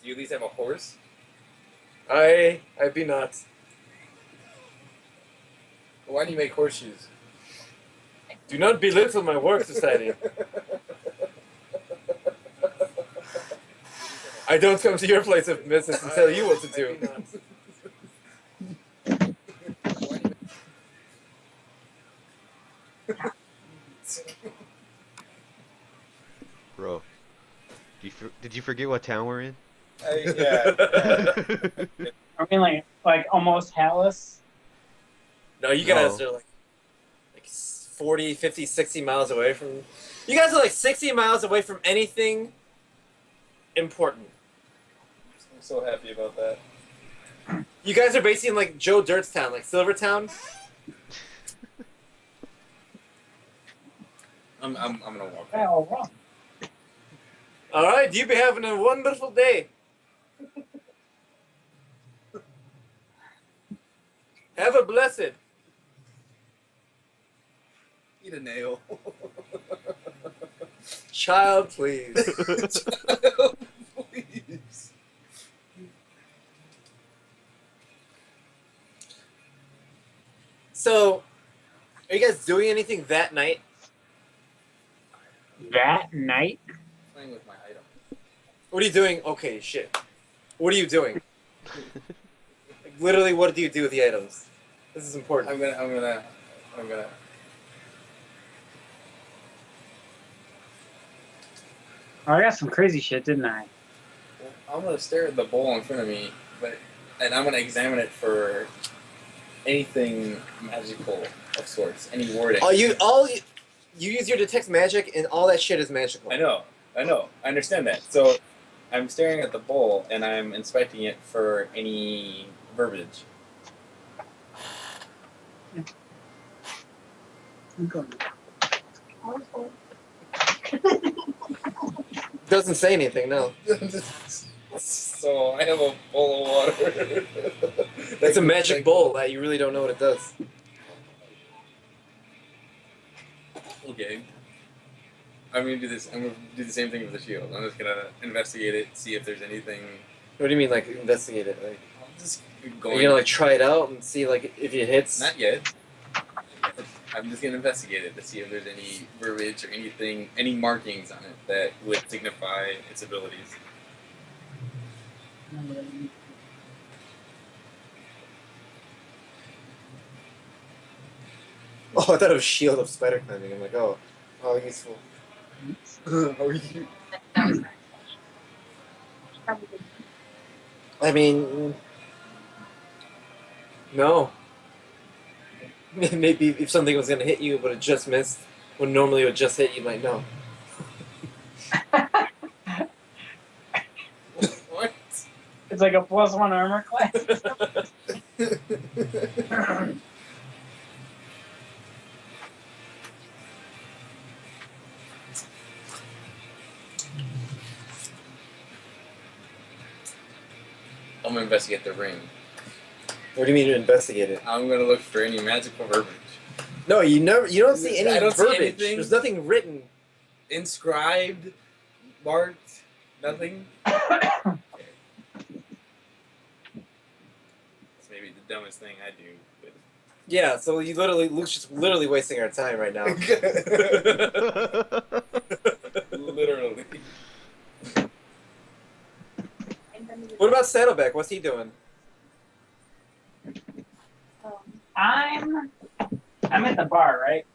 Do you at least have a horse? I be not. Why do you make horseshoes? Do not belittle my work, society. I don't come to your place of business and tell you what to do. Bro, did you forget what town we're in? Yeah. I mean, like almost Hallis. No, you guys are like 40, 50, 60 miles away from... You guys are like 60 miles away from anything important. I'm so happy about that. You guys are basically in like Joe Dirt's town, like Silvertown. I'm gonna walk. Oh, wow. Alright, you be having a wonderful day. Have a blessed. Eat a nail. Child, please. Please. So, are you guys doing anything that night? That night? Playing with my item. What are you doing? Okay, shit. What are you doing? Like, literally, what do you do with the items? This is important. I'm gonna. Oh, I got some crazy shit, didn't I? I'm gonna stare at the bowl in front of me, and I'm gonna examine it for anything magical of sorts, any wording. You use your detect magic, and all that shit is magical. I know, I understand that. So, I'm staring at the bowl, and I'm inspecting it for any verbiage. Doesn't say anything, no. So, I have a bowl of water. It's a magic bowl that you really don't know what it does. Okay. I'm gonna do this. I'm gonna do the same thing with the shield. I'm just gonna investigate it, see if there's anything. What do you mean, like, investigate it? Like, I'm just are going. you gonna, like, try it out and see, like, if it hits? Not yet. I'm just gonna investigate it to see if there's any verbiage or anything, any markings on it that would signify its abilities. Oh, I thought it was Shield of Spider Climbing. I'm like, oh, useful. How are you? That was nice. Probably. I mean, no. Maybe if something was gonna hit you, but it just missed, when normally it would just hit you, like, no. What? It's like a +1 armor class. I'm gonna investigate the ring. What do you mean to investigate it? I'm gonna look for any magical verbiage. No, you don't see any I don't see verbiage. anything. There's nothing written. Inscribed, marked, nothing. It's maybe the dumbest thing I do. But... Yeah, so Luke's just literally wasting our time right now. Literally. What about Saddleback? What's he doing? I'm at the bar, right?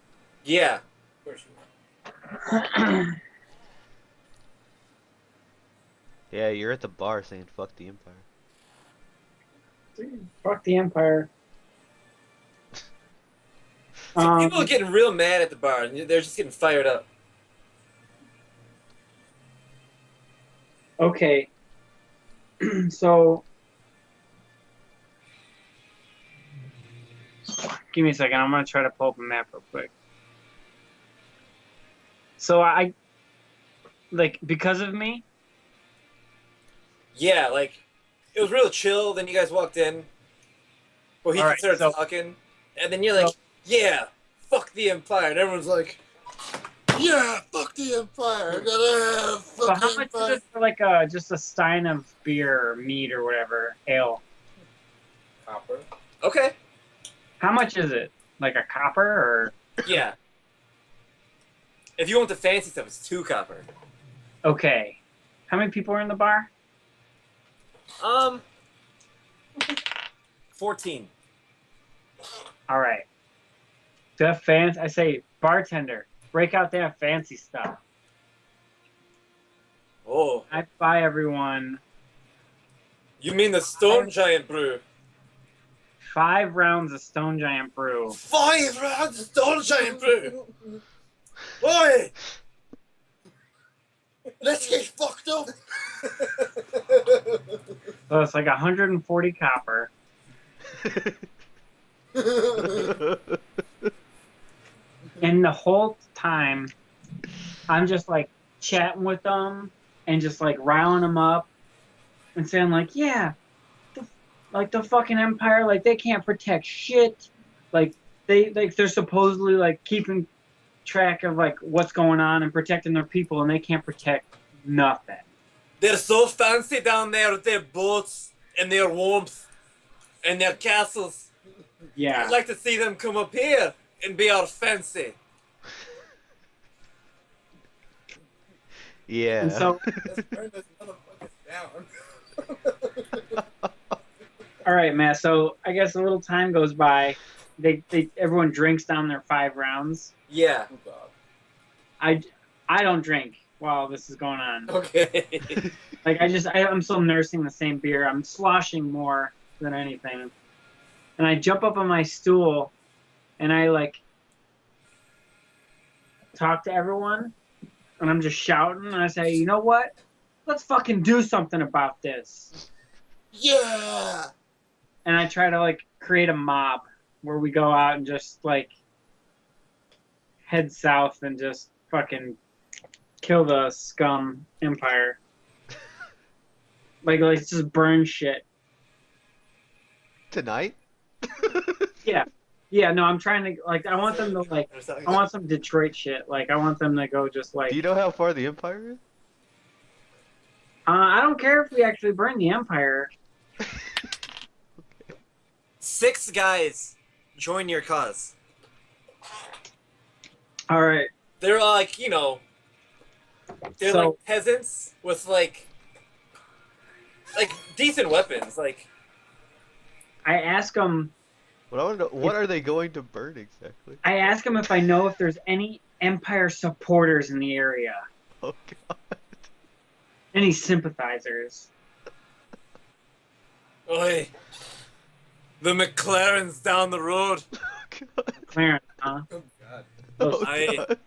Yeah. Of course you are. Yeah, you're at the bar saying fuck the Empire. Fuck the Empire. See, people are getting real mad at the bar, and they're just getting fired up. Okay. So, give me a second. I'm gonna try to pull up a map real quick. So because of me. Yeah, like, it was real chill, then you guys walked in. Bohemian started talking, and then you're like, yeah, fuck the Empire, and everyone's like... Yeah, fuck the Empire. I gotta have So fuck how the much is Empire. it for like just a stein of beer or mead or whatever, ale? Copper. Okay. How much is it? Like a copper or? Yeah. If you want the fancy stuff, it's 2 copper. Okay. How many people are in the bar? 14. All right. The fans, I say, bartender, break out that fancy stuff. Oh. I buy everyone You mean the Stone Giant Brew? 5 rounds of Stone Giant Brew. 5 rounds of Stone Giant Brew! Oi! Let's get fucked up. So it's like 140 copper. And the whole time, I'm just like chatting with them and just like riling them up and saying like, yeah, the fucking Empire, like they can't protect shit. Like they're supposedly like keeping track of like what's going on and protecting their people, and they can't protect nothing. They're so fancy down there with their boats and their warmth and their castles. Yeah. I'd like to see them come up here and be all fancy. Yeah. And so, Let's burn this motherfucker down. all right, man. So I guess a little time goes by. Everyone drinks down their 5 rounds. Yeah. Oh, God. I don't drink while this is going on. Okay. Like I'm still nursing the same beer. I'm sloshing more than anything. And I jump up on my stool and I like talk to everyone and I'm just shouting and I say, you know what? Let's fucking do something about this. Yeah. And I try to like create a mob where we go out and just like head south and just fucking kill the scum empire. Like just burn shit. Tonight? Yeah, no, I'm trying to like I want them to like I want some Detroit shit. Like I want them to go just like Do you know how far the Empire is? I don't care if we actually burn the empire. 6 guys join your cause. All right. They're like, you know, they're So- like peasants with like decent weapons. Like, I ask them What I want to know, what are they going to burn exactly? if I know if there's any empire supporters in the area. Oh god. Any sympathizers. oi, the McLaren's down the road. Oh god. Clarence, huh? Oh, God. Oh I- god.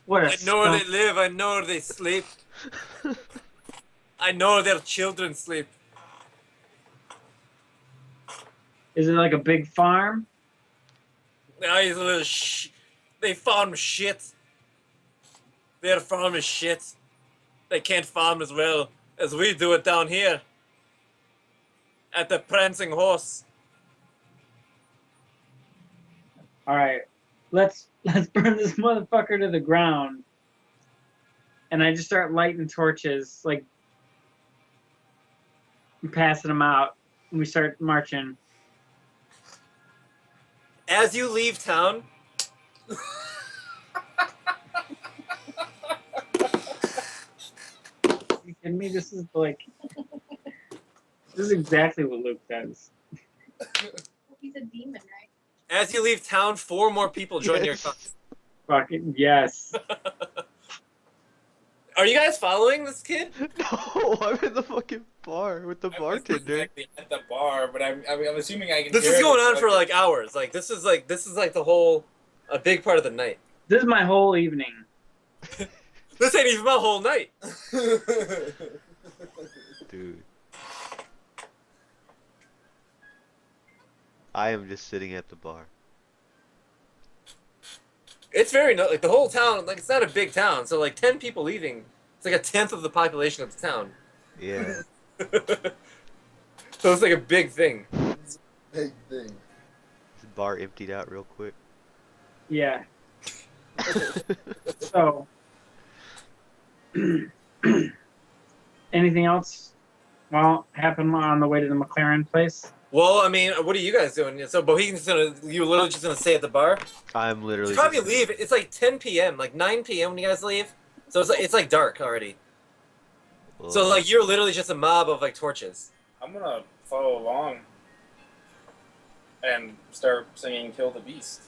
What a I know where they scum- live. I know where they sleep. I know where their children sleep. Is it like a big farm? Now he's a little they farm shit. Their farm is shit. They can't farm as well as we do it down here. At the Prancing Horse. All right. Let's burn this motherfucker to the ground. And I just start lighting torches, like and passing them out. And we start marching. As you leave town, You kidding me? This is like this is exactly what Luke does. He's a demon, right? as you leave town, 4 more people join your Yes. cause. Fucking yes. Are you guys following this kid? No, I'm in the fucking bar with the I wasn't bartender. exactly at the bar, but I'm assuming I can. This hear is it. going on for like hours. Like this is like the whole a big part of the night. This is my whole evening. This ain't even my whole night. Dude. I am just sitting at the bar. It's very like the whole town. Like it's not a big town, so like 10 people leaving. It's like 1/10 of the population of the town. Yeah. So it's like a big thing. Big thing. This bar emptied out real quick. Yeah. So, anything else? Well, happened on the way to the McLaren place. Well, I mean, what are you guys doing? So Bohegan's you literally just gonna stay at the bar? I'm You literally probably just leave. It's like 10 p.m., like 9 p.m. when you guys leave. So it's like dark already. So Ugh. like you're literally just a mob of like torches. I'm gonna follow along and start singing "Kill the Beast."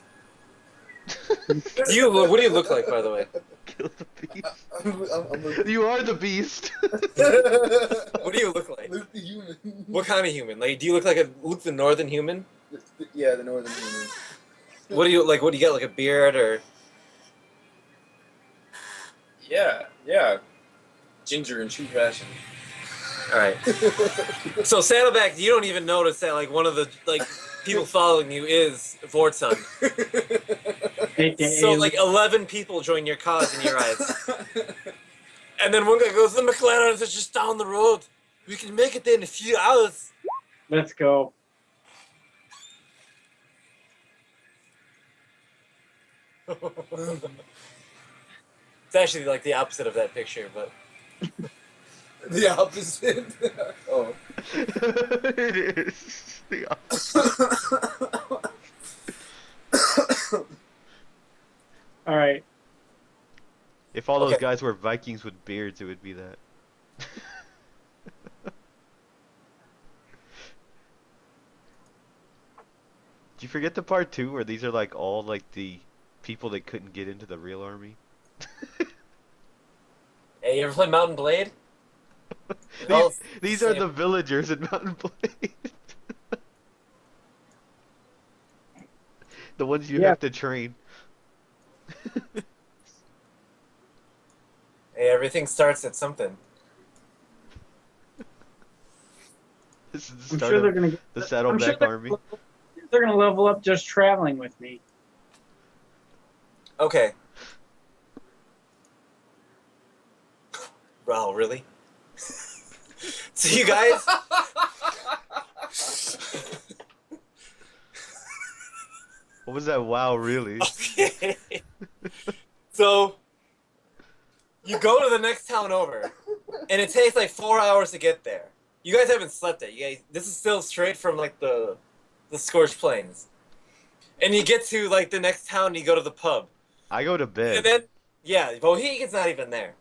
What do you look like, by the way? Kill the beast. I'm You are the beast. What do you look like? Luke the human. What kind of human? Like, do you look like a Luke the Northern human? Yeah, the northern human. What do you like? What do you get? Like a beard or? Yeah. Ginger in true fashion. All right. So Saddleback, you don't even notice that like one of the like people following you is Vortson. So like 11 people join your cause in your eyes. And then one guy goes, "The McLaren's is just down the road. We can make it there in a few hours." Let's go. It's actually like the opposite of that picture, but The opposite. Oh. It is the opposite. All right. If all those Okay. guys were Vikings with beards, it would be that. Did you forget the part 2 where these are like all like the people that couldn't get into the real army? hey, you ever play Mountain Blade? These are the villagers in Mountain Blade. The ones you Yeah. have to train. Hey, everything starts at something. This is the I'm start sure they're of gonna get. the I'm Saddleback sure army. they're gonna level up just traveling with me. Okay. Wow, really? So you guys, What was that? Wow, really? okay. So you go to the next town over, and it takes like 4 hours to get there. You guys haven't slept yet. You guys, this is still straight from like the scorched plains. And you get to like the next town, and you go to the pub, I go to and bed. then yeah, Bohegan's not even there.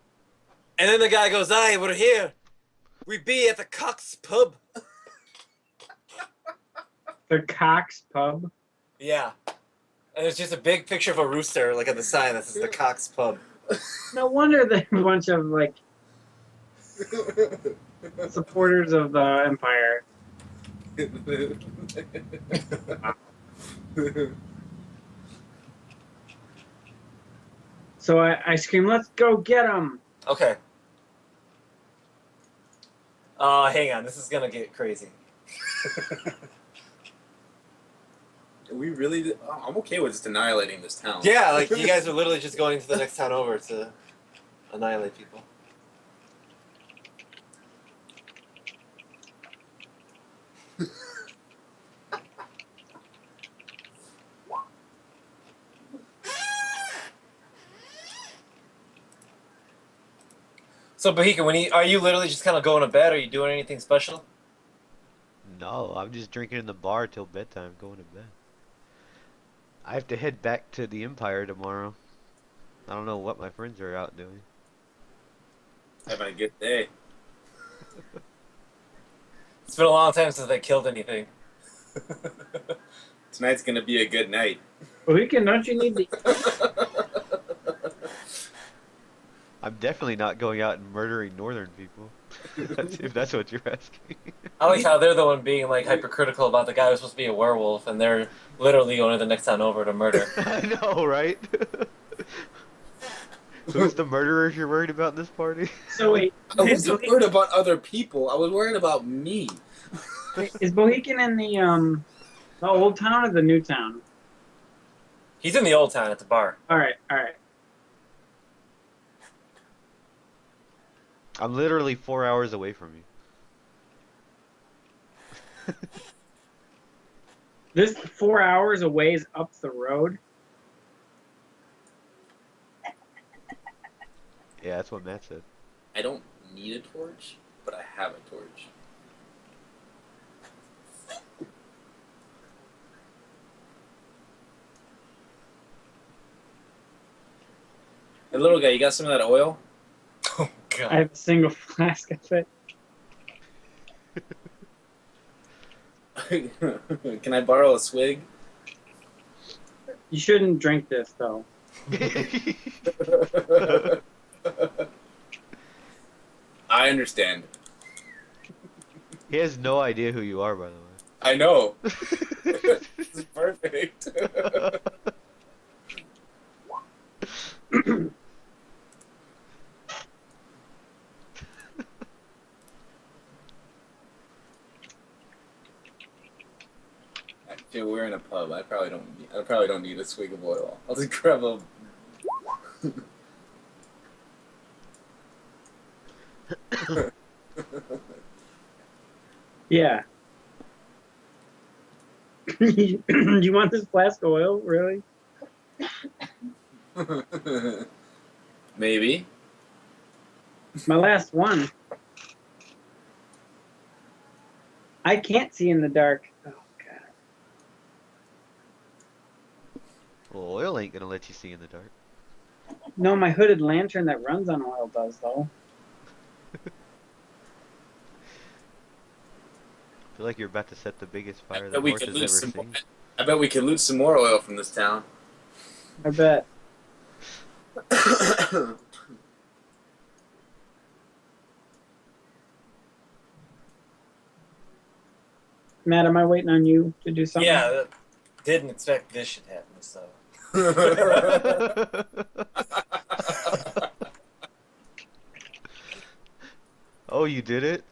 And then the guy goes, "Aye, we're here. We be at the Cox Pub." The Cox Pub. Yeah. And there's just a big picture of a rooster, like on the sign that says the Cox Pub. No wonder they're a bunch of like supporters of the Empire. So I scream, "Let's go get them!" Okay. Hang on, this is gonna get crazy. We really? I'm okay with just annihilating this town. Yeah, like you guys are literally just going to the next town over to annihilate people. So Bahika, are you literally just kind of going to bed? Are you doing anything special? No, I'm just drinking in the bar till bedtime, going to bed. I have to head back to the Empire tomorrow. I don't know what my friends are out doing. Having a good day. It's been a long time since they killed anything. Tonight's gonna be a good night. Weekend, don't you need to? I'm definitely not going out and murdering northern people. If that's what you're asking. I like how they're the one being like hypercritical about the guy who's supposed to be a werewolf, and they're literally going to the next town over to murder. I know, right? Who's the murderers you're worried about in this party? So wait, I wasn't worried about other people. I was worried about me. is Bohegan in the old town or the new town? He's in the old town at the bar. All right. I'm literally 4 hours away from you. This 4 hours away is up the road. Yeah, that's what Matt said. I don't need a torch, but I have a torch. Hey, little guy, you got some of that oil? Oh I god. have a single flask of it. Can I borrow a swig? You shouldn't drink this though. I understand. He has no idea who you are, by the I know. way. This is perfect. Dude, we're in a pub. I probably don't need a swig of oil. I'll just grab a. Yeah. You want this flask of oil, really? Maybe. My last one. I can't see in the dark. Oh god. Well, oil ain't gonna let you see in the dark. No, my hooded lantern that runs on oil does though. I feel like you're about to set the biggest I fire the bet we horse could has loot ever some. seen. I bet we could loot some more oil from this town. I bet. Matt, am I waiting on you to do something? Yeah, didn't expect this shit to happen, so. Oh, you did it?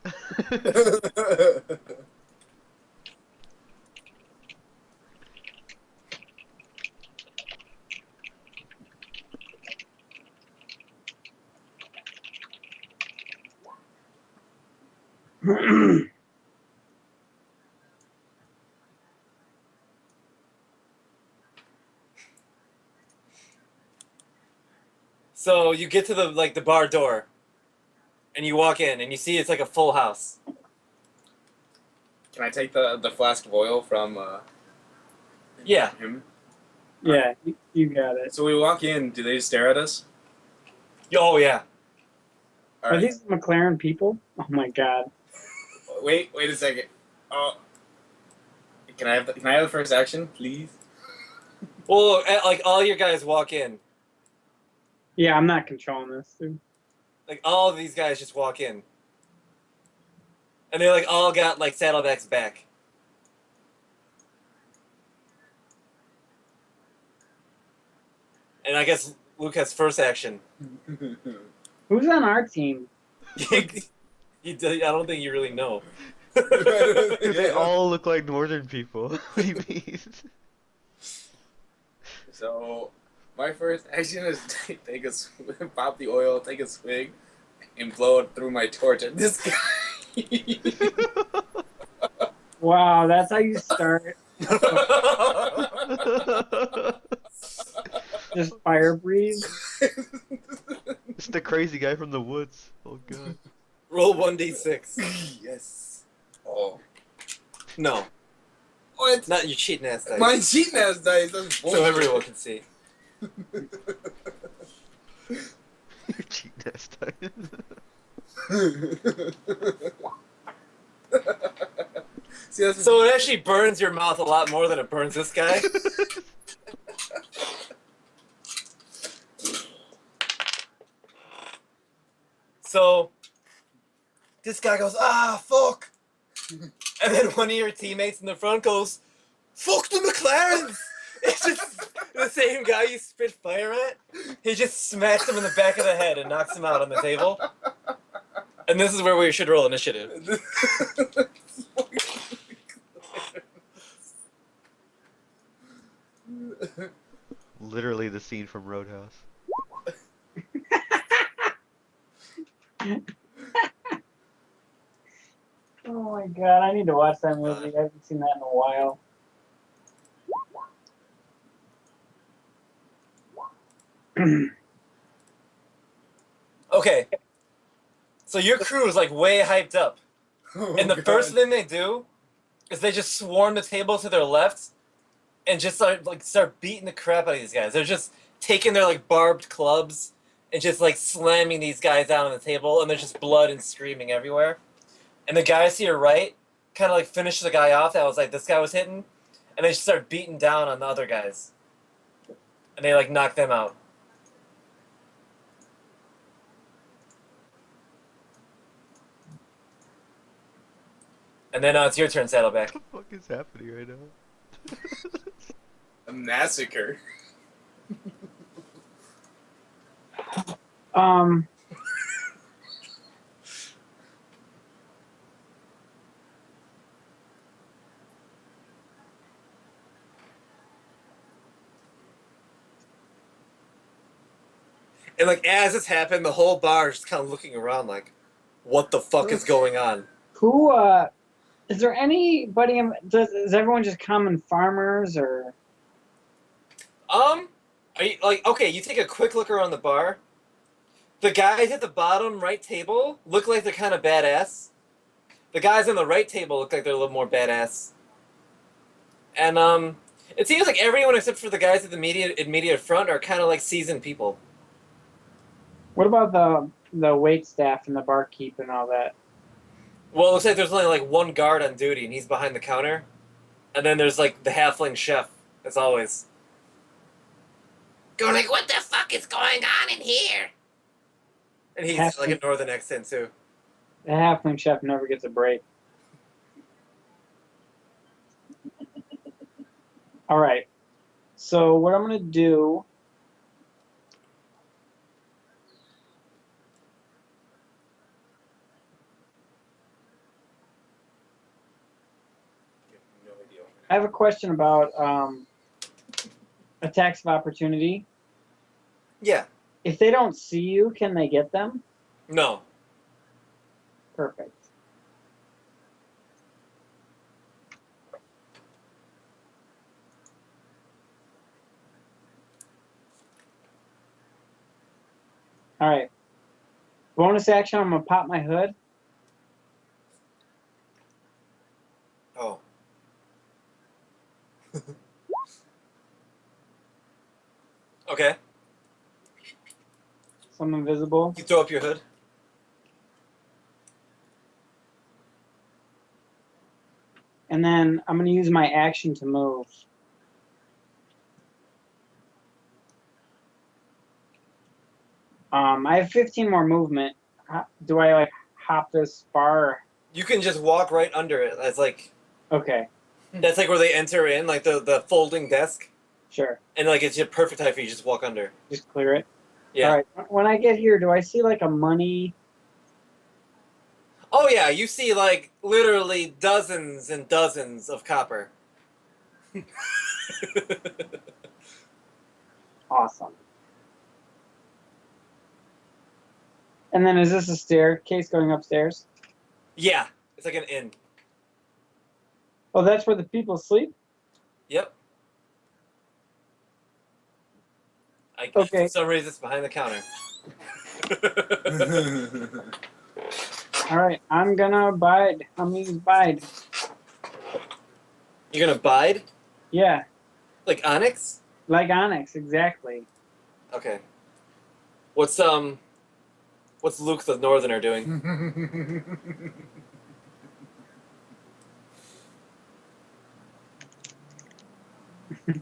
So you get to the bar door, and you walk in, and you see it's like a full house. Can I take the flask of oil from Yeah. him? Yeah, you got it. So we walk in. Do they just stare at us? Oh yeah. All Are right. these McLaren people? Oh my god. Wait a second. Oh. Can I have the first action, please? Well, like all your guys walk in, Yeah, I'm not controlling this, dude. like all of these guys just walk in, and they like all got like saddlebags back. And I guess Luke has first action. Who's on our team? I don't think you really know. They all look like northern people. What do you mean? So, my first action is take a pop the oil, take a swig, and blow it through my torch at this guy. Wow, that's how you start. Just fire breathe. It's the crazy guy from the woods. Oh god. Roll 1d6. Yes. Oh. No, What? not your cheating ass dice. My cheating ass dice. That's So everyone can see. You're cheating ass time. See, that's So it actually burns your mouth a lot more than it burns this guy. So this guy goes, ah, fuck. And then one of your teammates in the front goes, fuck the McLarens. It's just the same guy you spit fire at. He just smacks him in the back of the head and knocks him out on the table. And this is where we should roll initiative. Literally the scene from Roadhouse. Oh my god, I need to watch that movie. I haven't seen that in a while. Okay. So your crew is like way hyped up. And the first thing they do is they just swarm the table to their left and just start beating the crap out of these guys. They're just taking their like barbed clubs and just like slamming these guys down on the table, and there's just blood and screaming everywhere. And the guys to your right kind of like finish the guy off that was like this guy was hitting, and they just start beating down on the other guys, and they like knock them out. And then it's your turn, Saddleback. What the fuck is happening right now? A massacre. And like as it's happened, the whole bar is just kind of looking around like, what the fuck is going on? Who, is there anybody, is everyone just common farmers, or? Are you like okay? You take a quick look around the bar. The guys at the bottom right table look like they're kind of badass. The guys on the right table look like they're a little more badass. And it seems like everyone except for the guys at the immediate front are kind of like seasoned people. What about the wait staff and the barkeep and all that? Well, it looks like there's only like one guard on duty, and he's behind the counter. And then there's like the halfling chef, as always. Going like, what the fuck is going on in here? And he's like a northern accent too. The halfling chef never gets a break. All right. So what I'm going to do... I have a question about attacks of opportunity. Yeah. If they don't see you, can they get them? No. Perfect. All right. Bonus action, I'm going to pop my hood. Oh. Okay. So I'm invisible. You throw up your hood. And then I'm going to use my action to move. I have 15 more movement. Do I like hop this bar? You can just walk right under it. That's like Okay, that's like where they enter in, like the folding desk, sure. and like it's just perfect height for you to just walk under. Just clear it. Yeah. All right. When I get here, do I see like a money? Oh yeah, you see like literally dozens and dozens of copper. Awesome. And then is this a staircase going upstairs? Yeah, it's like an inn. Oh, that's where the people sleep? Yep. Okay. For some reason, it's behind the counter. All right, I'm gonna bide. I'm gonna use bide. You're gonna bide? Yeah, Like Onyx? like Onyx, exactly. Okay. What's Luke the Northerner doing?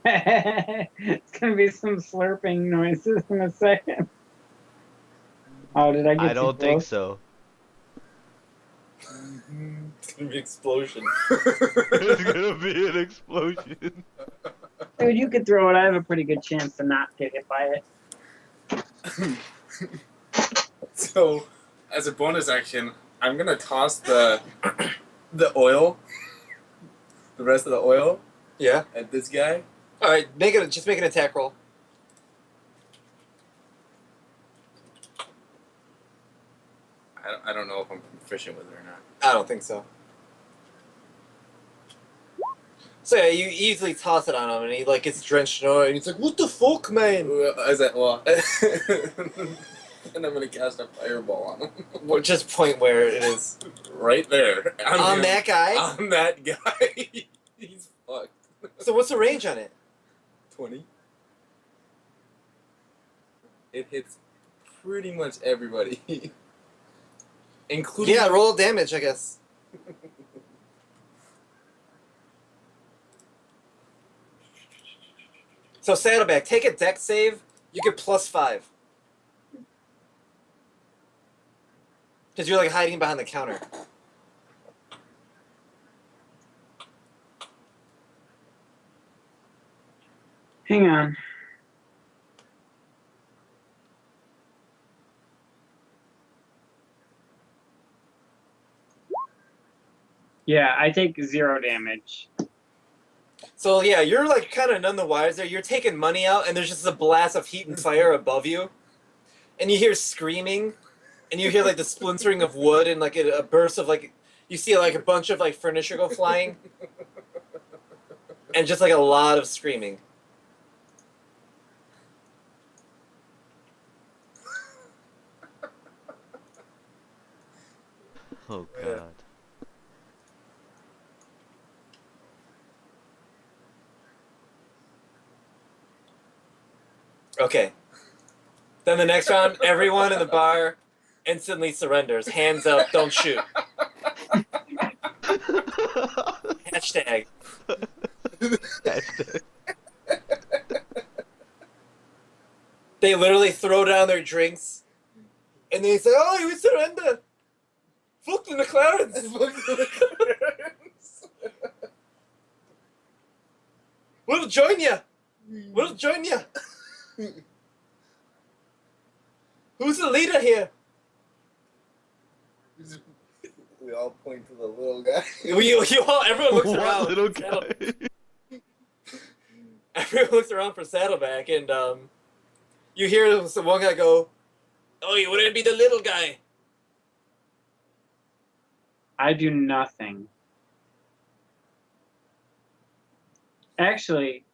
It's gonna be some slurping noises in a second. Oh, did I get I too don't think close? so. It's gonna be an explosion. It's gonna be an explosion. Dude, you could throw it. I have a pretty good chance to not get hit by it. So, as a bonus action, I'm gonna toss the oil, the rest of the oil, Yeah. at this guy. All right, just make an attack roll. I don't know if I'm proficient with it or not. I don't think so. So yeah, you easily toss it on him, and he like gets drenched in oil, and he's like, "What the fuck, man?" Is that well? and I'm gonna cast a fireball on him. Well, just point where it is. Right there. On that guy? On that guy. He's fucked. So what's the range on it? 20. It hits pretty much everybody. Including... Yeah, roll damage, I guess. So Saddleback, take a deck save. You get +5. Because you're like hiding behind the counter. Hang on. Yeah, I take 0 damage. So yeah, you're like kind of none the wiser. You're taking money out, and there's just a blast of heat and fire above you, and you hear screaming, and you hear like the splintering of wood and like a burst of like you see like a bunch of like furniture go flying, and just like a lot of screaming. Oh god. Okay. Then the next round, everyone in the bar instantly surrenders. Hands up, don't shoot. Hashtag. Hashtag. They literally throw down their drinks, and they say, "Oh, we surrender." Fuck the McLarens. We'll join ya. We'll join ya. Who's the leader here? We all point to the little guy. Everyone looks What around. little guy? Everyone looks around for Saddleback, and you hear one guy go, "Oh, you wouldn't be the little guy." I do nothing. Actually,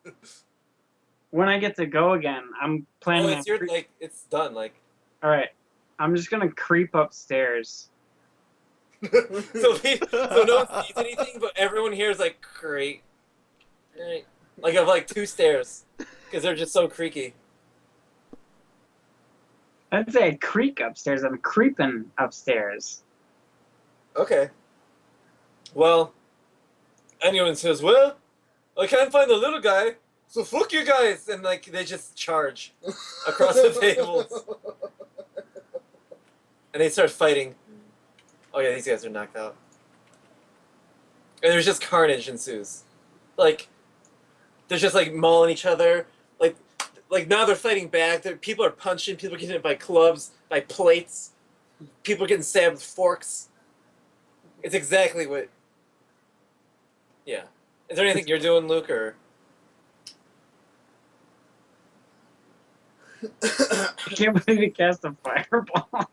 when I get to go again, I'm planning Oh, it's on... your like it's done. Like Alright, I'm just gonna creep upstairs. so no one sees anything, but everyone hears like creak, like of like 2 stairs, because they're just so creaky. I'd say I creak upstairs. I'm creeping upstairs. Okay. Well, anyone says, "Well, I can't find the little guy, so fuck you guys," and like they just charge across the tables, and they start fighting. Oh yeah, these guys are knocked out, and there's just carnage ensues. Like they're just like mauling each other. Like now they're fighting back. People are punching. People are getting hit by clubs, by plates. People are getting stabbed with forks. It's exactly what. Yeah. Is there anything you're doing, Luke, or? I can't believe he cast a fireball.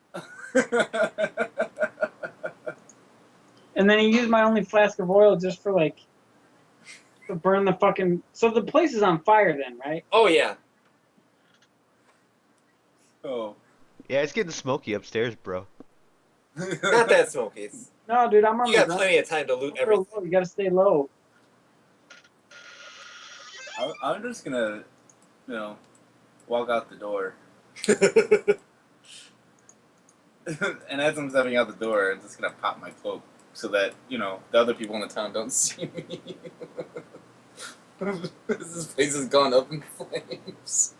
And then he used my only flask of oil just for like to burn the fucking... So the place is on fire then, right? Oh yeah. Oh. Yeah, it's getting smoky upstairs, bro. Not that smoky. No, dude, I'm on You the got ground. plenty of time to loot everything. Low. You gotta stay low. I'm just gonna, walk out the door. And as I'm stepping out the door, I'm just gonna pop my cloak so that, the other people in the town don't see me. This place has gone up in flames.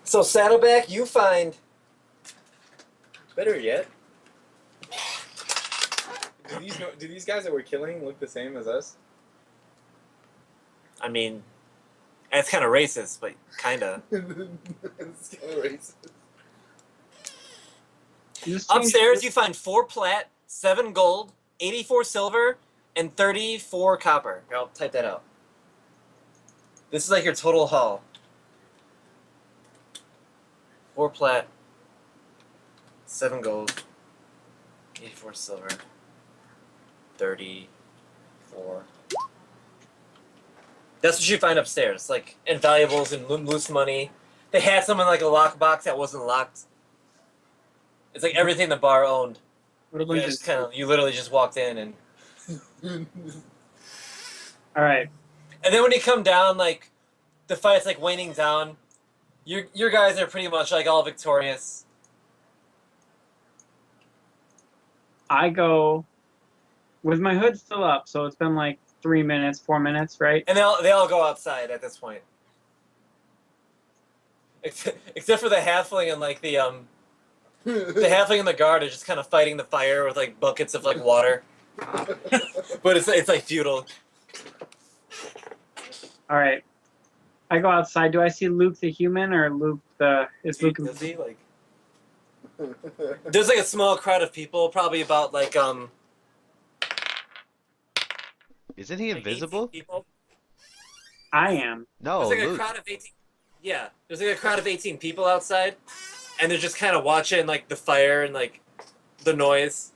So Saddleback, you find. Better yet, do these guys that we're killing look the same as us? I mean, it's kind of racist, but kinda. It's kind of racist. Upstairs, you find 4 plat, 7 gold, 84 silver, and 34 copper. Here, I'll type that out. This is like your total haul. 4 plat, 7 gold, 84 silver, 34. That's what you find upstairs, like, and valuables and loose money. They had some in like a lockbox that wasn't locked. It's like everything the bar owned. What a You bunch of. just you literally just walked in and All right. then when you come down, like the fight's like waning down. Your guys are pretty much like all victorious. I go with my hood still up, so it's been like 3 minutes, 4 minutes, right? And they all go outside at this point. Except for the halfling and like the halfling and the guard are just kind of fighting the fire with like buckets of like water. But it's like futile. All right. I go outside. Do I see Luke the human or Luke the? Is Luke? Does he like? There's like a small crowd of people, probably about like Isn't he invisible? 18 people. I am. No, There's like Luke. a crowd of 18. Yeah, there's like a crowd of 18 people outside, and they're just kind of watching like the fire and like the noise,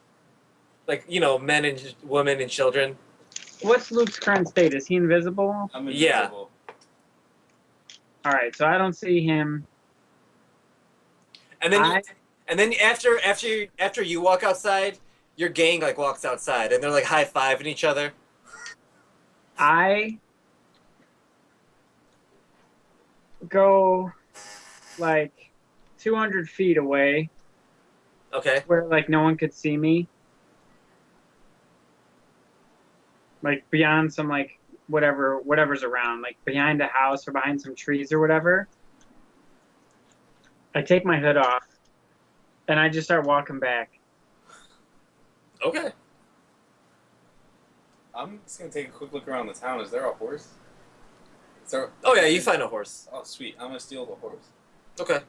like men and women and children. What's Luke's current state? Is he invisible? I'm Yeah. invisible. All right. So I don't see him. And then after you walk outside, your gang like walks outside, and they're like high fiving each other. I go like 200 feet away Okay. where like no one could see me. Like beyond some like whatever's around, like behind a house or behind some trees or whatever. I take my hood off and I just start walking back. Okay. I'm just gonna take a quick look around the town. Is there a horse? Is there... Oh yeah, you find a horse. Oh sweet, I'm gonna steal the horse. Okay.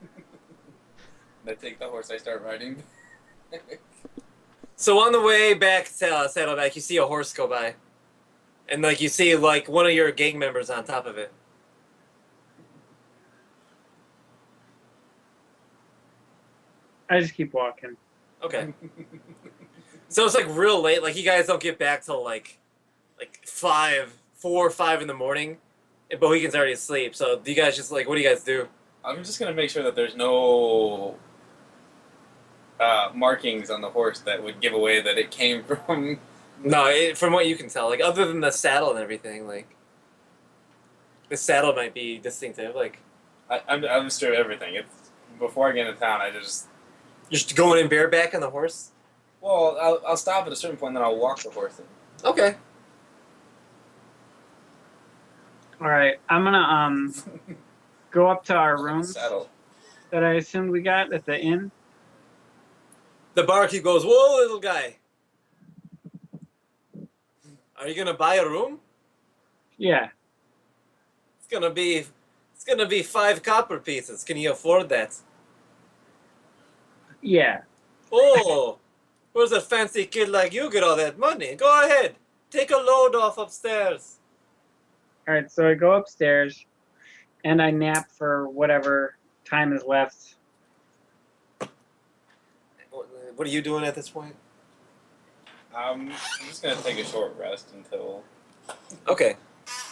And I take the horse, I start riding. So on the way back to Saddleback, you see a horse go by, and like you see like one of your gang members on top of it. I just keep walking. Okay. So it's like real late. Like you guys don't get back till like 4 or 5 in the morning, and Bohegan's already asleep. So do you guys just like what do you guys do? I'm just gonna make sure that there's no markings on the horse that would give away that it came from. No, from what you can tell, like other than the saddle and everything, like the saddle might be distinctive. Like I'm straight of everything. It's before I get into town. you're just going in bareback on the horse. Well, I'll stop at a certain point, and then I'll walk the horse in. Okay. All right, I'm gonna go up to our rooms Saddle. that I assumed we got at the inn. The barkeep goes, "Whoa, little guy, are you gonna buy a room? Yeah. It's gonna be 5 copper pieces. Can you afford that?" Yeah. Oh, where's a fancy kid like you get all that money? Go ahead, take a load off upstairs. All right, so I go upstairs and I nap for whatever time is left. What are you doing at this point? I'm just gonna take a short rest until. Okay.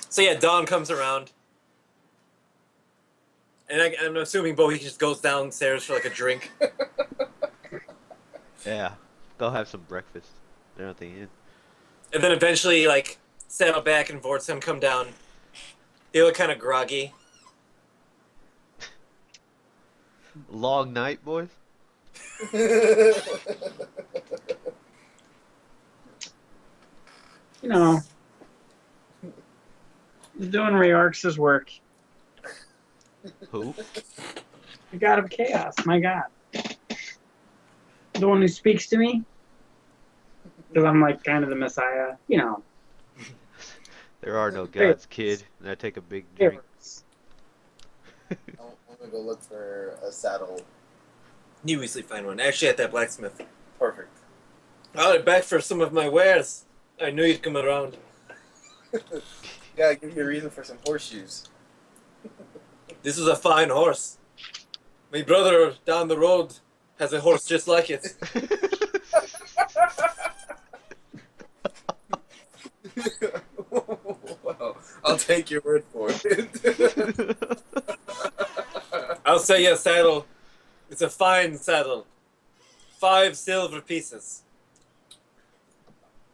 So yeah, dawn comes around. And I'm assuming Bowie just goes downstairs for like a drink. Yeah, go have some breakfast. They're at the inn. And then eventually, like, Saddleback and Vortsem come down. They look kind of groggy. Long night, boys. You know, doing Rearx's work. Who? The god of chaos, my god. The one who speaks to me. Because I'm like kind of the messiah, you know. There are no gods, kid. And I take a big drink. I'm gonna go look for a saddle. You easily find one. Actually, at that blacksmith. Perfect. I'll be back for some of my wares. I knew you'd come around. Gotta give you a reason for some horseshoes. This is a fine horse. My brother down the road has a horse just like it. Well, I'll take your word for it. I'll sell you a saddle. It's a fine saddle. 5 silver pieces.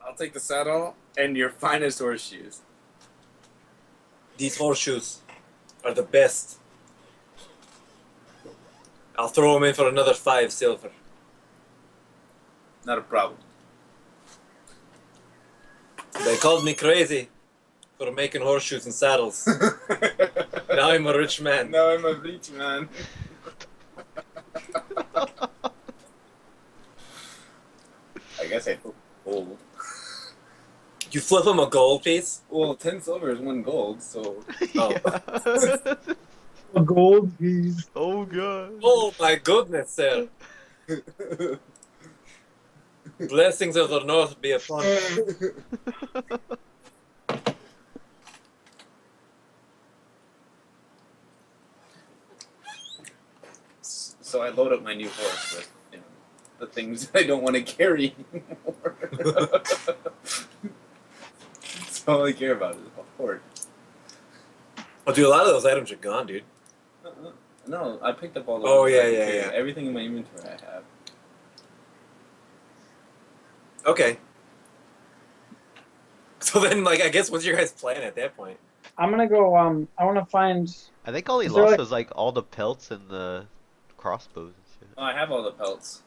I'll take the saddle and your finest horseshoes. These horseshoes are the best. I'll throw them in for another 5 silver. Not a problem. They called me crazy for making horseshoes and saddles. Now I'm a rich man. Now I'm a rich man. I guess I put gold. You flip him a gold piece? Well, 10 silver is 1 gold, so. Oh. A gold piece. Oh god. Oh my goodness, sir. Blessings of the North be upon you. So I load up my new horse with, you know, the things I don't want to carry anymore. That's all I care about is a horse. Oh, dude, a lot of those items are gone, dude. No, I picked up all the Oh, ones yeah, I could yeah, carry. yeah. Everything in my inventory I have. Okay. So then, like, I guess what's your guys' plan at that point? I'm gonna go. I want to find. I think all he Is there, lost like- was like all the pelts and the crossbows and shit. Oh, I have all the pelts.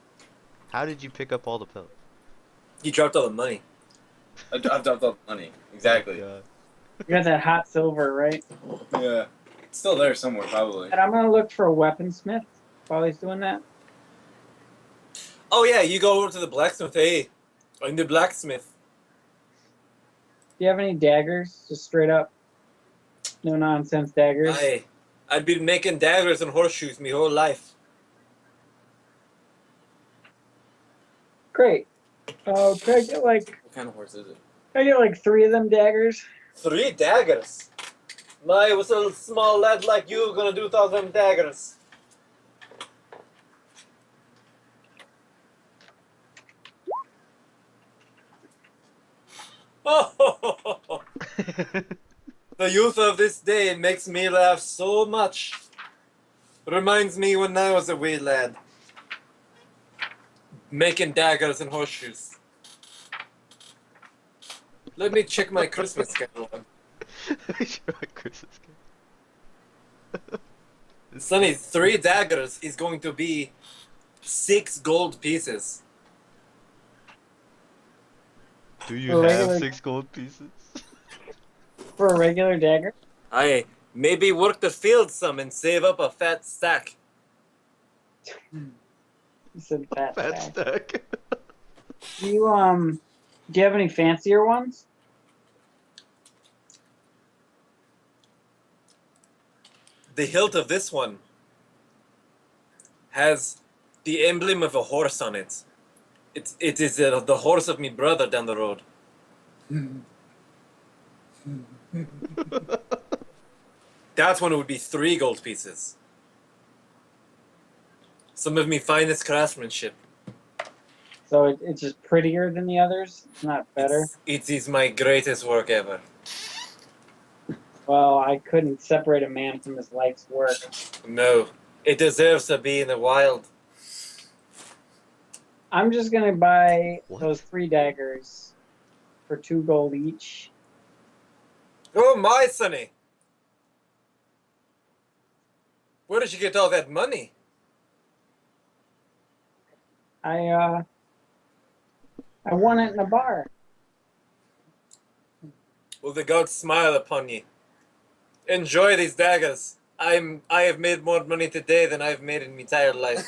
How did you pick up all the pelts? You dropped all the money. I've dropped all the money. Exactly. Oh, God. You got that hot silver, right? Yeah. It's still there somewhere, probably. And I'm gonna look for a weaponsmith while he's doing that. Oh, yeah, you go over to the blacksmith. Hey, I'm the blacksmith. Do you have any daggers? Just straight up, no nonsense daggers. I've been making daggers and horseshoes my whole life. Great. Can I get like? What kind of horse is it? Can I get like 3 of them daggers? 3 daggers? My, what's a small lad like you gonna do with all them daggers? Oh, the youth of this day makes me laugh so much. Reminds me when I was a wee lad. Making daggers and horseshoes. Let me check my Christmas catalog. Sure, my Christmas card. Sonny, 3 daggers is going to be 6 gold pieces. Do you For have regular- 6 gold pieces? For a regular dagger? I maybe work the field some and save up a fat stack. You said fat Fat stack. stack. Do you have any fancier ones? The hilt of this one has the emblem of a horse on it. It is the horse of me brother down the road. That one would be 3 gold pieces. Some of me finest craftsmanship. So it's just prettier than the others? It's not better? It is my greatest work ever. Well, I couldn't separate a man from his life's work. No, it deserves to be in the wild. I'm just gonna buy What? those 3 daggers for 2 gold each. Oh my, Sonny! Where did you get all that money? I won it in a bar. Will the gods smile upon ye? Enjoy these daggers. I have made more money today than I've made in my entire life.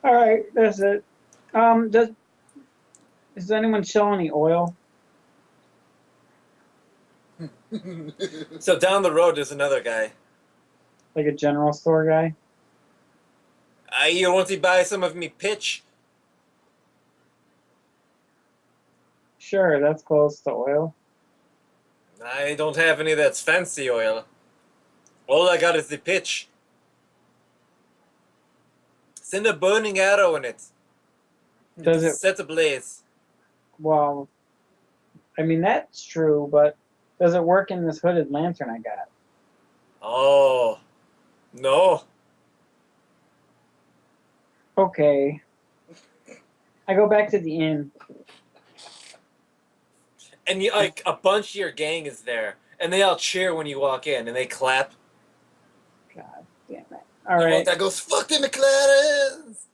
All right, that's it. Does anyone sell any oil? So down the road there's another guy. Like a general store guy? You want to buy some of me pitch? Sure, that's close to oil. I don't have any that's fancy oil. All I got is the pitch. Send a burning arrow in it. Does it? Set ablaze. Well, I mean that's true, but does it work in this hooded lantern I got? Oh. No. Okay. I go back to the inn. And you, like, a bunch of your gang is there. And they all cheer when you walk in, and they clap. God damn it! All The one right. that goes, fuck the McLarens!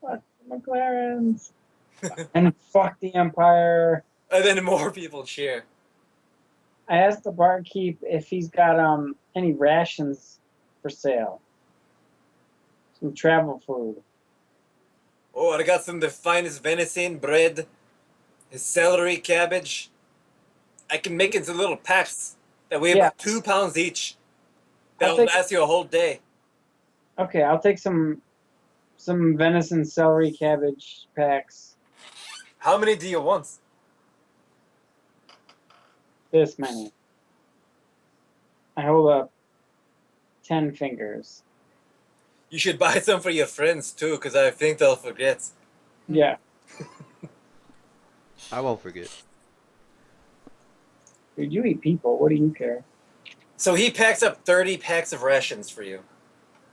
Fuck the McLarens. And fuck the Empire. And then more people cheer. I asked the barkeep if he's got any rations for sale. Some travel food. Oh, I got some of the finest venison, bread, his celery, cabbage. I can make it into little packs that weigh Yeah. about 2 pounds each. I'll That'll take- last you a whole day. Okay, I'll take some venison, celery, cabbage packs. How many do you want? This many. I hold up 10 fingers. You should buy some for your friends too, because I think they'll forget. Yeah. I won't forget. Dude, you eat people. What do you care? So he packs up 30 packs of rations for you.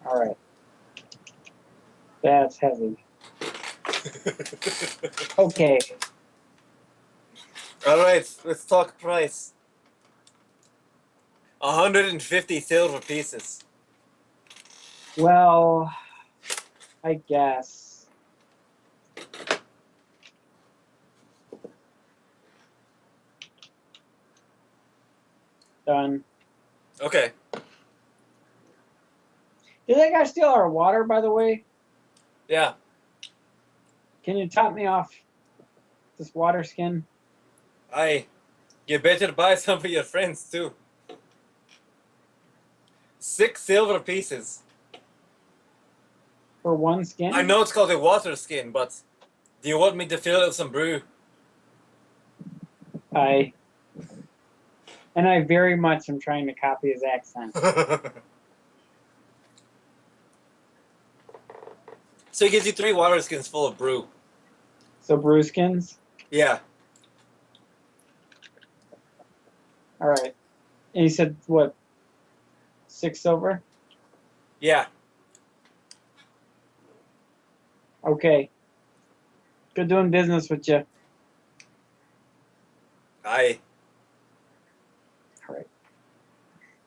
All right. That's heavy. Okay. Alright, let's talk price. 150 silver pieces. Well, I guess. Done. Okay. Did that guy steal our water, by the way? Yeah. Can you top me off this water skin? You better buy some for your friends too. 6 silver pieces. For one skin? I know it's called a water skin, but do you want me to fill it with some brew? And I very much am trying to copy his accent. So he gives you 3 water skins full of brew. So brew skins? Yeah. All right. And you said, what, 6 silver? Yeah. Okay. Good doing business with you. Aye. All right.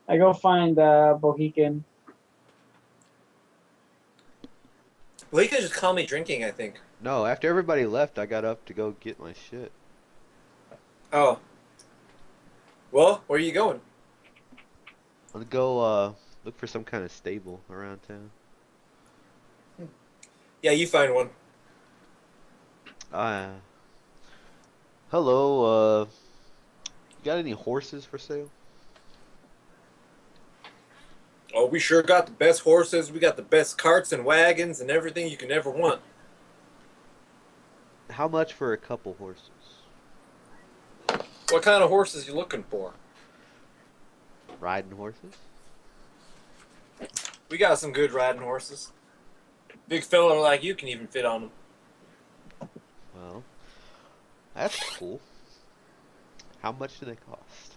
I go find Bohican. Well, he could just call me drinking, I think. No, after everybody left, I got up to go get my shit. Oh. Well, where are you going? I'm gonna go look for some kind of stable around town. Yeah, you find one. Hello, you got any horses for sale? Oh, we sure got the best horses. We got the best carts and wagons and everything you can ever want. How much for a couple horses? What kind of horses you looking for? Riding horses? We got some good riding horses. Big fella like you can even fit on them. Well, that's cool. How much do they cost?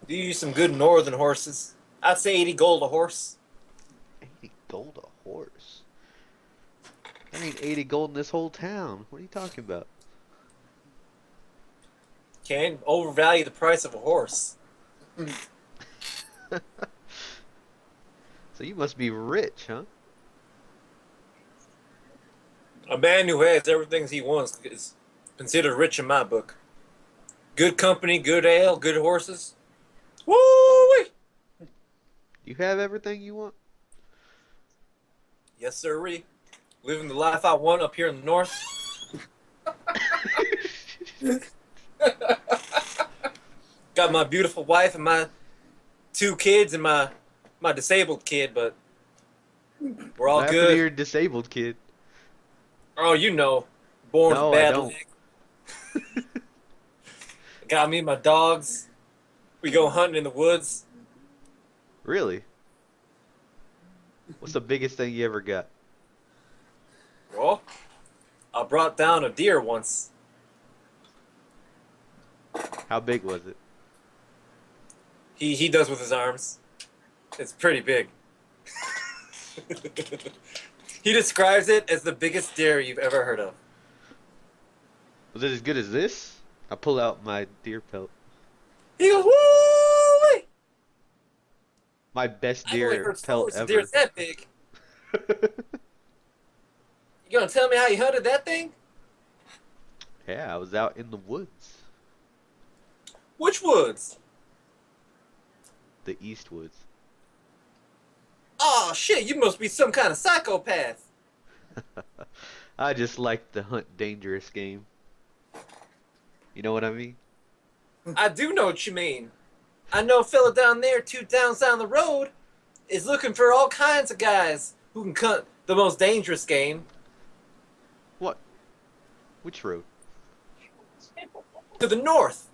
Do you use some good northern horses? I'd say 80 gold a horse. 80 gold a horse? There ain't 80 gold in this whole town. What are you talking about? Can't overvalue the price of a horse. So you must be rich, huh? A man who has everything he wants is considered rich in my book. Good company, good ale, good horses. Woo-wee! You have everything you want? Yes, sirree. Living the life I want up here in the north. Got my beautiful wife and my 2 kids and my disabled kid, but we're all What happened to good. your disabled kid? Oh, you know, born No, with I bad don't. leg. Got me and my dogs. We go hunting in the woods. Really? What's the biggest thing you ever got? Well, I brought down a deer once. How big was it? He does with his arms. It's pretty big. He describes it as the biggest deer you've ever heard of. Was it as good as this? I pull out my deer pelt. He goes, woo! My best I've only deer heard pelt stories of ever. deers that big. You gonna tell me how you hunted that thing? Yeah, I was out in the woods. Which woods? The East Woods. Oh shit, you must be some kind of psychopath. I just like the hunt dangerous game. You know what I mean? I do know what you mean. I know a fella down there, 2 towns down the road, is looking for all kinds of guys who can cut the most dangerous game. What? Which road? To the north.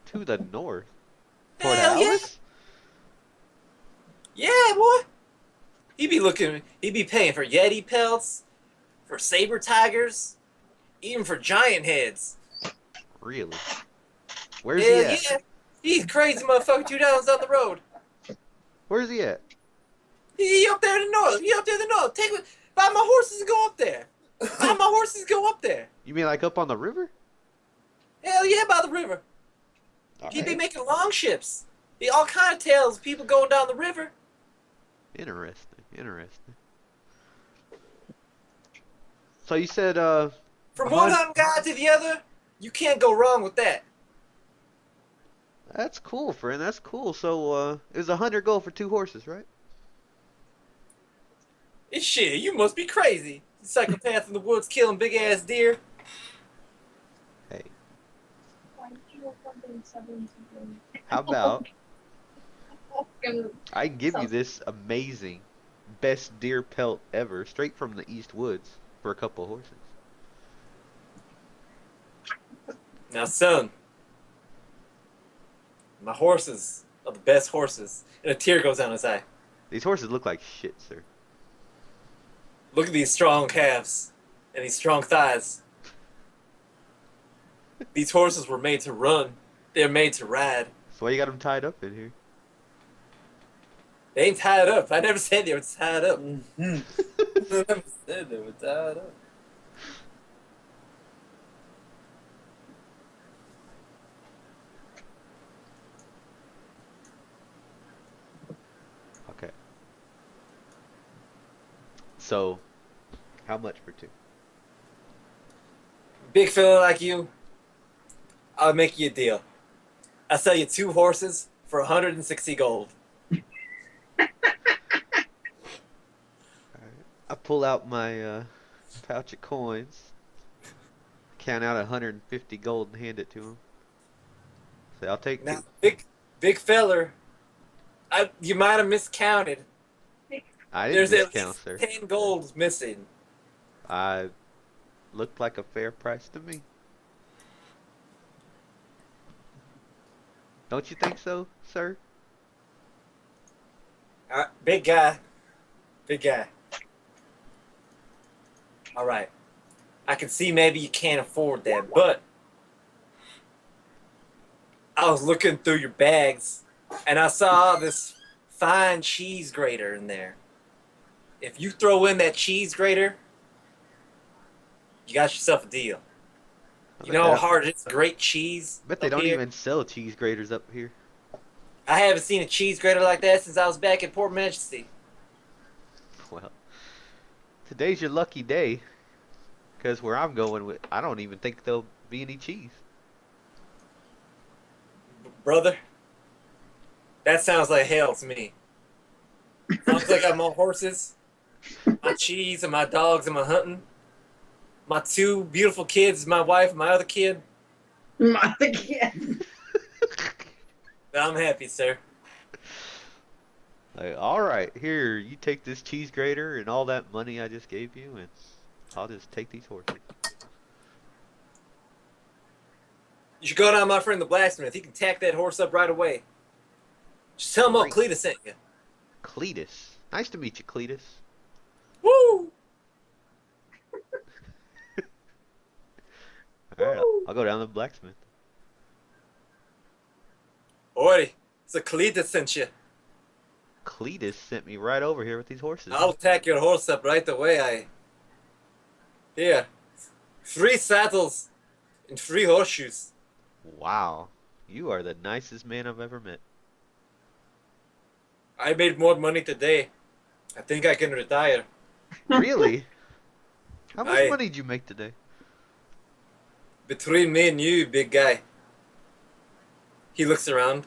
To the north? Toward Hell yeah. Alice? Yeah, boy. He be paying for Yeti pelts, for saber tigers, even for giant heads. Really? Where's Hell he at? yeah. He's crazy motherfucker 2 towns down the road. Where's he at? He up there in the north. He up there in the north. Buy my horses and go up there. Buy my horses and go up there. You mean like up on the river? Hell yeah, by the river. He be Alright. making long ships. Be all kind of tales of people going down the river. Interesting. Interesting. So you said, From one hunting guy to the other, you can't go wrong with that. that's cool, friend. That's cool. So, it was 100 gold for 2 horses, right? It's shit, you must be crazy. You psychopath in the woods killing big ass deer. Hey, Why did you look up in 7 how about seconds? I give you this amazing best deer pelt ever, straight from the East Woods, for a couple horses. Now, son, my horses are the best horses. And a tear goes down his eye. These horses look like shit, sir. Look at these strong calves and these strong thighs. These horses were made to run. They're made to ride. So why you got them tied up in here? They ain't tied up. I never said they were tied up. I never said they were tied up. Okay. So, how much for 2? Big fella like you, I'll make you a deal. I'll sell you 2 horses for 160 gold. I pull out my pouch of coins, count out 150 gold, and hand it to him. Say, I'll take Now, 2. big feller, you might have miscounted. I didn't There's at discount, least sir. 10 gold missing. I looked like a fair price to me. Don't you think so, sir? Big guy. Big guy. All right. I can see maybe you can't afford that, but I was looking through your bags and I saw this fine cheese grater in there. If you throw in that cheese grater, you got yourself a deal. You know how hard it is to grate cheese? Bet they up don't here? even sell cheese graters up here. I haven't seen a cheese grater like that since I was back in Port Majesty. Well, today's your lucky day. Because where I'm going with, I don't even think there'll be any cheese. Brother, that sounds like hell to me. As long as I got my horses, my cheese, and my dogs, and my hunting, my 2 beautiful kids, my wife, and my other kid, My kid. I'm happy, sir. Like, alright, here, you take this cheese grater and all that money I just gave you, and I'll just take these horses. You should go down to my friend the blacksmith. He can tack that horse up right away. Just tell him old Cletus sent you. Cletus. Nice to meet you, Cletus. Woo! Alright, I'll go down to the blacksmith. Oi, it's a Cletus sent you. Cletus sent me right over here with these horses. I'll tack your horse up right away. Here, 3 saddles and 3 horseshoes. Wow. You are the nicest man I've ever met. I made more money today. I think I can retire. Really? How much Aye. money did you make today? Between me and you, big guy. He looks around.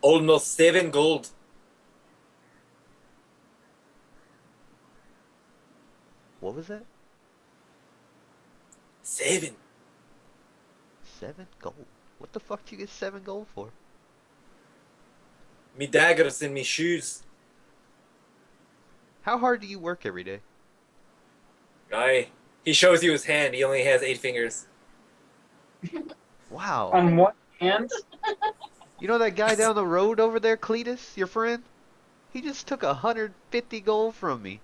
Almost 7 gold. What was that? 7. 7 gold. What the fuck do you get 7 gold for? Me daggers and me shoes. How hard do you work every day? Guy. He shows you his hand. He only has 8 fingers. Wow. On what hand? You know that guy down the road over there, Cletus, your friend? He just took 150 gold from me.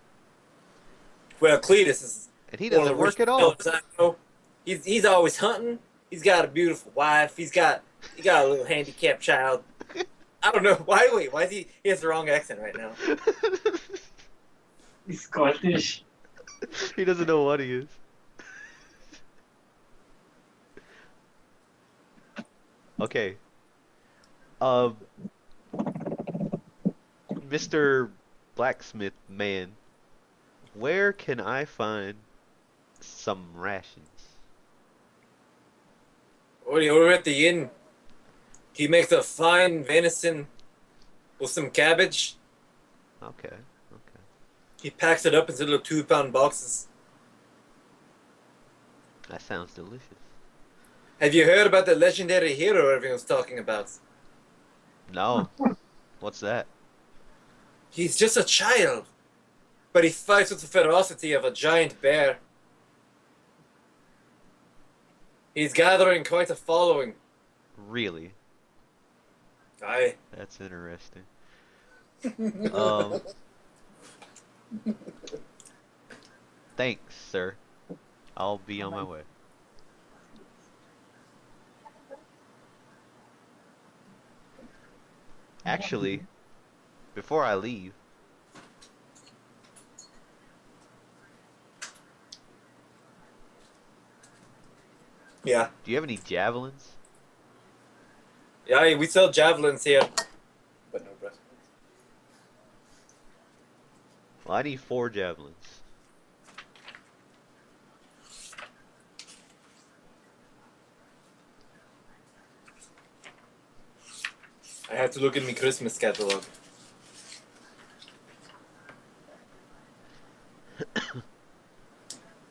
Well, Cletus is And he one of doesn't the work richest at all. fellas I know. He's always hunting. He's got a beautiful wife. He got a little handicapped child. I don't know why. Wait, why is he? He has the wrong accent right now. He's Scottish. He doesn't know what he is. Okay. Mr. Blacksmith Man, where can I find some rations? Over at the inn, he makes a fine venison with some cabbage. Okay, okay. He packs it up into little 2-pound boxes. That sounds delicious. Have you heard about the legendary hero everyone's talking about? No. What's that? He's just a child, but he fights with the ferocity of a giant bear. He's gathering quite a following. Really? Aye. That's interesting. Thanks, sir. I'll be on my way. Actually, before I leave, Yeah. do you have any javelins? Yeah, we sell javelins here. But no breastplates. Well, I need 4 javelins. I have to look in my Christmas catalog.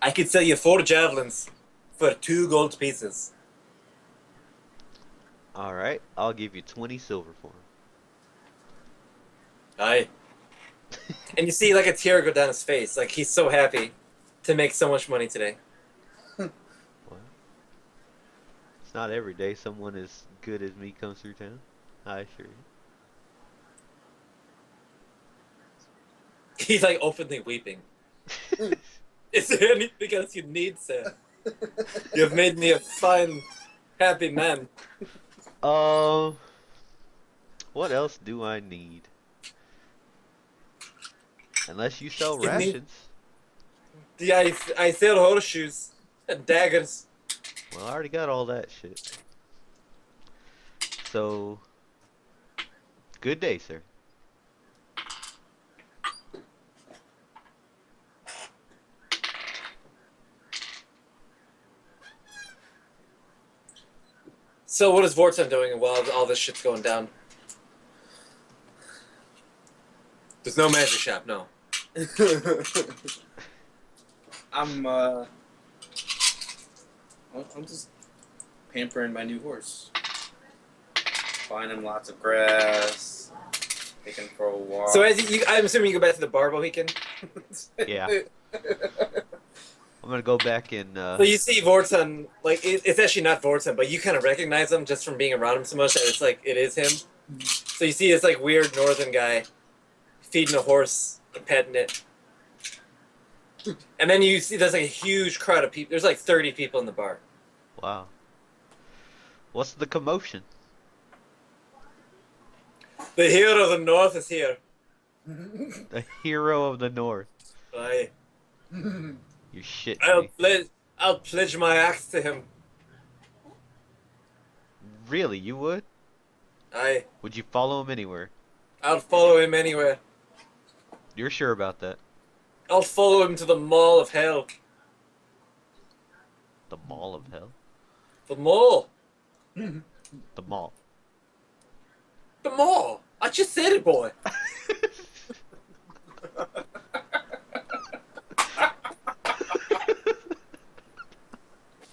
I could sell you 4 javelins for 2 gold pieces. Alright, I'll give you 20 silver for them. Aye. And you see like a tear go down his face. Like he's so happy to make so much money today. What? It's not every day someone as good as me comes through town. I assure you. He's like openly weeping. Is there anything else you need, sir? You've made me a fine, happy man. What else do I need? Unless you sell You need- rations. Yeah, I sell horseshoes and daggers. Well, I already got all that shit. So, good day, sir. So what is Vorton doing while all this shit's going down? There's no magic shop, no. I'm just pampering my new horse. Buying him lots of grass, taking him for a walk. So as I'm assuming you go back to the bar weekend. Yeah. I'm gonna go back and, So you see Vorton, like it's actually not Vorton, but you kind of recognize him just from being around him so much that it's like it is him. So you see this like weird northern guy feeding a horse and petting it. And then you see there's like a huge crowd of people. There's like 30 people in the bar. Wow. What's the commotion? The hero of the north is here. The hero of the North. Aye. You shit I'll me. pledge my axe to him. Really, you would? Aye. Would you follow him anywhere? I'll follow him anywhere. You're sure about that? I'll follow him to the mall of hell. The Mall of Hell? The mall. The mall. The mall. I just said it, boy.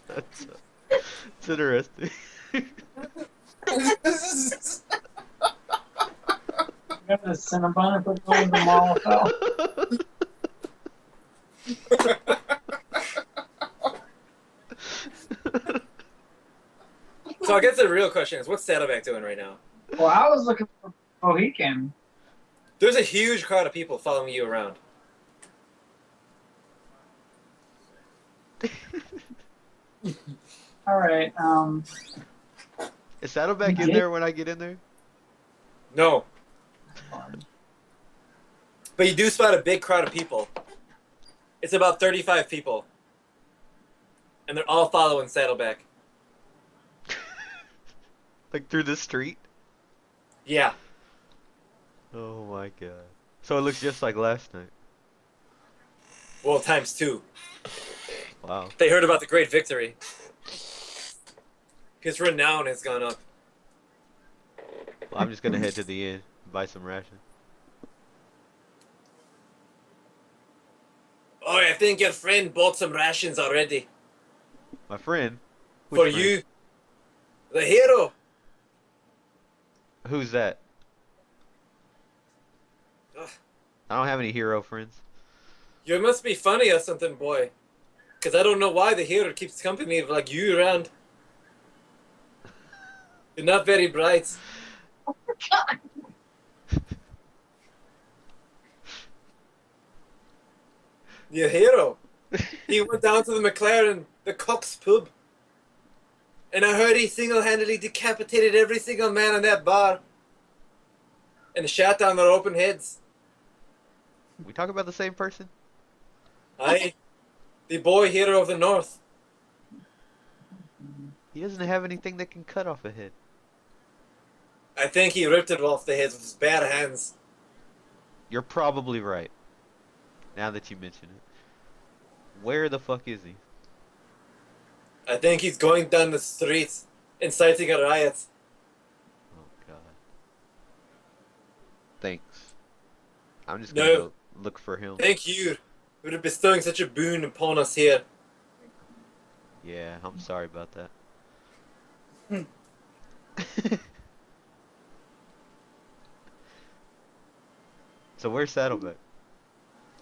That's interesting. You're gonna Cinnabon if we're going to the mall of hell. So I guess the real question is, what's Saddleback doing right now? Well, I was looking for Mohican. There's a huge crowd of people following you around. All right. Is Saddleback in there when I get in there? No. But you do spot a big crowd of people. It's about 35 people. And they're all following Saddleback. Like through the street? Yeah. Oh my god. So it looks just like last night. Well, times two. Wow. They heard about the great victory. His renown has gone up. Well, I'm just gonna head to the inn and buy some rations. Oh, I think your friend bought some rations already. My friend? Which For friend? you. The hero. Who's that? Ugh. I don't have any hero friends. You must be funny or something, boy. Because I don't know why the hero keeps company like you around. You're not very bright. Your hero. He went down to the McLaren, the Cox pub. And I heard he single-handedly decapitated every single man in that bar. And shot down their open heads. We talk about the same person? Aye. The boy hero of the north. He doesn't have anything that can cut off a head. I think he ripped it off the heads with his bare hands. You're probably right. Now that you mention it. Where the fuck is he? I think he's going down the streets, inciting a riot. Oh god. Thanks. I'm just gonna No. go look for him. Thank you for bestowing such a boon upon us here. Yeah, I'm sorry about that. So where's Saddleback?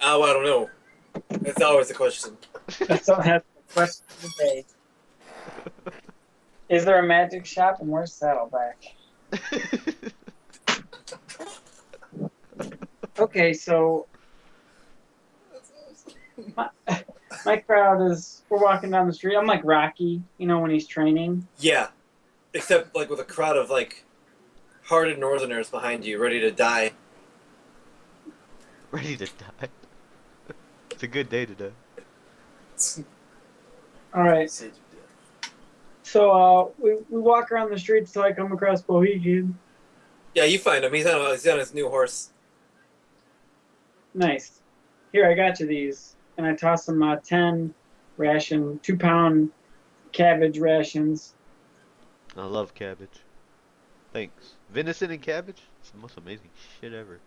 Oh, I don't know. That's always the question. That's the question of the day. Is there a magic shop and where's Saddleback? Okay, so my crowd is, we're walking down the street. I'm like Rocky, you know, when he's training. Yeah. Except, like, with a crowd of, like, hardened northerners behind you, ready to die. Ready to die. It's a good day today. All right. So we walk around the streets till I come across Bohegan. Yeah, you find him. He's on his new horse. Nice. Here, I got you these. And I toss them 10 ration, 2-pound cabbage rations. I love cabbage. Thanks. Venison and cabbage? It's the most amazing shit ever.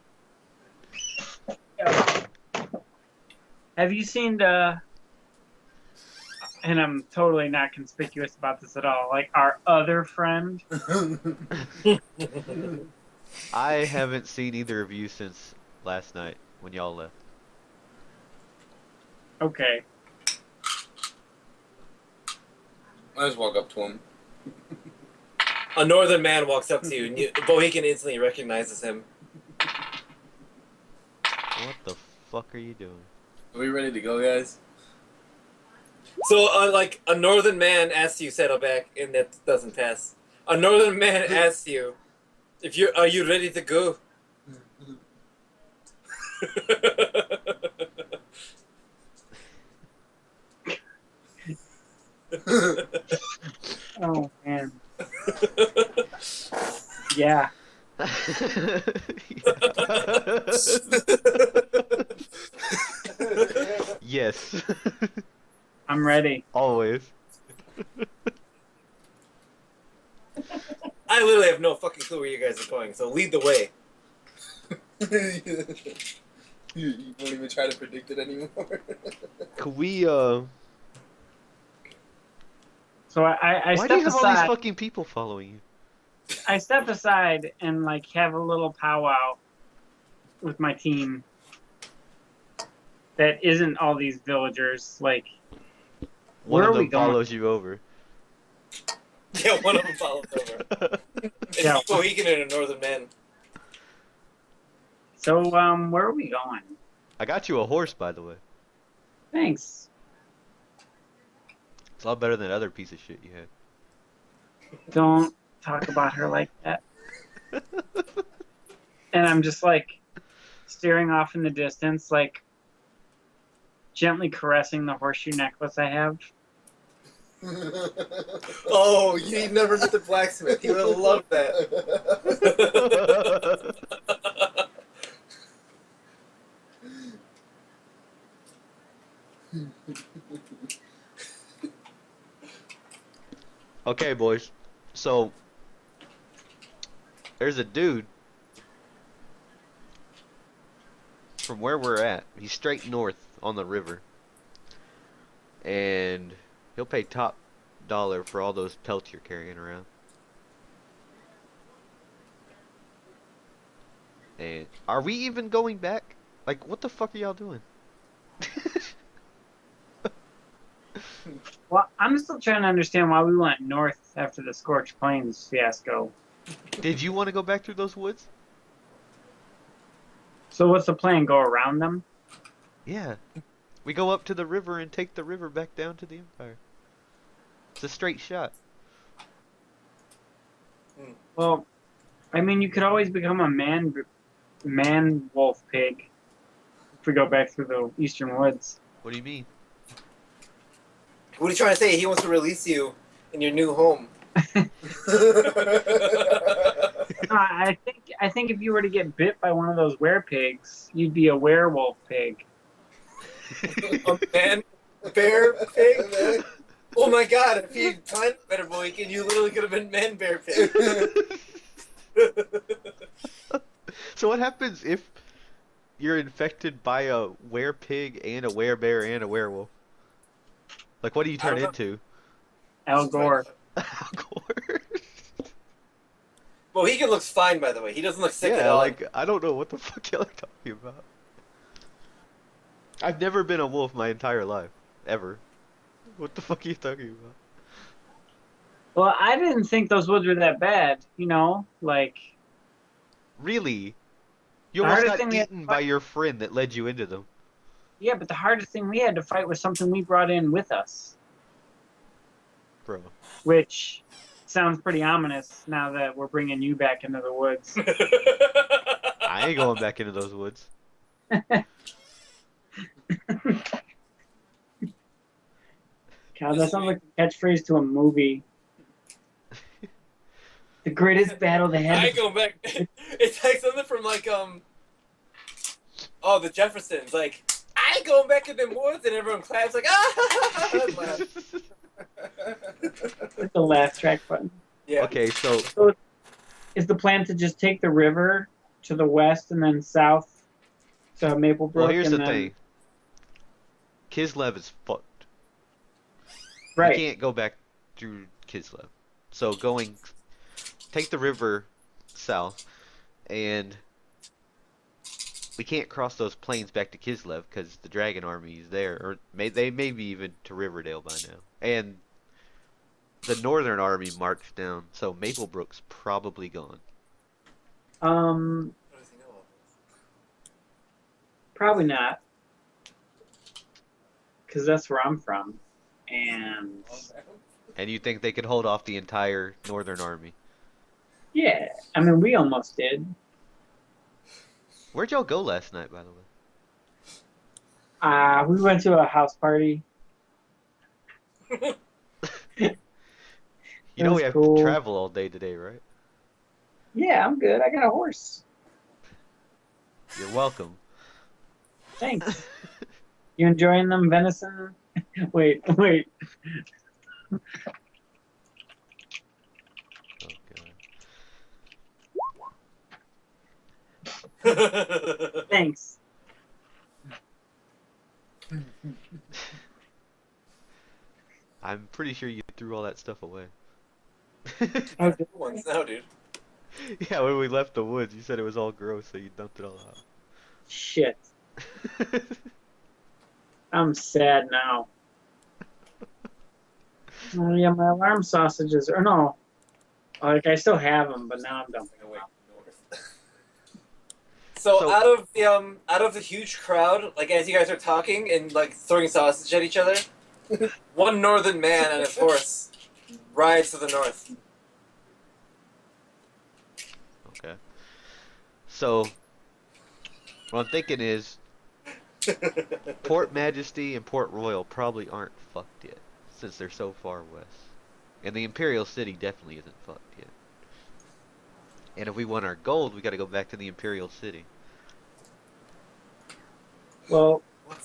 Have you seen the, and I'm totally not conspicuous about this at all, like our other friend? I haven't seen either of you since last night when y'all left. Okay. I just walk up to him. A northern man walks up to you, and Bohegan instantly recognizes him. What the fuck are you doing? Are we ready to go, guys? So, like, a northern man asks you, Saddleback, and that doesn't pass. A northern man asks you, are you ready to go? Oh man. Yeah. Yes. I'm ready. Always. I literally have no fucking clue where you guys are going, so lead the way. You won't even try to predict it anymore. Could we, So I why do you step have all these aside. fucking people following you? I step aside and like have a little powwow with my team. That isn't all these villagers. Like, One where of are we them going? follows you over. Yeah, one of them follows over. It's Yeah. a Mohican and a northern man. So where are we going? I got you a horse, by the way. Thanks. It's a lot better than other piece of shit you had. Don't talk about her like that. And I'm just like staring off in the distance, like gently caressing the horseshoe necklace I have. Oh, you never met the blacksmith. He would have loved that. Okay, boys. So, there's a dude from where we're at. He's straight north on the river. And he'll pay top dollar for all those pelts you're carrying around. And are we even going back? Like, what the fuck are y'all doing? Well, I'm still trying to understand why we went north after the Scorched Plains fiasco. Did you want to go back through those woods? So what's the plan? Go around them? Yeah. We go up to the river and take the river back down to the Empire. It's a straight shot. Well, I mean, you could always become a man wolf pig if we go back through the eastern woods. What do you mean? What are you trying to say? He wants to release you in your new home. I think if you were to get bit by one of those werepigs, you'd be a werewolf pig. A man bear pig? Oh my god, if he timed better Mohican, you literally could have been man bear pig. So what happens if you're infected by a werepig and a werebear and a werewolf? Like, what do you turn I don't into? Al Gore. Al Gore. Mohican looks fine, by the way. He doesn't look sick at Yeah, all. like, I don't know what the fuck y'all are talking about. I've never been a wolf my entire life. Ever. What the fuck are you talking about? Well, I didn't think those woods were that bad. You know, like Really? You The almost hardest got thing we had to eaten by your friend that led you into them. yeah, but the hardest thing we had to fight was something we brought in with us, Bro. which sounds pretty ominous now that we're bringing you back into the woods. I ain't going back into those woods. God, that sounds like a catchphrase to a movie. The greatest battle they had. I ain't going back. It's like something from like oh, the Jeffersons. Like, I ain't going back in them woods, and everyone claps like ah. With the laugh track button. Yeah. Okay, so So is the plan to just take the river to the west and then south to Maplebrook? well, here's and the then, thing. Kislev is fucked. Right. You can't go back through Kislev. So take the river south, and we can't cross those plains back to Kislev because the Dragon Army is there, or they may be even to Riverdale by now. And the Northern Army marched down, so Maplebrook's probably gone. Probably not. because that's where I'm from. And And you think they could hold off the entire Northern Army? yeah, I mean, we almost did. Where'd y'all go last night, by the way? We went to a house party. You It know was we have to cool. travel all day today, right? Yeah, I'm good. I got a horse. You're welcome. Thanks. You enjoying them venison? Wait. Oh god. Thanks. I'm pretty sure you threw all that stuff away. Okay. Ones now, dude. Yeah, when we left the woods, you said it was all gross, so you dumped it all Shit. out. I'm sad now. Oh yeah, my alarm sausages. Or no, like I still have them, but now I'm dumping them Wait, out. north. So, So- out of the huge crowd, like as you guys are talking and like throwing sausage at each other, one northern man on his horse rides to the north. Okay. So, what I'm thinking is, Port Majesty and Port Royal probably aren't fucked yet, since they're so far west. And the Imperial City definitely isn't fucked yet. And if we want our gold, we gotta go back to the Imperial City. Well,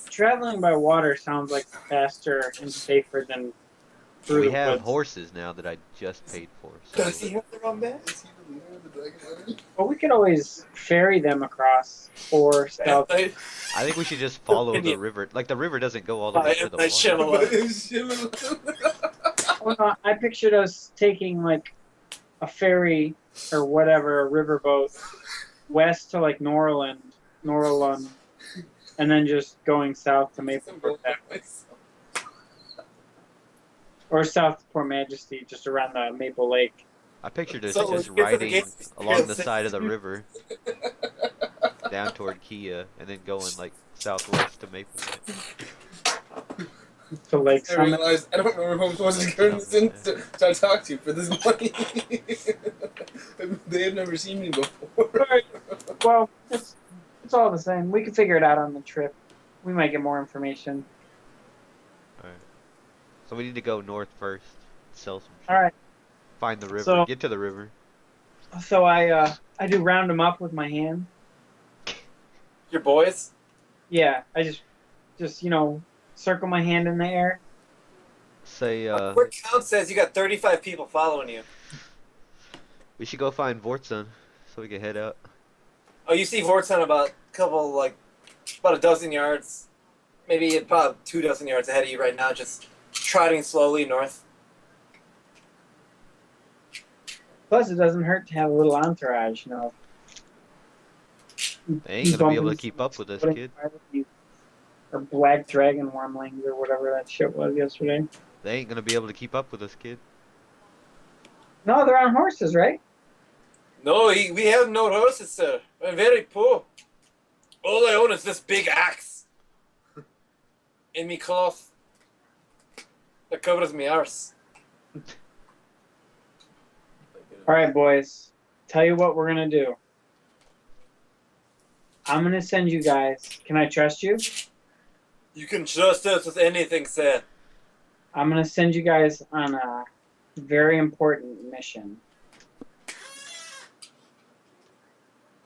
traveling by water sounds like faster and safer than through We the have woods. horses now that I just paid for, Does he so have the wrong man? Is he the leader of the Dragon Army? But we could always ferry them across or south. Night I think we should just follow the Indian. river. Like, the river doesn't go all the way to the Night water. Shyamalan. Oh, no, I pictured us taking like a ferry or whatever, a riverboat west to like Norland, and then just going south to Maplebrook or south to Port Majesty, just around the Maple Lake. I pictured us So, just like, get to the riding gates- along the side of the river down toward Kia, and then going like southwest to Maple Lake. To Lake I Summit. realized I don't remember who I'm supposed to turn this in to talk to for this money. They have never seen me before. Well, it's all the same. We can figure it out on the trip. We might get more information. Alright. So we need to go north first, sell some shit. All right. Find the river, So- get to the river. So I do round them up with my hand. Your boys? Yeah, I just circle my hand in the air. Say, Where count says you got 35 people following you. we should go find Vortson, so we can head out. Oh, you see Vortson about a dozen yards, maybe about 2 dozen yards ahead of you right now, just trotting slowly north. Plus, it doesn't hurt to have a little entourage, you know. They ain't gonna be able to keep up with us, kid. Or black dragon wormlings or whatever that shit was yesterday. They ain't gonna be able to keep up with us, kid. No, they're on horses, right? No, we have no horses, sir. I'm very poor. All I own is this big axe. In me cloth. That covers me arse. All right, boys. Tell you what we're gonna do. I'm gonna send you guys. Can I trust you? You can trust us with anything, sir. I'm gonna send you guys on a very important mission.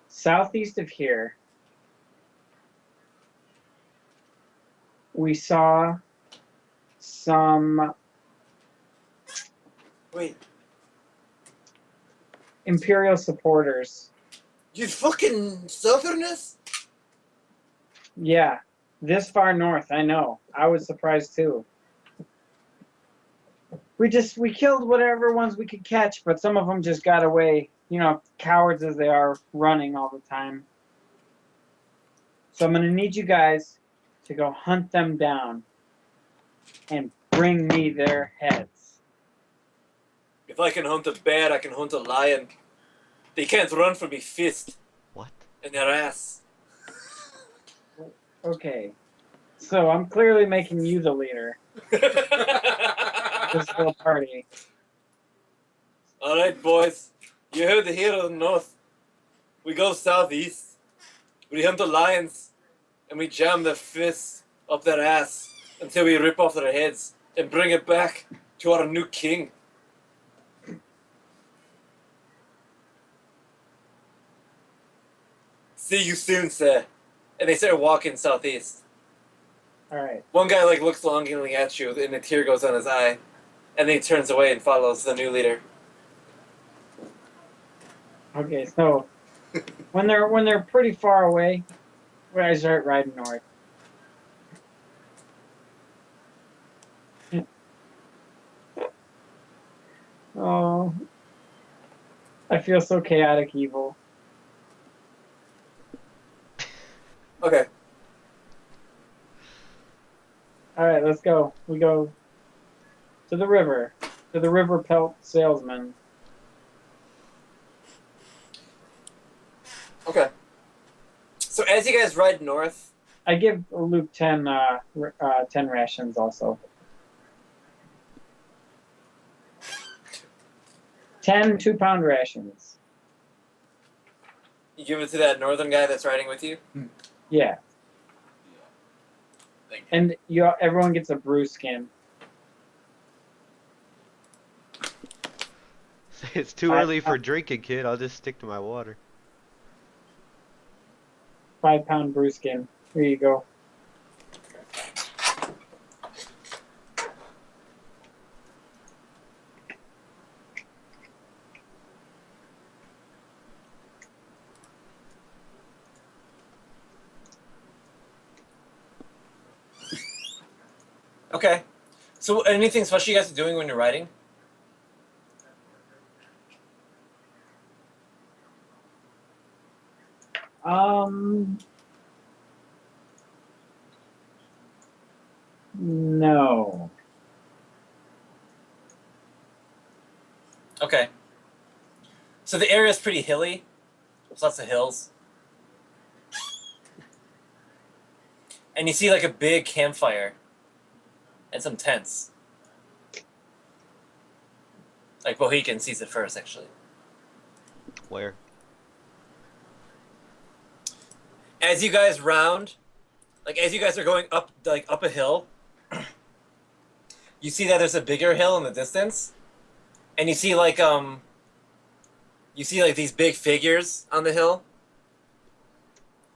Southeast of here, we saw some Wait, Imperial supporters. you fucking southerners? Yeah, this far north, I know. I was surprised too. We killed whatever ones we could catch, but some of them just got away. You know, cowards as they are, running all the time. So I'm gonna need you guys to go hunt them down and bring me their heads. If I can hunt a bear, I can hunt a lion. They can't run from me fist What? in their ass. Okay. So I'm clearly making you the leader of this little party. All right, boys. You heard the hero of the north. We go southeast. We hunt the lions, and we jam their fists up their ass until we rip off their heads and bring it back to our new king. See you soon, sir. And they start walking southeast. All right. One guy like looks longingly at you, and a tear goes on his eye, and then he turns away and follows the new leader. Okay. So when they're pretty far away, I start riding north. Oh, I feel so chaotic evil. Okay. All right, let's go. We go to the river pelt salesman. Okay. So as you guys ride north, I give Luke 10 rations also. 10 2-pound rations. you give it to that northern guy that's riding with you. Yeah. Thank you. And everyone gets a brew skin. It's too early for drinking, kid. I'll just stick to my water. 5-pound brew skin. Here you go. Okay. So anything special you guys are doing when you're riding? No. Okay. So the area is pretty hilly. There's lots of hills. And you see like a big campfire and some tents. Like Bohican sees it first, actually. Where? As you guys round, like as you guys are going up, like up a hill, you see that there's a bigger hill in the distance, and you see like these big figures on the hill,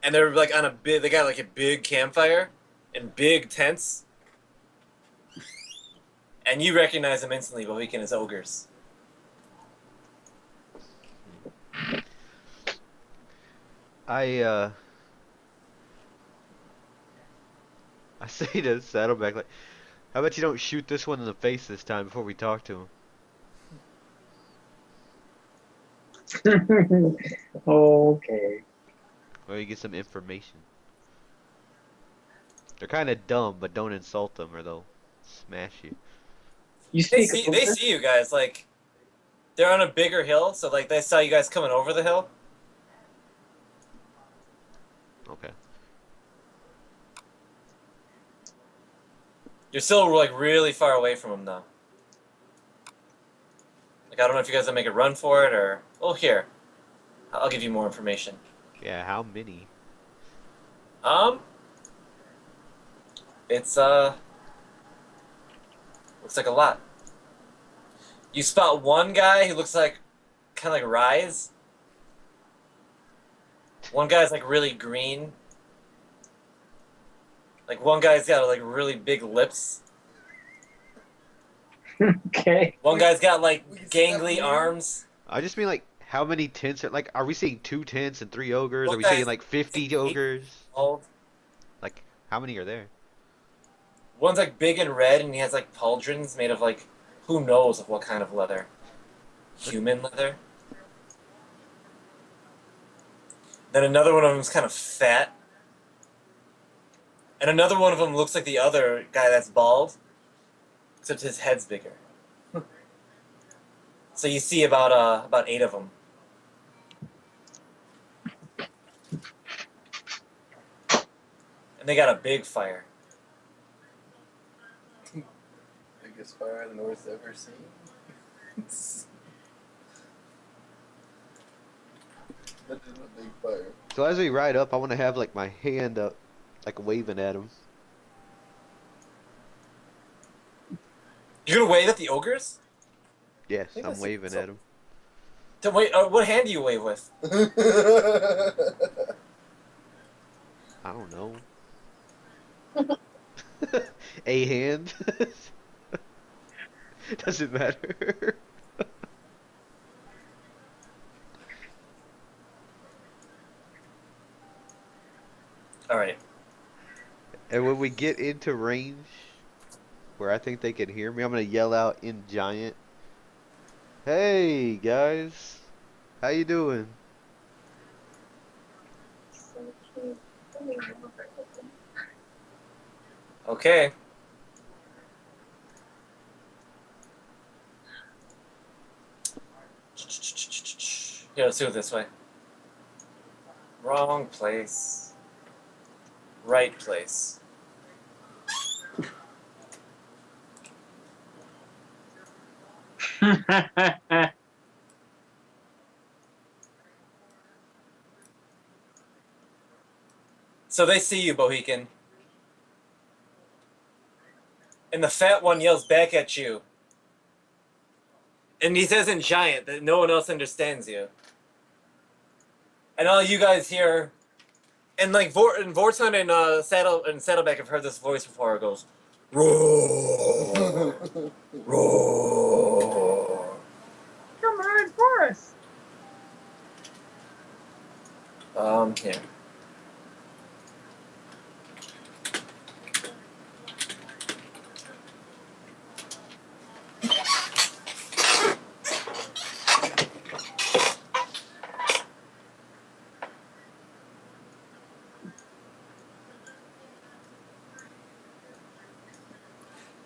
and they're like on a big. They got like a big campfire and big tents, and you recognize them instantly. Bohican as ogres. I say to Saddleback, like, how about you don't shoot this one in the face this time before we talk to him? Okay. Or you get some information. They're kind of dumb, but don't insult them or they'll smash you. You They speak. see, they see you guys like they're on a bigger hill, so like they saw you guys coming over the hill. Okay. You're still like really far away from them though. Like I don't know if you guys will make a run for it or here. I'll give you more information. Yeah, how many? It's looks like a lot. You spot one guy who looks like kind of like Rise. One guy's like really green. Like one guy's got like really big lips. Okay. One guy's got like We can see that gangly from here? arms. I just mean like, how many tents are, like, are we seeing 2 tents and 3 ogres? Well, Are we guys, seeing like 50 ogres? Bald. Like, how many are there? One's like big and red, and he has like pauldrons made of like who knows of what kind of leather. Human leather. Then another one of them's kind of fat. And another one of them looks like the other guy that's bald, except his head's bigger. So you see about 8 of them. And they got a big fire. biggest fire the North's ever seen. That is a big fire. So as we ride up, I want to have like my hand up, like waving at him. You're gonna wave at the ogres? Yes, think I'm that's waving so- at him. To wait, what hand do you wave with? I don't know. A hand? Doesn't matter. Alright. And when we get into range, where I think they can hear me, I'm gonna yell out in giant. Hey guys, how you doing? So cute. Okay. Here, let's do it this way. Wrong place. Right place. So they see you, Bohican. And the fat one yells back at you. And he says in giant that no one else understands you. And all you guys hear, and like Vorton and Saddleback have heard this voice before. It goes, roar, roar. Come on, Forrest. Here.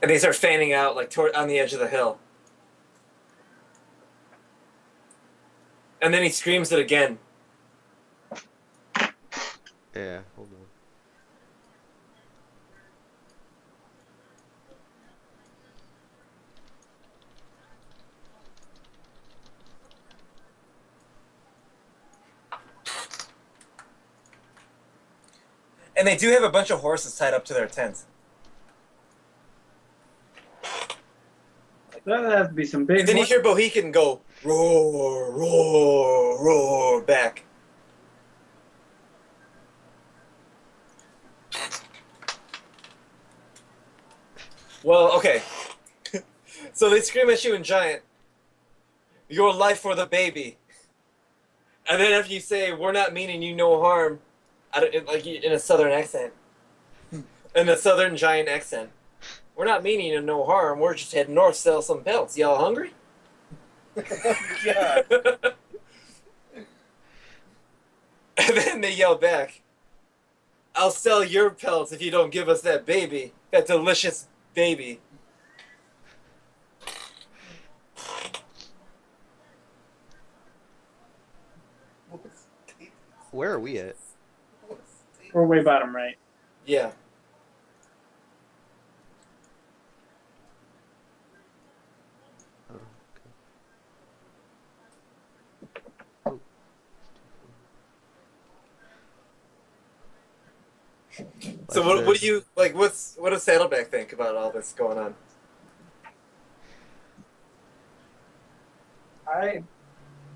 And they start fanning out like on the edge of the hill. And then he screams it again. Yeah, hold on. And they do have a bunch of horses tied up to their tent. That has to be some big. And then you hear Bohican go, roar, roar, roar, back. Well, okay. So they scream at you in giant, your life for the baby. And then after you say, we're not meaning you no harm, like in a southern accent. In a southern giant accent. We're not meaning you no harm, we're just heading north to sell some pelts. Y'all hungry? God. And then they yell back, I'll sell your pelts if you don't give us that baby. That delicious baby. Where are we at? We're way bottom right. Yeah. Oh, So what do you like? What does Saddleback think about all this going on? I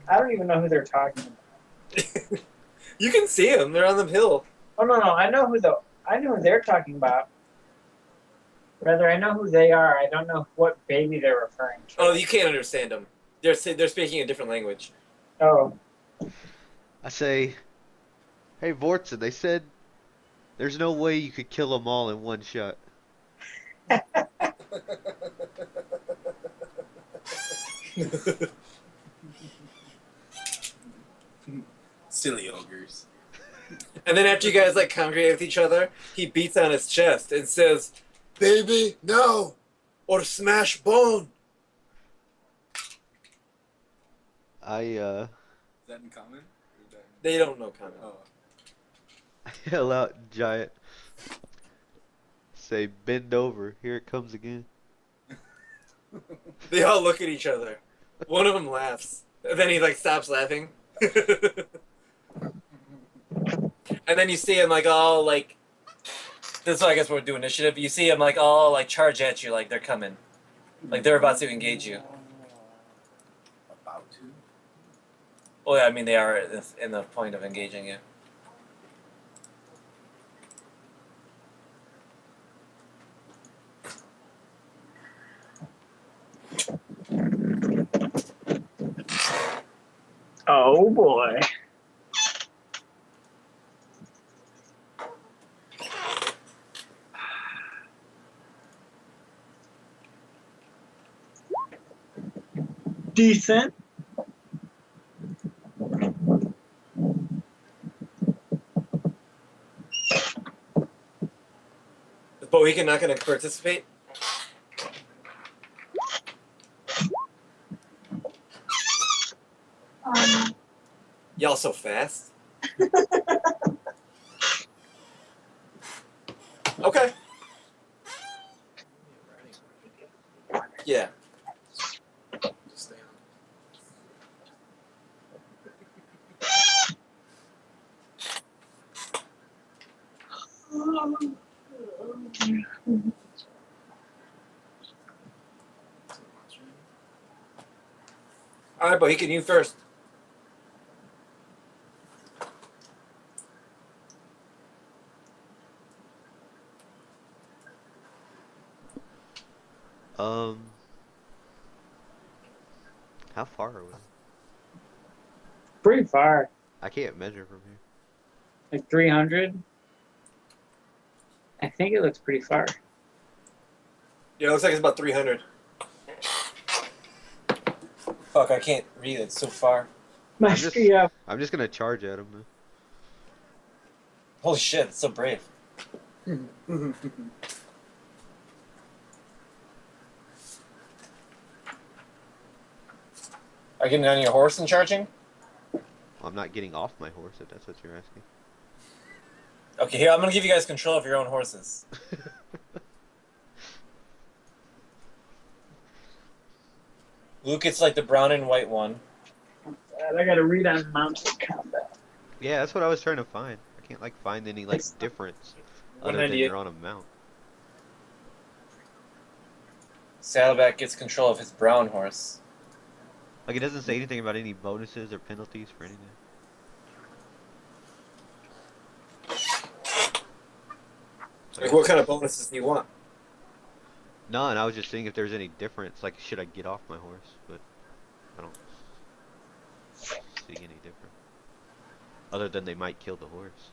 don't even know who they're talking about. You can see them; they're on the hill. Oh no, I know who they're talking about. Rather, I know who they are. I don't know what baby they're referring to. Oh, you can't understand them. They're speaking a different language. Oh, I say, hey Vortson, they said there's no way you could kill them all in one shot. Silly ogres. And then after you guys like congregate with each other, he beats on his chest and says, "Baby, no, or smash bone." Is that in common? They don't know common. Oh. I yell out in giant. Say, bend over. Here it comes again. They all look at each other. One of them laughs. And then he like stops laughing. And then you see him like all like this is I guess we're doing initiative. You see him like all like charge at you like they're coming. Like they're about to engage you. About to. Oh yeah, I mean they are in the point of engaging you. Oh boy. Decent. Is Bohegan not going to participate? Y'all so fast. Okay. Yeah. Just stay on. All right, Bohegan, you first. Um, how far are we? Pretty far. I can't measure from here. Like 300. I think it looks pretty far. Yeah, it looks like it's about 300. Fuck, I can't read it. It's so far. My I'm just, yeah. I'm just gonna charge at him. Holy shit, it's so brave. Are you getting on your horse and charging? I'm not getting off my horse if that's what you're asking. Okay, here, I'm gonna give you guys control of your own horses. Luke, it's like the brown and white one. I gotta read on mounted combat. Yeah, that's what I was trying to find. I can't like find any like It's- difference other than 198. you're on a mount. Saddleback gets control of his brown horse. Like it doesn't say anything about any bonuses or penalties for anything. Like, what kind of bonuses do you want? None. I was just seeing if there's any difference. Like, should I get off my horse? But I don't see any difference. Other than they might kill the horse.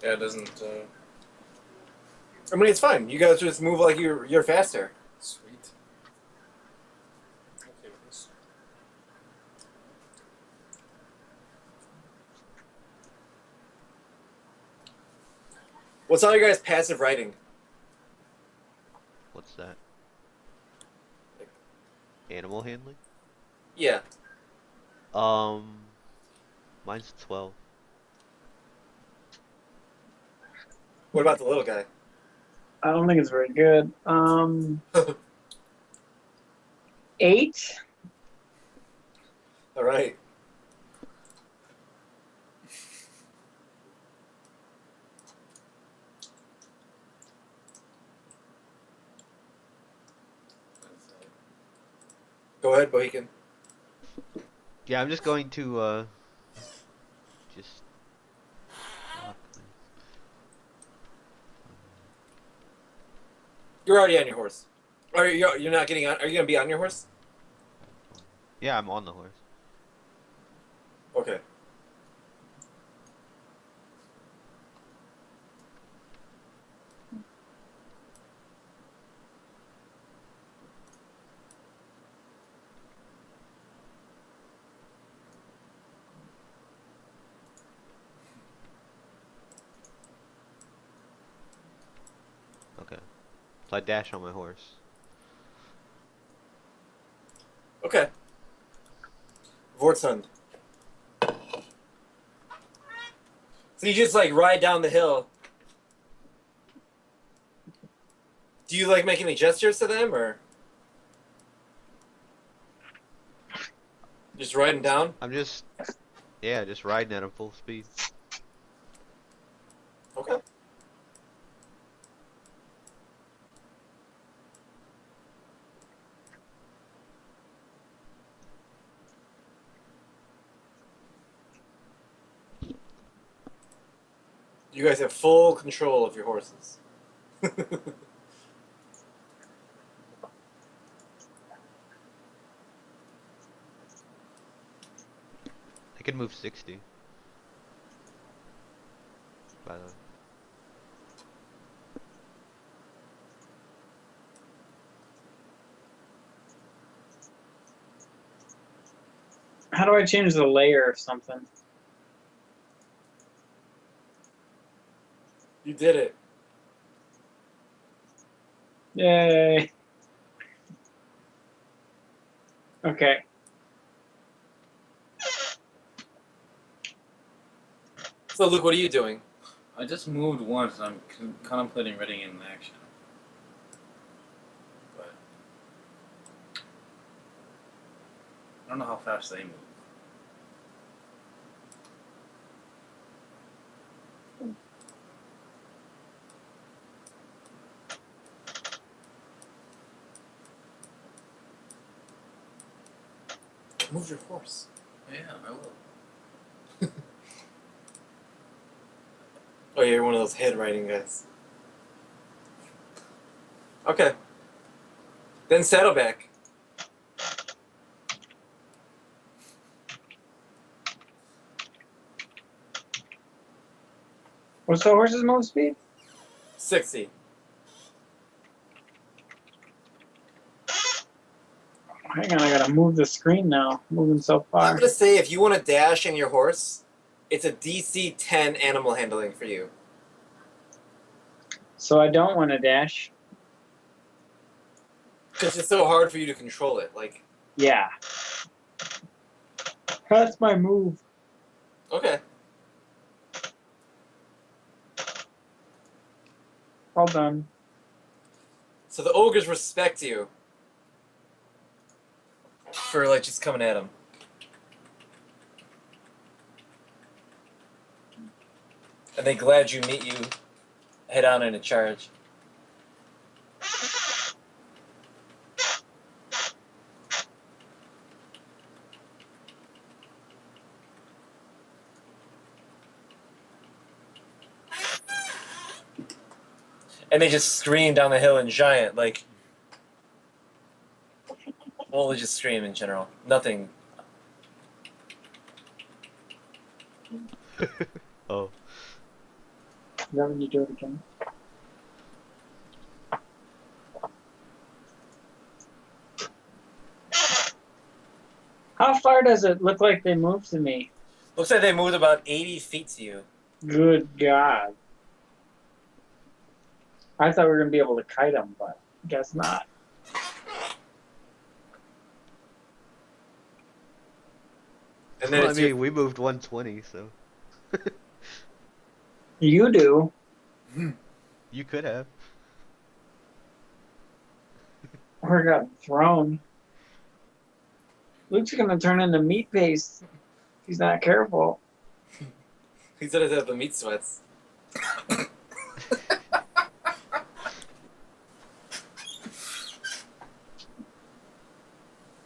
Yeah, it doesn't. I mean, it's fine. You guys just move like you're faster. Sweet. Okay with this. What's all your guys' passive writing? What's that? Animal handling? Yeah. Mine's 12. What about the little guy? I don't think it's very good. 8. All right. Go ahead, Bohegan. Yeah, I'm just going to just You're already on your horse. Or you're not getting on? Are you gonna be on your horse? yeah, I'm on the horse. Okay. Okay. So I dash on my horse. Okay. Vortsund. So you just like ride down the hill. Do you like make any gestures to them or just riding down? I'm just, yeah, just riding at him full speed. Okay. You guys have full control of your horses. I could move 60. By the way. How do I change the layer of something? You did it. Yay. Okay. So Luke, what are you doing? I just moved once. I'm contemplating reading it in action. But I don't know how fast they move. Move your horse. Yeah, I will. Oh, you're one of those head riding guys. Okay. Then Saddleback. What's the horse's move speed? 60. Hang on, I gotta move the screen now. Moving so I'm far. gonna say if you want to dash in your horse, it's a DC 10 animal handling for you. So I don't want to dash. Because it's so hard for you to control it. Like, Yeah. That's my move. okay. All done. So the ogres respect you for like just coming at them. And they glad you meet you head on in a charge. And they just scream down the hill in giant, like. Well, they just scream in general. Nothing. Oh. Is that when you do it again? How far does it look like they moved to me? Looks like they moved about 80 feet to you. Good God. I thought we were going to be able to kite them, but guess not. And then Well, I it's mean, we moved 120, so. You do. You could have. Or got thrown. Luke's going to turn into meat paste if he's not careful. he said it had the meat sweats. A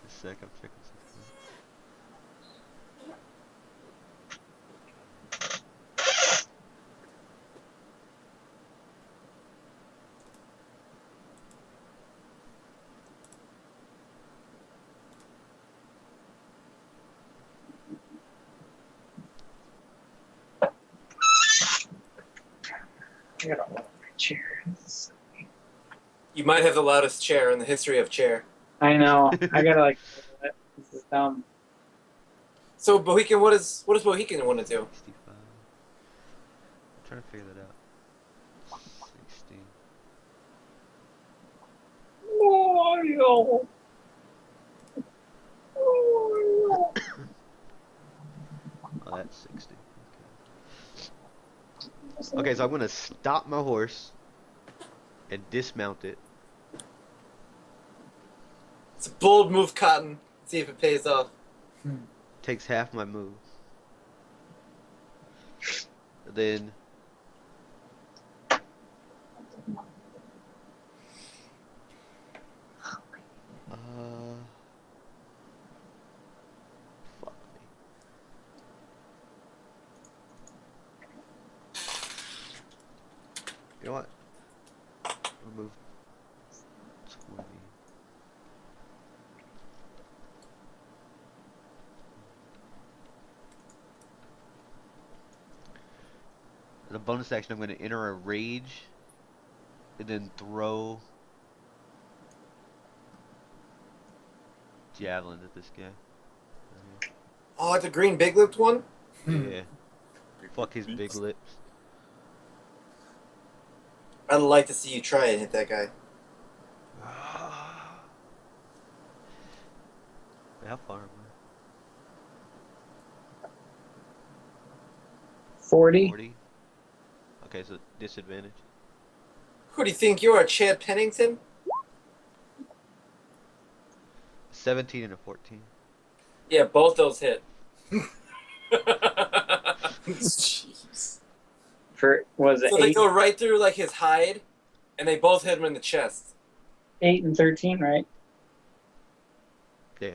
sec, I'm checking something. I got a lot of chair. You might have the loudest chair in the history of chair. I know. I gotta like. This is dumb. So Bohican, what does Bohican want to do? 65. I'm trying to figure that out. 60. no. Oh, that's 60. Okay, so I'm gonna stop my horse and dismount it. It's a bold move, Cotton. See if it pays off. Takes half my move. Then fuck me. You know what? I'll move 20. As a bonus action, I'm going to enter a rage and then throw javelin at this guy. Oh, the green big lipped one? Yeah. Fuck his big lips. I'd like to see you try and hit that guy. How far am 40. 40? Okay, so disadvantage. Who do you think you are, Chad Pennington? 17 and a 14. Yeah, both those hit. Jeez. For was it So they 8, go right through like his hide, and they both hit him in the chest. 8 and 13, right? Yeah.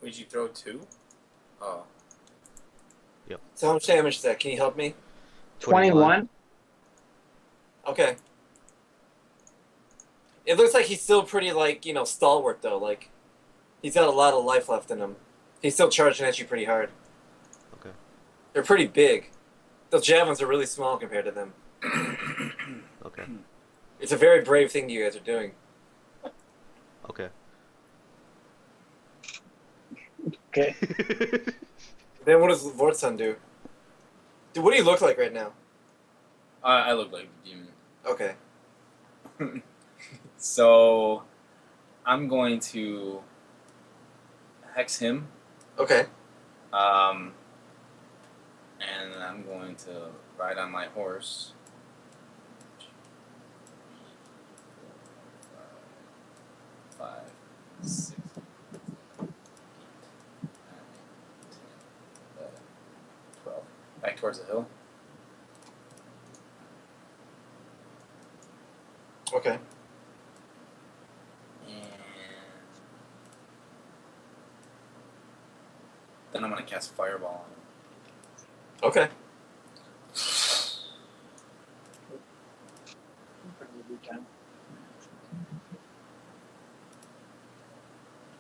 Would you throw 2? Oh. So how much damage is that? Can you help me? 21. Okay. It looks like he's still pretty, like, you know, stalwart, though. Like, he's got a lot of life left in him. He's still charging at you pretty hard. Okay. They're pretty big. Those javelins are really small compared to them. Okay. It's a very brave thing you guys are doing. Okay. Okay. Then what does Vortson do? Dude, what do you look like right now? I look like a demon. Okay. So, I'm going to hex him. Okay. And I'm going to ride on my horse. 5, 6, 8, 9, 10, 11, 12. Back towards the hill. Okay. And then I'm going to cast Fireball on him. Okay.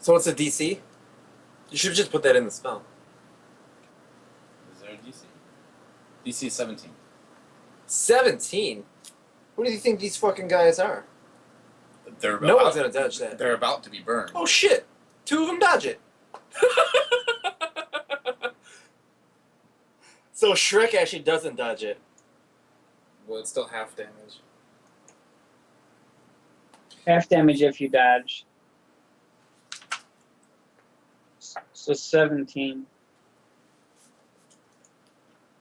So what's the DC? You should just put that in the spell. Is there a DC? DC is 17. 17? What do you think these fucking guys are? They're No about, one's gonna dodge that. They're about to be burned. Oh shit! 2 of them dodge it. So Shrek actually doesn't dodge it. Well, it's still half damage. Half damage if you dodge. So 17.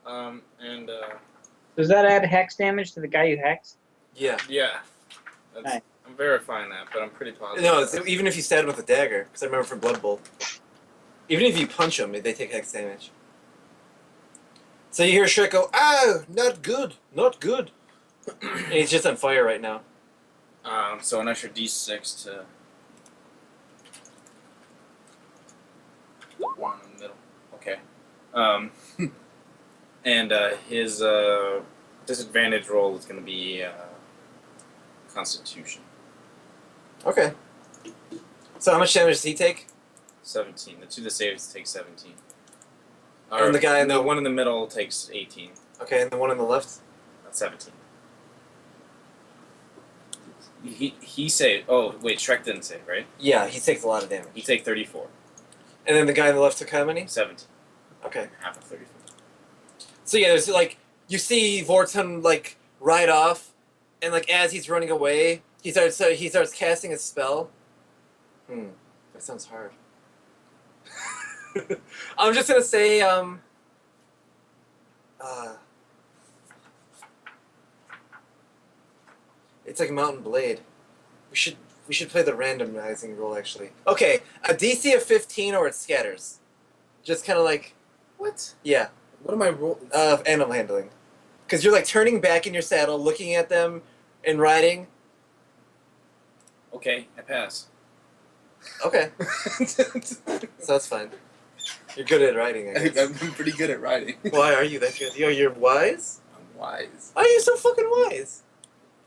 And Does that add hex damage to the guy you hexed? Yeah. yeah, that's, Nice. I'm verifying that, but I'm pretty positive. No, it's, even if you stab him with a dagger, because I remember from Blood Bowl. Even if you punch them, they take hex damage. So you hear Shrek go, "Oh, not good, not good," and he's just on fire right now. So an extra D6 to the one in the middle. Okay. And his disadvantage roll is going to be Constitution. Okay. So how much damage does he take? 17. The two that saves take 17. And the guy in the- one in the middle takes 18. Okay, and the one on the left? That's 17. He saved. Oh wait, Shrek didn't save, right? Yeah, he takes a lot of damage. He take 34. And then the guy on the left took how many? 17. Okay. Half of 34. So yeah, there's like you see Vorton like ride off, and like as he's running away, he starts casting a spell. That sounds hard. I'm just gonna say it's like Mountain Blade. We should play the randomizing rule actually. Okay, a DC of 15 or it scatters. Just kind of like What? yeah. What am I rolling? Animal handling. Because you're like turning back in your saddle, looking at them, and riding. Okay, I pass. Okay, so that's fine. You're good at riding, I guess. I'm pretty good at riding. Why are you that good? You're wise? I'm wise. Why are you so fucking wise?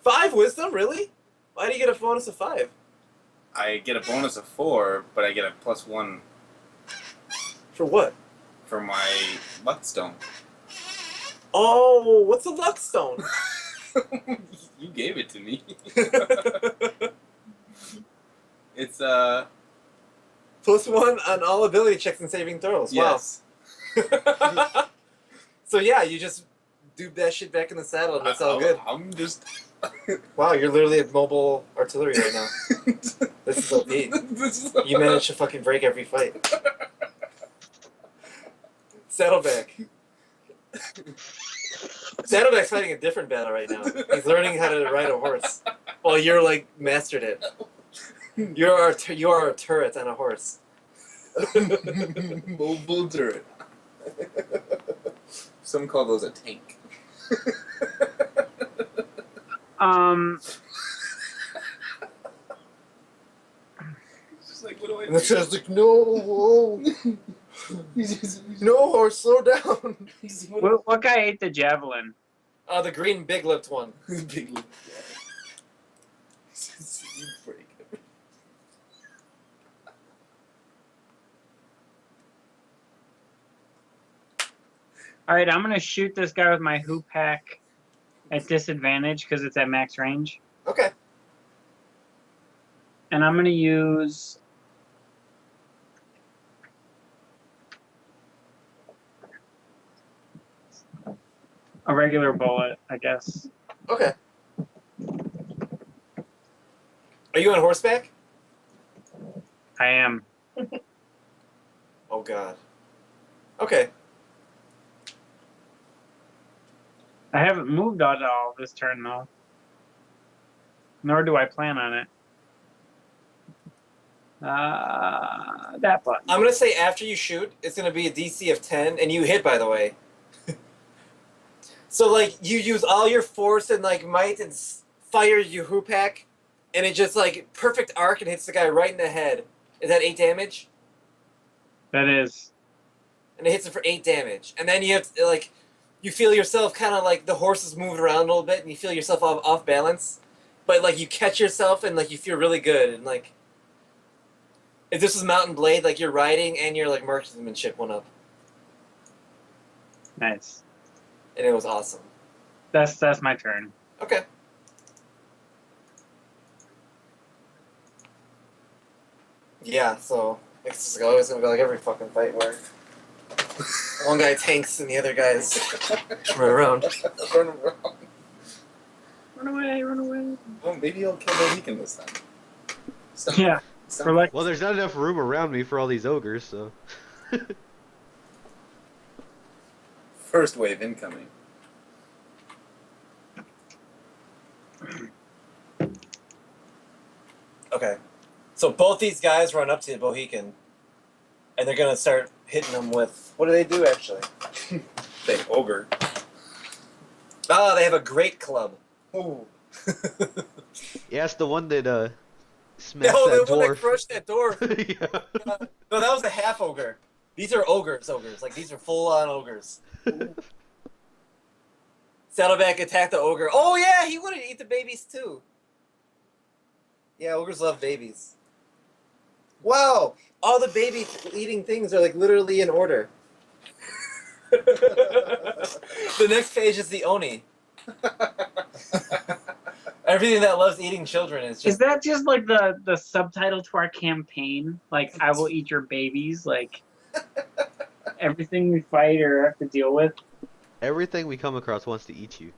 5 wisdom, really? Why do you get a bonus of 5? I get a bonus of 4, but I get a +1 For what? for my luck stone. Oh, what's a luck stone? You gave it to me. It's +1 on all ability checks and saving throws. yes. Wow. So yeah, you just do that shit back in the saddle and it's all good. I'm just. Wow, you're literally a mobile artillery right now. This is OP. You managed to fucking break every fight. Saddleback. Saddleback's fighting a different battle right now. He's learning how to ride a horse. While you're like mastered it. You are a turret on a horse. Mobile turret. Some call those a tank. It's just like, what do I And the do? sailor's like, no, no horse, slow down. What guy ate the javelin? The green big lipped one. Big loop. You break it. All right, I'm gonna shoot this guy with my hoop hack at disadvantage because it's at max range, Okay. and I'm gonna use a regular bullet, I guess. Okay. Are you on horseback? I am. Oh god. Okay. I haven't moved at all this turn though. Nor do I plan on it. That button. I'm gonna say after you shoot, it's gonna be a DC of 10, and you hit, by the way. So like you use all your force and like might and fire your hoop hack, and it just like perfect arc and hits the guy right in the head. Is that 8 damage? That is. And it hits him for 8 damage, and then you have to, like, you feel yourself kind of like the horse is moving around a little bit, and you feel yourself off balance, but like you catch yourself and like you feel really good, and like if this was Mountain Blade, like you're riding and your like marksmanship went up, Nice. and it was awesome. That's my turn. Okay. Yeah, so it's always gonna be like every fucking fight where one guy tanks and the other guys run around. Run around. Run away, run away. Well, maybe he'll kill the weekend this time. Stop. Yeah, Stop. for like Well, there's not enough room around me for all these ogres, so. First wave incoming. Okay. So both these guys run up to the Bohican, and they're gonna start hitting them with. What do they do actually? They ogre. Ah, they have a great club. Ooh. Yeah, it's the one that smashed No, that the one that dwarf. crushed that door. Yeah. No, that was a half ogre. These are ogres. Like these are full on ogres. Saddleback attacked the ogre. Oh yeah, he wanted to eat the babies too. Yeah, ogres love babies. Wow, all the baby eating things are like literally in order. The next page is the Oni. Everything that loves eating children is Is just. that just like the subtitle to our campaign? Like, I will eat your babies? Like, everything we fight or have to deal with Everything we come across wants to eat you.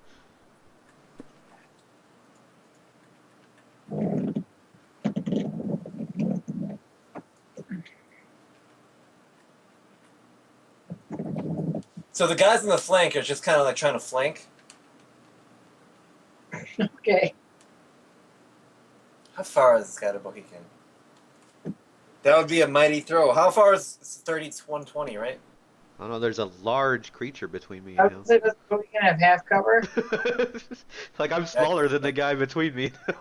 So the guys in the flank are just kind of like trying to flank. Okay. How far is this guy to Mohican? That would be a mighty throw. How far is 30 to 120, right? I don't know, there's a large creature between me I and was gonna say, we can have half cover. him. Like, I'm smaller than the guy between me. I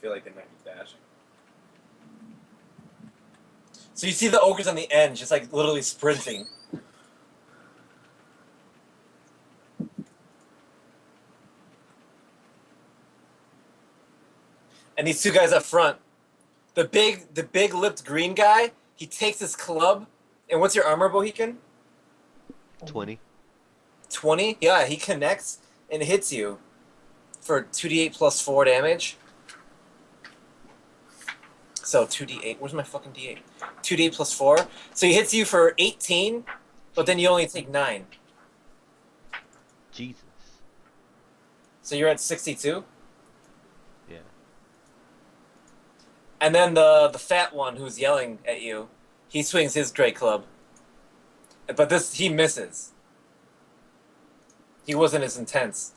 feel like they might be dashing. So you see the ogres on the end, just like literally sprinting. And these two guys up front, the big lipped green guy, he takes his club. And what's your armor, Bohican? 20. 20? Yeah, he connects and hits you for 2d8 plus 4 damage. So 2d8. Where's my fucking d8? 2d8 plus 4. So he hits you for 18, but then you only take 9. Jesus. So you're at 62? Yeah. And then the fat one who's yelling at you, he swings his great club. But he misses. He wasn't as intense.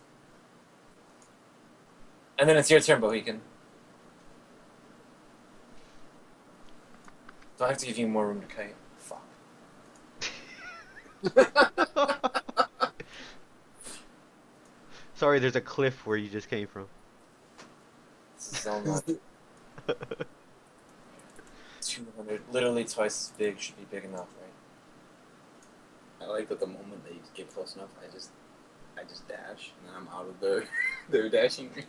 And then it's your turn, Bohican. Do I have to give you more room to kite? Fuck. Sorry, there's a cliff where you just came from. This is so much. 200, literally twice as big, should be big enough, right? I like that the moment they get close enough, I just dash, and then I'm out of their dashing range.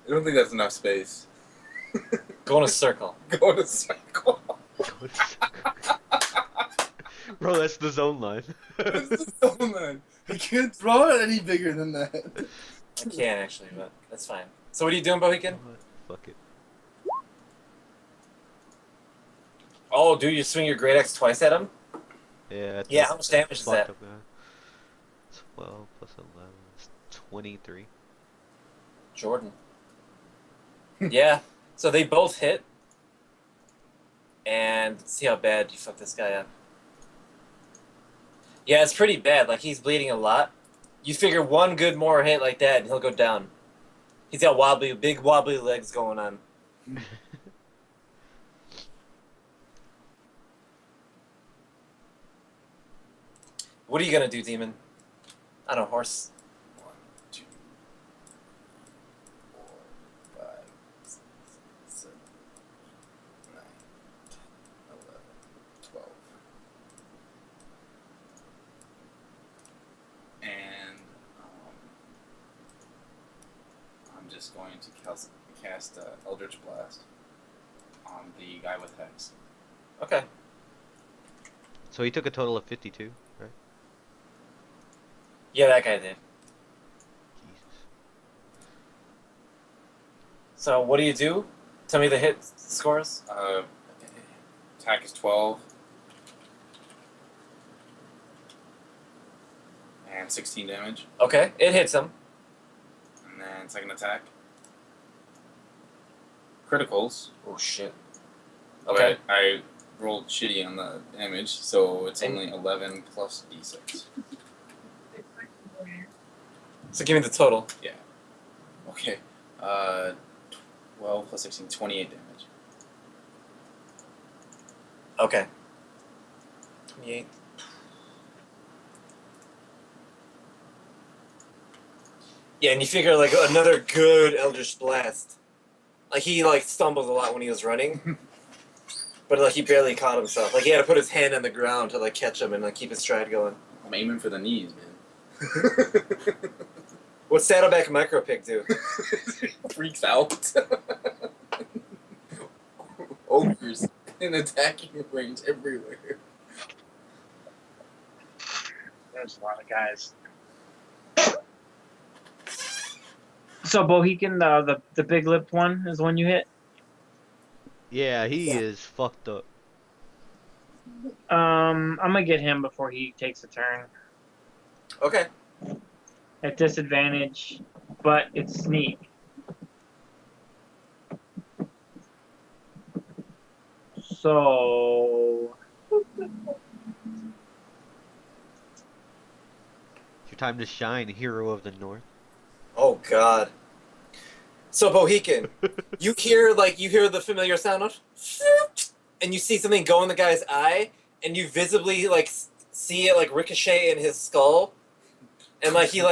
I don't think that's enough space. Go in a circle. Go in a circle. Bro, that's the zone line. This is so man. I can't draw it any bigger than that. I can actually, but that's fine. So what are you doing, Bohican? Fuck it. Oh, dude, you swing your great axe twice at him? Yeah. Yeah, how much damage is that? 12 plus 11 is 23. Jordan. Yeah. So they both hit. And let's see how bad you fuck this guy up. Yeah, it's pretty bad. Like, he's bleeding a lot. You figure one good more hit like that, and he'll go down. He's got big wobbly legs going on. What are you gonna do, Demon? I don't know, horse. 1, 2, 4, 5, 6, 7, 9, 10, 11, 12. And I'm just going to cast Eldritch Blast on the guy with Hex. Okay. So he took a total of 52, right? Yeah, that guy did. Jesus. So what do you do? Tell me the hit scores. Attack is 12. And 16 damage. Okay, it hits him. And then second attack. Criticals. Oh shit. But Okay. I rolled shitty on the damage, so it's only 11 plus d6. So give me the total. Yeah. Okay. 12 plus 16, 28 damage. Okay. 28. Yeah, and you figure like another good Eldritch Blast. Like he like stumbled a lot when he was running. But like he barely caught himself. Like he had to put his hand on the ground to like catch him and like keep his stride going. I'm aiming for the knees, man. What's Saddleback Micro Pick do? Freaks out. Ogres in attacking range everywhere. there's a lot of guys. So Bohican, the big lipped one, is the one you hit. Yeah, he is fucked up. I'm gonna get him before he takes a turn Okay. at disadvantage, but it's sneak. So It's your time to shine, hero of the north. Oh God. So Bohican, you hear the familiar sound of, and you see something go in the guy's eye, and you visibly see it ricochet in his skull, and he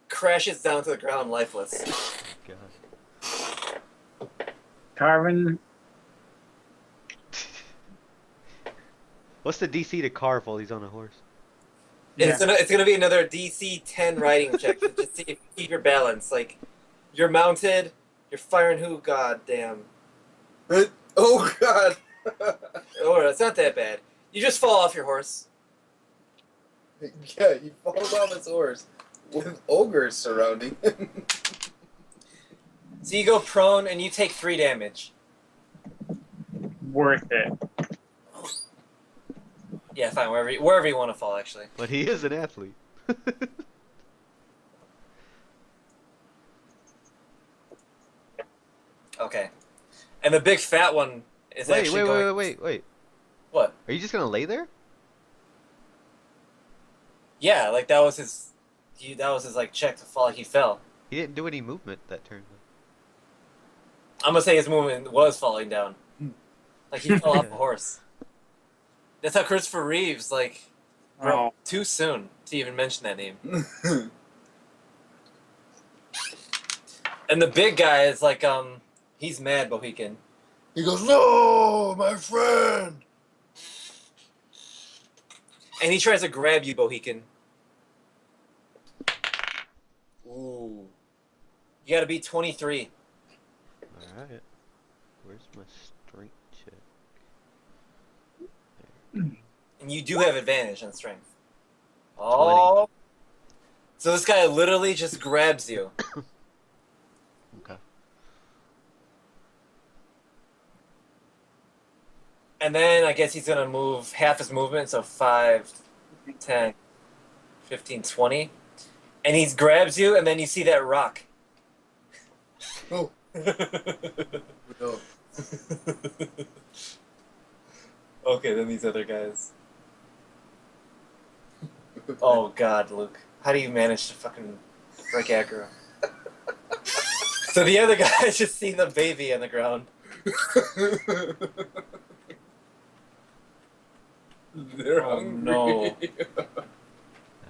crashes down to the ground lifeless. God. Carvin, What's the DC to carve while he's on a horse? It's gonna be another DC 10 riding check to just see if you keep your balance. You're mounted, you're firing who? God damn. Oh God. Oh, it's not that bad. You just fall off your horse. Yeah, he falls off his horse with ogres surrounding him. So you go prone and you take 3 damage. worth it. Yeah, fine. Wherever you want to fall, actually. But he is an athlete. Okay. And the big fat one is actually going... Wait. What? Are you just gonna lay there? Yeah, that was his... That was his, check to fall. He fell. He didn't do any movement that turn. I'm gonna say his movement was falling down. He fell off a horse. That's how Christopher Reeves, bro, too soon to even mention that name. And the big guy is he's mad, Bohican. He goes, "No, my friend." And he tries to grab you, Bohican. Ooh. You gotta beat 23. Alright. Where's my strength check? And you do have advantage on strength. Oh. So this guy literally just grabs you. Okay. And then I guess he's gonna move half his movement, so 5, 10, 15, 20. And he grabs you, and then you see that rock. Oh. No. Okay, then these other guys. Oh God, Luke. How do you manage to fucking break aggro? So the other guys just see the baby on the ground. They're Oh, hungry. no.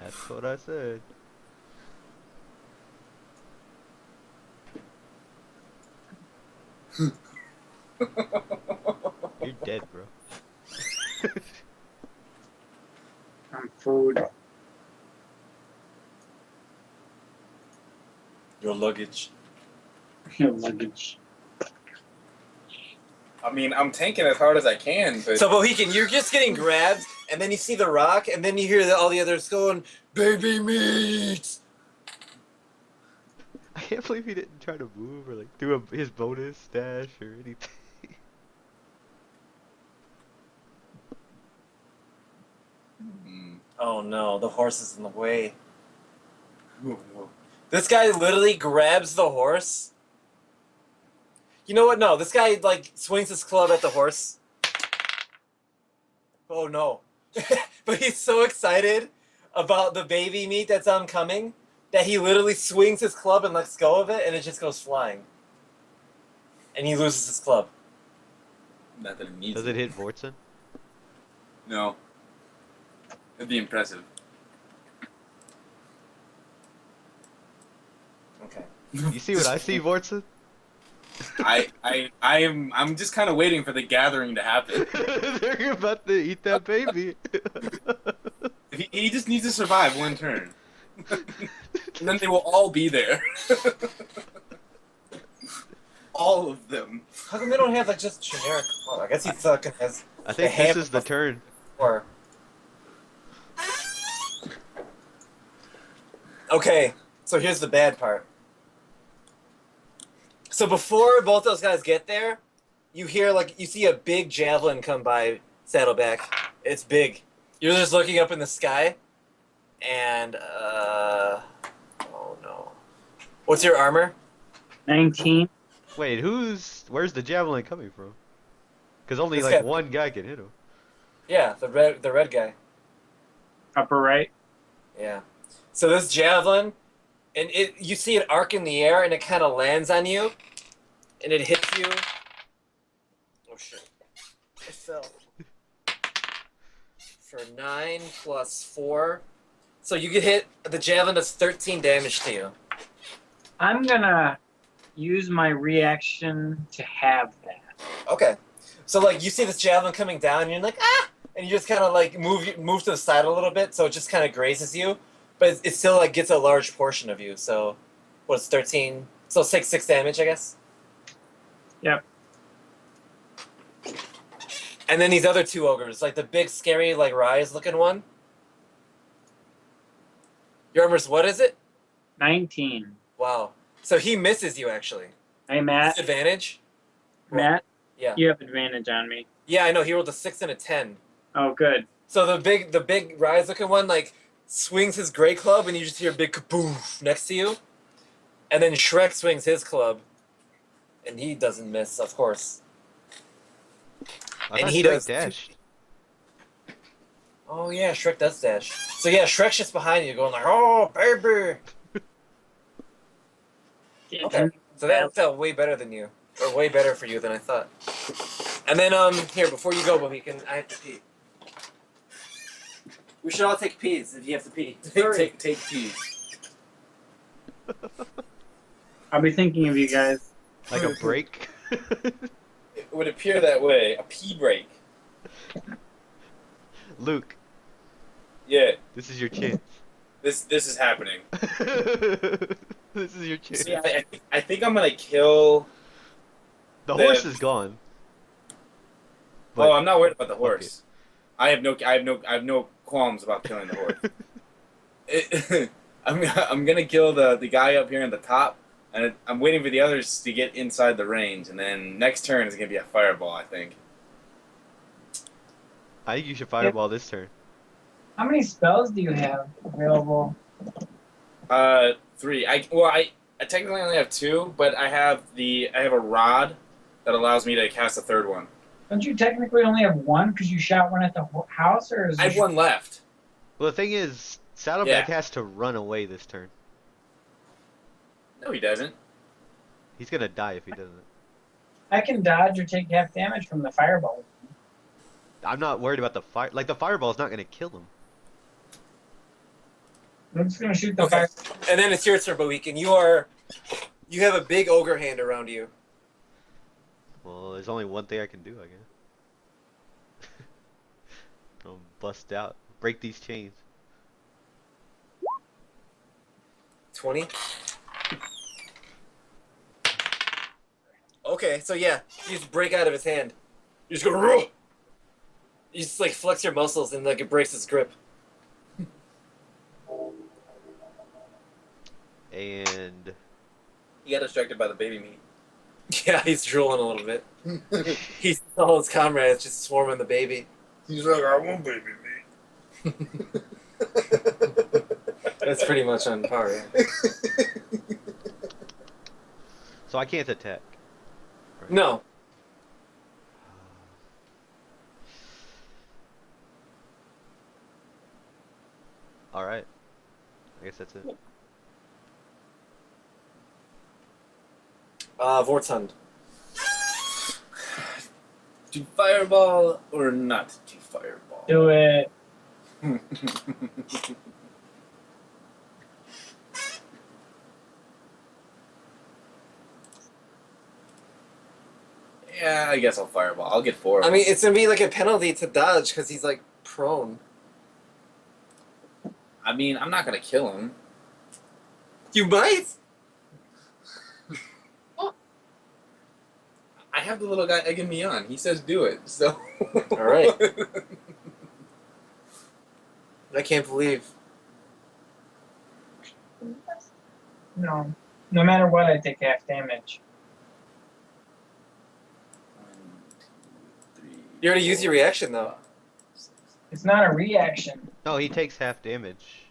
That's what I said. You're dead, bro. I'm food. Your luggage. Your luggage. I mean, I'm tanking as hard as I can, but So Bohican, you're just getting grabbed, and then you see the rock, and then you hear all the others going, "Baby meat!" I can't believe he didn't try to move or do his bonus stash or anything. Oh no, the horse is in the way. This guy literally grabs the horse. You know what? No, this guy swings his club at the horse. Oh no. But he's so excited about the baby meat that's oncoming that he literally swings his club and lets go of it, and it just goes flying. And he loses his club. not that it needs. Does it hit Vortson? No. It'd be impressive. Okay. You see what I see, Vortson? I'm just kind of waiting for the gathering to happen. They're about to eat that baby. He just needs to survive one turn. And then they will all be there. All of them. How come they don't have just generic club? I guess he fucking has. I think The this is the turn. Or Okay, so here's the bad part. So before both those guys get there, you see a big javelin come by Saddleback. It's big. You're just looking up in the sky, and oh no. What's your armor? 19. Wait, where's the javelin coming from? Because only This like guy. one guy can hit him. Yeah, the red guy. Upper right. Yeah. So this javelin, and you see it arc in the air, and it kind of lands on you, and it hits you. Oh shit! I fell. For 9 plus 4, so you get hit. The javelin does 13 damage to you. I'm gonna use my reaction to have that. Okay. So like you see this javelin coming down, and you're like ah, and you just kind of like move to the side a little bit, so it just kind of grazes you, but it still like gets a large portion of you. So what's 13? So 6 damage, I guess. Yep. And then these other two ogres, like the big, scary, like rise-looking one. Your armor's what is it? 19. Wow. So he misses you actually. Hey, Matt. Disadvantage? Matt, Yeah. you have advantage on me. Yeah, I know. He rolled a 6 and a 10. Oh, good. So the big rise-looking one like swings his great club, and you just hear a big kaboof next to you. And then Shrek swings his club, and he doesn't miss, of course. I And thought he Shrek does- dashed. Oh yeah, Shrek does dash. So yeah, Shrek's just behind you, going like, "Oh baby." Okay. So that felt way better than you, or way better for you than I thought. And then here before you go, Bobby, I have to pee. We should all take pees if you have to pee. Take keys. I'll be thinking of you guys. Like a break. It would appear that way. A pee break. Luke, Yeah, this is your chance. this is happening. This is your chance. See, I think I'm gonna kill. The horse is gone. Oh, I'm not worried about the horse. I have no qualms about killing the horse. I'm gonna kill the guy up here in the top, and I'm waiting for the others to get inside the range, and then next turn is gonna be a fireball. I think. I think you should fireball this turn. How many spells do you have available? 3. I technically only have 2, but I have a rod that allows me to cast a third one. Don't you technically only have one because you shot one at the house, or is I have one left. Well, the thing is, Saddleback has to run away this turn. No, he doesn't. He's gonna die if he doesn't. I can dodge or take half damage from the fireball. I'm not worried about the fire. Like, the fireball's not gonna kill him. I'm just gonna shoot the Okay. fire. And then it's your turn, Boweek, and you have a big ogre hand around you. Well, there's only one thing I can do, I guess. I'll bust out. Break these chains. 20. Okay, so yeah, you just break out of his hand. You just go, "Ruh!" You just like flex your muscles and like it breaks his grip. And He got distracted by the baby meat. Yeah, he's drooling a little bit. He's all his comrades just swarming the baby. He's like, I want baby meat. That's pretty much on par. Yeah. so I can't attack. No. Alright. I guess that's it. Vortund. To fireball or not to fireball? Do it. Yeah, I guess I'll fireball. I'll get 4. I mean, it's gonna be like a penalty to dodge because he's like prone. I mean, I'm not gonna kill him. You might. I have the little guy egging me on. He says do it. So. All right. I can't believe. No. No matter what, I take half damage. 1, 2, 3. You already used your reaction though. It's not a reaction. No, he takes half damage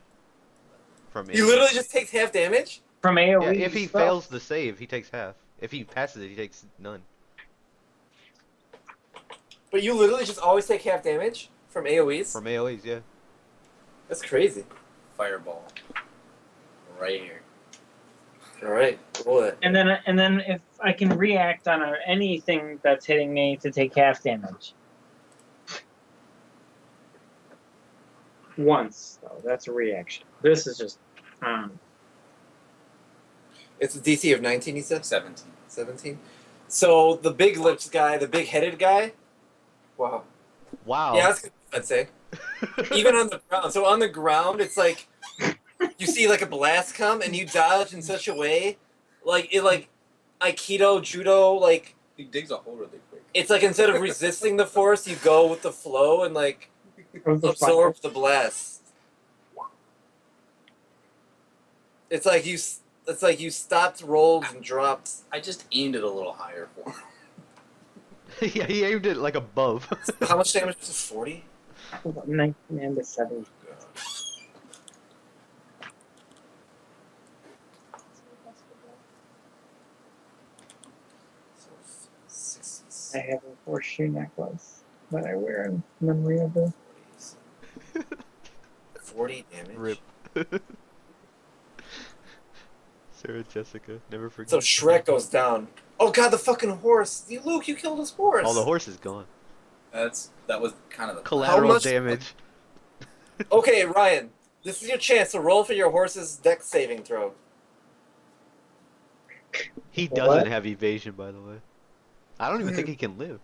from He it. literally just takes half damage? From AoE. Yeah, if he spell. fails the save, he takes half. If he passes it, he takes none. But you literally just always take half damage from AoEs? From AoEs, yeah. That's crazy. Fireball. Right here. Alright, roll it. And then if I can react on anything that's hitting me to take half damage. Once, though. That's a reaction. This is just. It's a DC of 19, you said? 17. 17? So the big lips guy, the big headed guy. Wow. Wow. Yeah, that's good, I'd say. Even on the ground. So on the ground, it's like you see like a blast come and you dodge in such a way, like it like Aikido, Judo, like He digs a hole really quick. it's like instead of resisting the force, you go with the flow and like absorb the blast. It's like you stopped, rolled, and dropped. I just aimed it a little higher for him. Yeah, he aimed it like above. How much damage was this? 40? 19 and a 7. So 60s, I have a horseshoe necklace that I wear in memory of it. 40 damage. Rip. Sarah Jessica, never forget. So Shrek goes down. Oh god, the fucking horse! Luke, you killed his horse. Oh, the horse is gone. That was kind of the Collateral much- damage. Okay, Ryan, this is your chance to roll for your horse's dex saving throw. He What? doesn't have evasion, by the way. I don't even think he can live.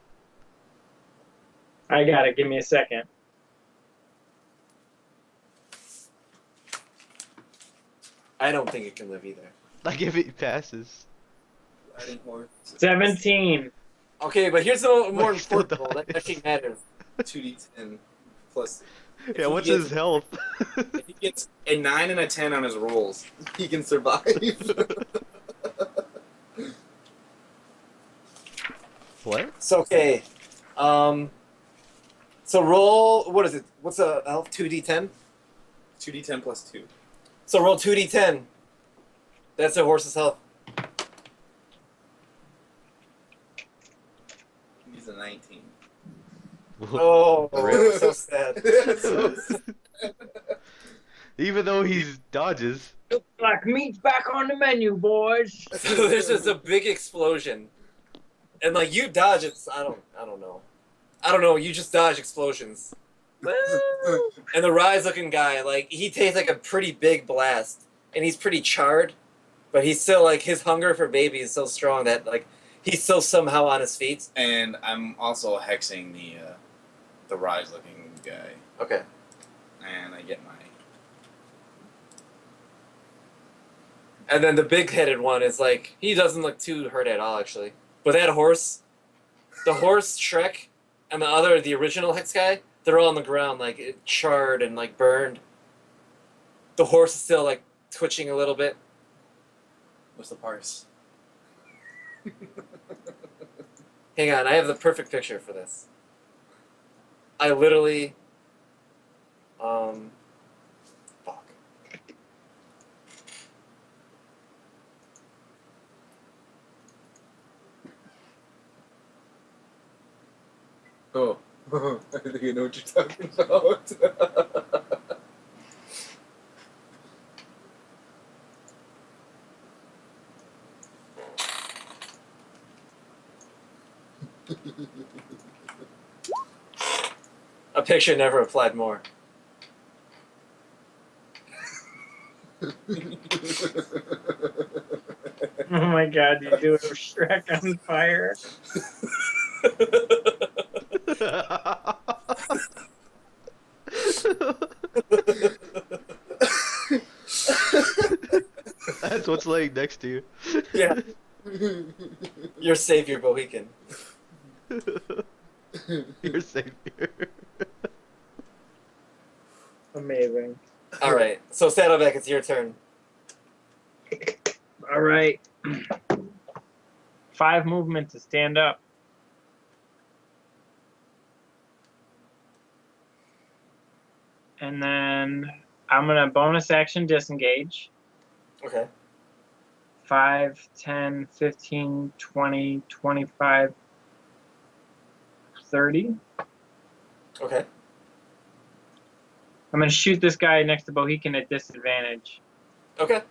I got it. Give me a second. I don't think it can live either. Like if it passes. riding horse. 17. Okay, but here's the more Like, still important role that actually matters. 2d10 plus. If Yeah, he what's gets- his health? If he gets a 9 and a 10 on his rolls, he can survive. What? So okay, so roll. What is it? What's a health? 2d10. 2d10 plus 2. So roll 2d10. That's a horse's health. He's a 19. Oh, Rip. so sad. So Even though he's dodges. Looks like meat's back on the menu, boys. So there's just a big explosion, and like you dodge it. I don't know. You just dodge explosions. And the Rise-looking guy, like he takes like a pretty big blast, and he's pretty charred, but he's still like his hunger for baby is so strong that like he's still somehow on his feet. And I'm also hexing the Rise looking guy. Okay. And I get my. And then the big-headed one is like he doesn't look too hurt at all actually. But that horse, the horse Shrek, and the original Hex guy, they're all on the ground like it charred and like burned. The horse is still like twitching a little bit. What's the parse? Hang on, I have the perfect picture for this. I literally, fuck. Oh. I think I know what you're talking about. A picture never applied more. Oh my god, you do it with Shrek on fire. That's what's laying next to you. Yeah. Your savior, Bohican. Your savior. Amazing. All right, so Saddleback, it's your turn. All right. 5 movement to stand up. And then I'm going to bonus action disengage. Okay. 5, 10, 15, 20, 25, 30. Okay. I'm going to shoot this guy next to Bohican at disadvantage. Okay.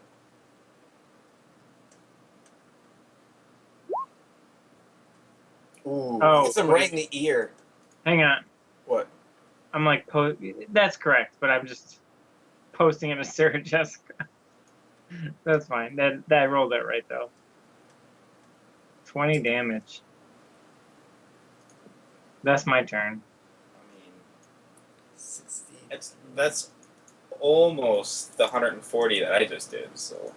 Ooh. Oh, Hits him wait. right in the ear. Hang on. What? I'm like, that's correct, but I'm just posting it as Sarah Jessica. That's fine. That I rolled that right, though. 20 damage. That's my turn. I mean, 60. That's almost the 140 that I just did. So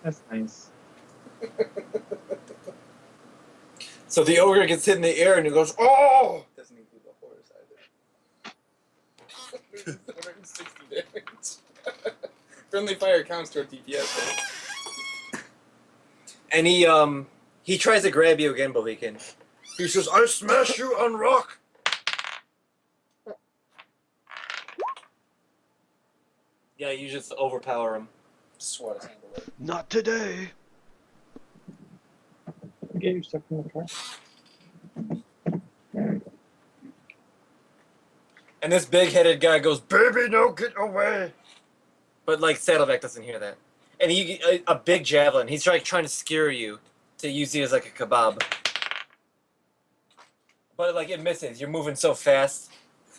That's nice. So the ogre gets hit in the ear and he goes, "Oh!" doesn't include the horse either. 160 damage. Friendly fire counts toward DPS. Though. And he tries to grab you again, Bohican. He says, "I smash you on rock." Yeah, you just overpower him. Swat his hand away. Not today. Get your stuff in the car. And this big-headed guy goes, "Baby, no, get away!" But like Saddleback doesn't hear that. And a big javelin. He's trying to scare you to use it as like a kebab. But like it misses. You're moving so fast,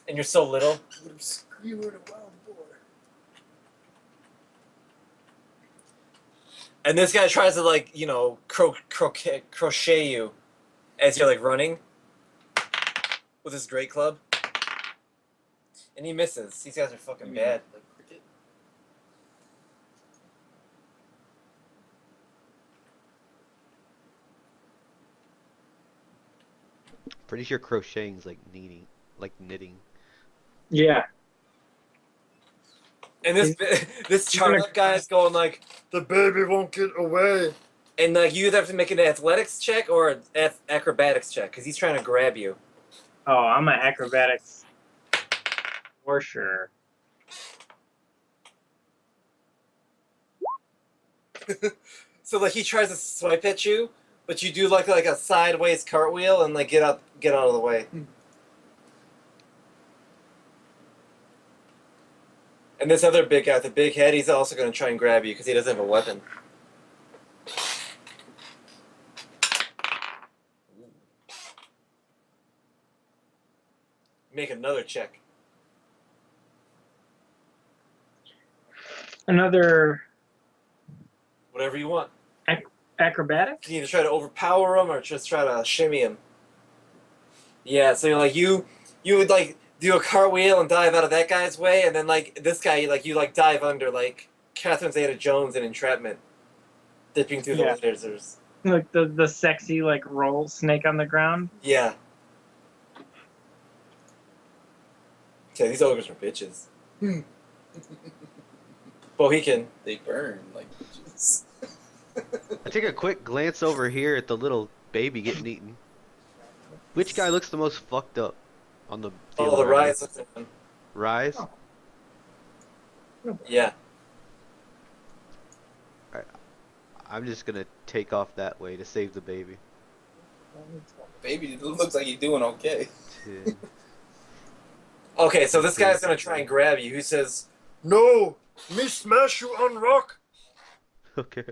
and you're so little. Would have skewered a wild boar. And this guy tries to like crochet you as you're like running with his great club, and he misses. These guys are fucking bad. Like cricket. Pretty sure crocheting's like knitting. Yeah. And this Charlotte guy is going like, "The baby won't get away," and like you either have to make an athletics check or an acrobatics check because he's trying to grab you. Oh, I'm an acrobatics. For sure. So like he tries to swipe at you, but you do like a sideways cartwheel and like get out of the way. And this other big guy with the big head, he's also going to try and grab you because he doesn't have a weapon. Make another check. Another Whatever you want. acrobatics? You can either try to overpower him or just try to shimmy him. Yeah, so you would like do a cartwheel and dive out of that guy's way, and then like this guy, you dive under like Catherine Zeta-Jones in Entrapment, dipping through the lasers. Like the sexy like roll snake on the ground. Yeah. Okay, these ogres are bitches. Bohican. They burn like bitches. I take a quick glance over here at the little baby getting eaten. Which guy looks the most fucked up on the field? Oh, the right Rise. now? Rise? Yeah. I'm just gonna take off that way to save the baby. Baby looks like he's doing okay. Yeah. Okay, so this guy's gonna try and grab you. Who says, "No, me smash you on rock." Okay.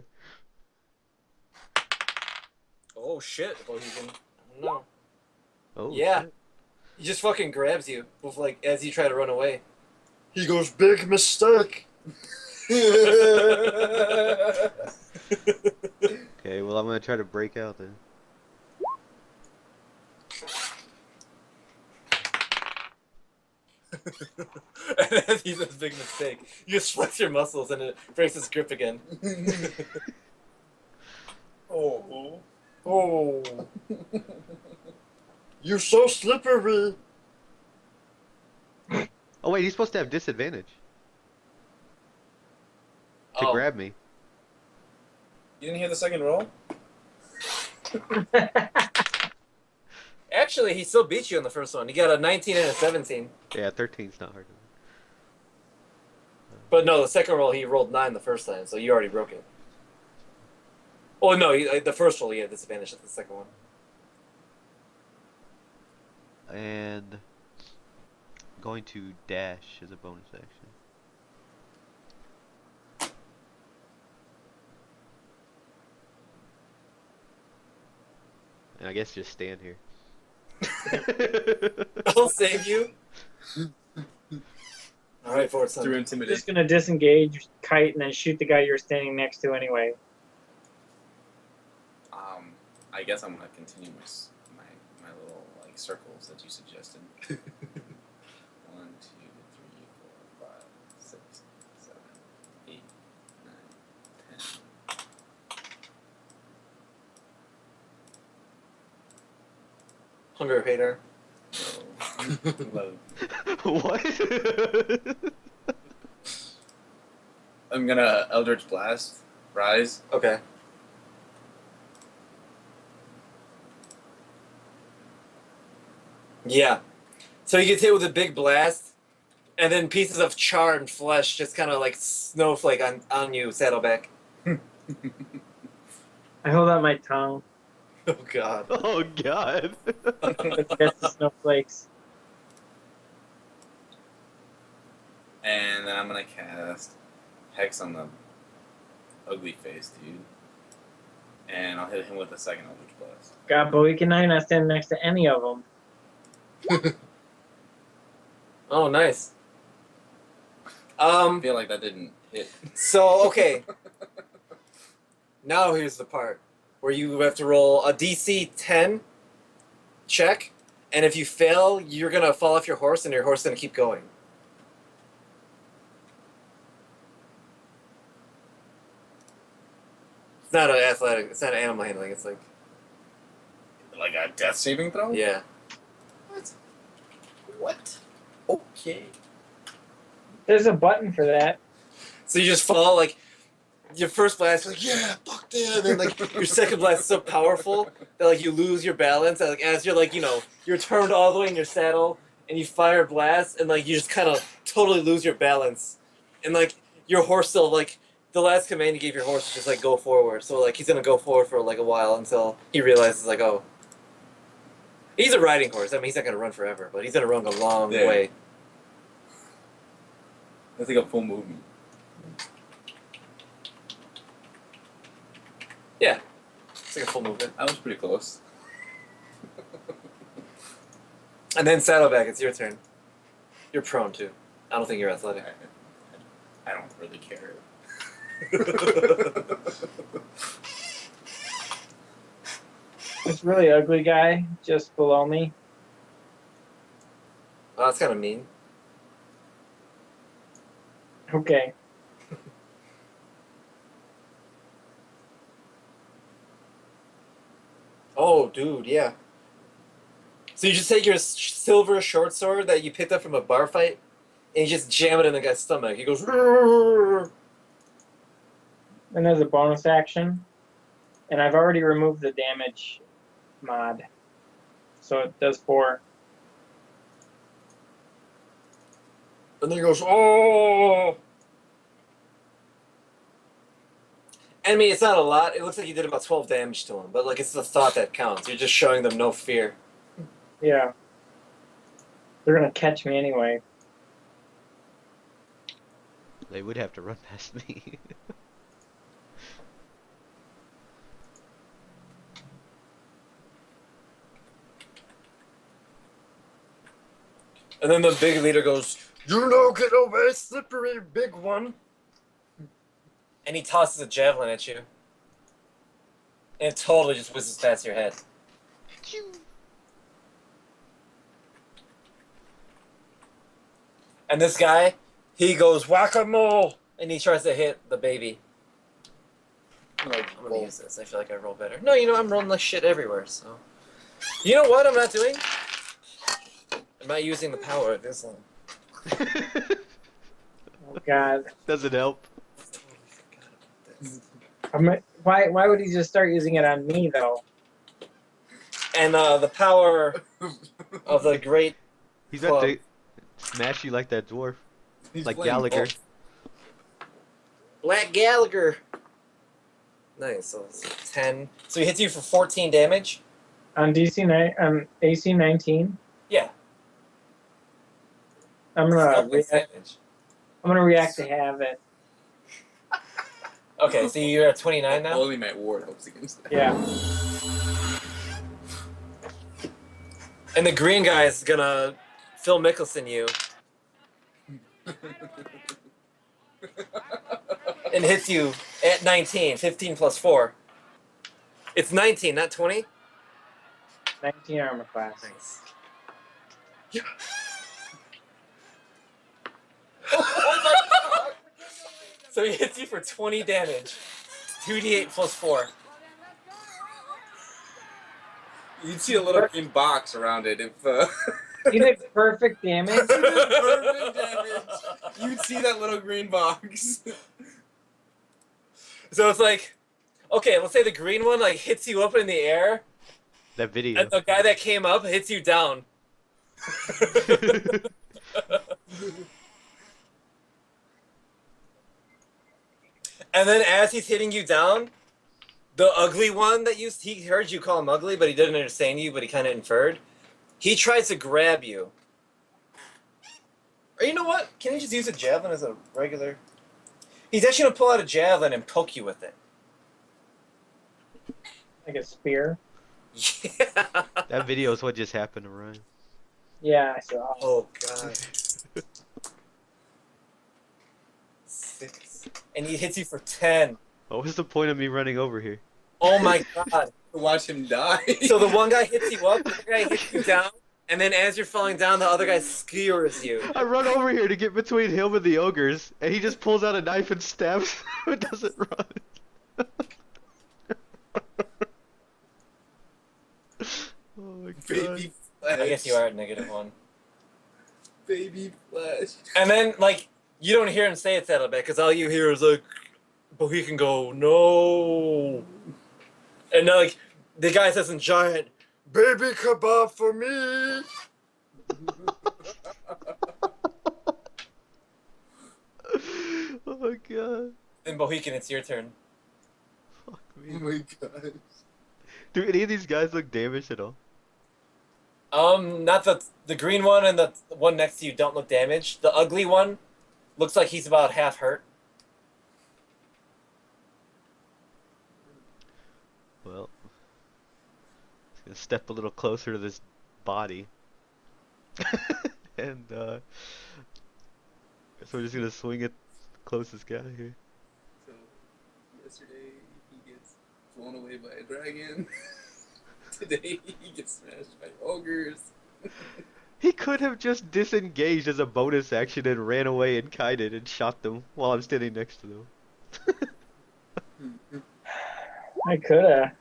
Oh shit, Bohican. No. Oh. Yeah. Shit. He just fucking grabs you with like as you try to run away. He goes, "Big mistake." Okay, well I'm gonna try to break out then. And then he says, "Big mistake." You just flex your muscles and it breaks its grip again. Oh. Oh. You're so slippery. Oh wait, he's supposed to have disadvantage to Oh. grab me. You didn't hear the second roll? Actually, he still beat you in the first one. He got a 19 and a 17. Yeah, 13's not hard. But no, the second roll he rolled 9 the first time, so you already broke it. Oh no, the first roll he had disadvantage at the second one. And going to dash as a bonus action. And I guess just stand here. I'll save you. All right, forward son. Through I'm intimidation. just gonna disengage, kite, and then shoot the guy you're standing next to anyway. I guess I'm gonna continue my little like circles that you suggested. 1, 2, 3, 4, 5, 6, 7, 8, 9, 10. Hunger Hater. No. 11. What? I'm gonna Eldritch Blast, Rise. Okay. Yeah. So you get hit with a big blast, and then pieces of charred flesh just kind of like snowflake on you, Saddleback. I hold out my tongue. Oh god. Oh god. That's the snowflakes. And then I'm gonna cast Hex on the ugly face dude. And I'll hit him with a second Eldritch Blast. God, but we can not stand next to any of them. Oh, nice. I feel like that didn't hit. So, okay. Now here's the part where you have to roll a DC 10 check, and if you fail, you're going to fall off your horse, and your horse is going to keep going. It's not an athletic, it's not an animal handling, it's like, Like a death saving throw? yeah. What? Okay. There's a button for that. So you just fall, like, your first blast, like, yeah, fuck that, and then, like, your second blast is so powerful that, like, you lose your balance, and, like, as you're, like, you know, you're turned all the way in your saddle, and you fire a blast, and, like, you just kind of totally lose your balance. And, like, your horse still, like, the last command you gave your horse is just, like, go forward. So, like, he's gonna go forward for, like, a while until he realizes, like, oh. He's a riding horse. I mean, he's not gonna run forever, but he's gonna run a long Yeah. way. That's like a full movement. Yeah. It's like a full movement. That was pretty close. And then Saddleback, it's your turn. You're prone, too. I don't think you're athletic. I don't really care. This really ugly guy just below me. Oh, that's kind of mean. Okay. Oh, dude, yeah. So you just take your silver short sword that you picked up from a bar fight, and you just jam it in the guy's stomach. He goes, "Rrrr." And there's a bonus action. And I've already removed the damage mod. So it does 4. And then he goes, oh. I mean, it's not a lot. It looks like you did about 12 damage to him, but like it's the thought that counts. You're just showing them no fear. Yeah. They're gonna catch me anyway. They would have to run past me. And then the big leader goes, "You no get away, slippery big one." And he tosses a javelin at you. And it totally just whizzes past your head. And this guy, he goes whack-a-mole, and he tries to hit the baby. I'm gonna use this. I feel like I roll better. No, you know, I'm rolling like shit everywhere, so. You know what I'm not doing? I'm not using the power of Islam. Oh god. Doesn't help. I totally forgot about this. Why would he just start using it on me though? And the power of the great He's about club. to smash you like that dwarf, He's like playing Gallagher. golf. Black Gallagher. Nice. So it's 10. So he hits you for 14 damage. On AC 19. Yeah. I'm Still gonna makes react. damage. I'm gonna react to have it. Okay, so you're at 29 now? Only my ward helps against that. Yeah. And the green guy is gonna Phil Mickelson you and hits you at 19. 15 plus 4. It's 19, not 20? 19 armor class. Nice. So he hits you for 20 damage. 2d8 plus 4. You'd see a little green box around it if. You did perfect damage. Perfect damage. You'd see that little green box. So it's like, okay, let's say the green one like hits you up in the air, That video. and the guy that came up hits you down. And then as he's hitting you down, the ugly one that he heard you call him ugly, but he didn't understand you, but he kind of inferred. He tries to grab you. Or you know what? Can he just use a javelin as a regular? He's actually gonna pull out a javelin and poke you with it. Like a spear. Yeah. That video is what just happened to Ryan. Yeah, I saw. Oh god. 6. And he hits you for 10. What was the point of me running over here? Oh my god. Watch him die. So the one guy hits you up, the other guy hits you down, and then as you're falling down, the other guy skewers you. I run over here to get between him and the ogres, and he just pulls out a knife and stabs him and doesn't run. Oh my god. Baby flesh. I guess you are at -1. Baby flesh. And then, like, you don't hear him say it that bit, because all you hear is, like, but he can go, no. And, like, the guy says in giant, baby kebab for me. Oh my god. Then Bohican, it's your turn. Fuck Oh me. my god. Do any of these guys look damaged at all? Not the green one and the one next to you don't look damaged. The ugly one looks like he's about half hurt. Well, just gonna step a little closer to this body. And, so we're just gonna swing at the closest guy here. So, yesterday he gets blown away by a dragon. Today he gets smashed by ogres. He could have just disengaged as a bonus action and ran away and kited and shot them while I'm standing next to them. I coulda.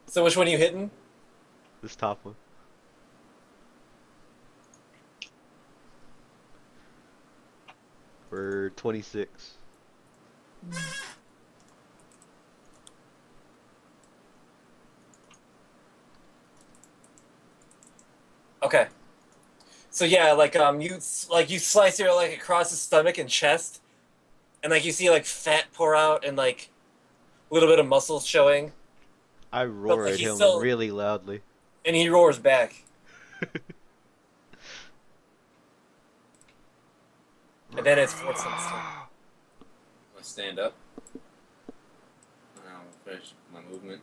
So which one are you hitting? This top one. For 26. Okay. So yeah, like you slice your like across his stomach and chest, and like you see like fat pour out and like a little bit of muscles showing, I roar like, at he's him still- really loudly. and he roars back. And then it's Fortson's turn. Let's stand up. I'll finish my movement.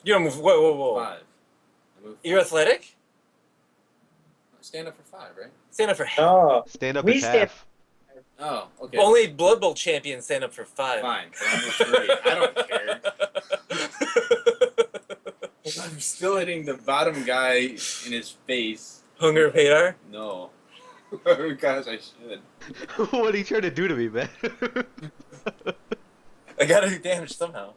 You don't move. Whoa, whoa, whoa! 5. I move. You're athletic. Stand up for 5, right? Stand up for half. Oh, Stand up We is stand- half. Oh, okay. Only Blood Bowl champions stand up for 5. Fine. But I move 3. I don't care. I'm still hitting the bottom guy in his face. Hunger Padar. No. Oh gosh, I should. What are you trying to do to me, man? I gotta do damage somehow.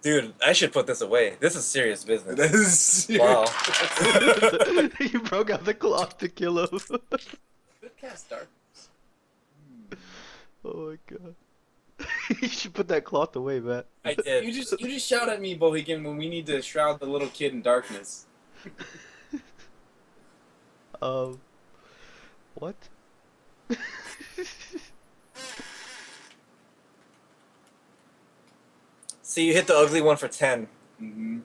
Dude, I should put this away. This is serious business. That is serious. Wow. You broke out the cloth to kill him. Good cast, Dark. Oh my god. You should put that cloth away, Matt. I did. You just shout at me, Bohican, when we need to shroud the little kid in darkness. What? So you hit the ugly one for 10. Mm-hmm.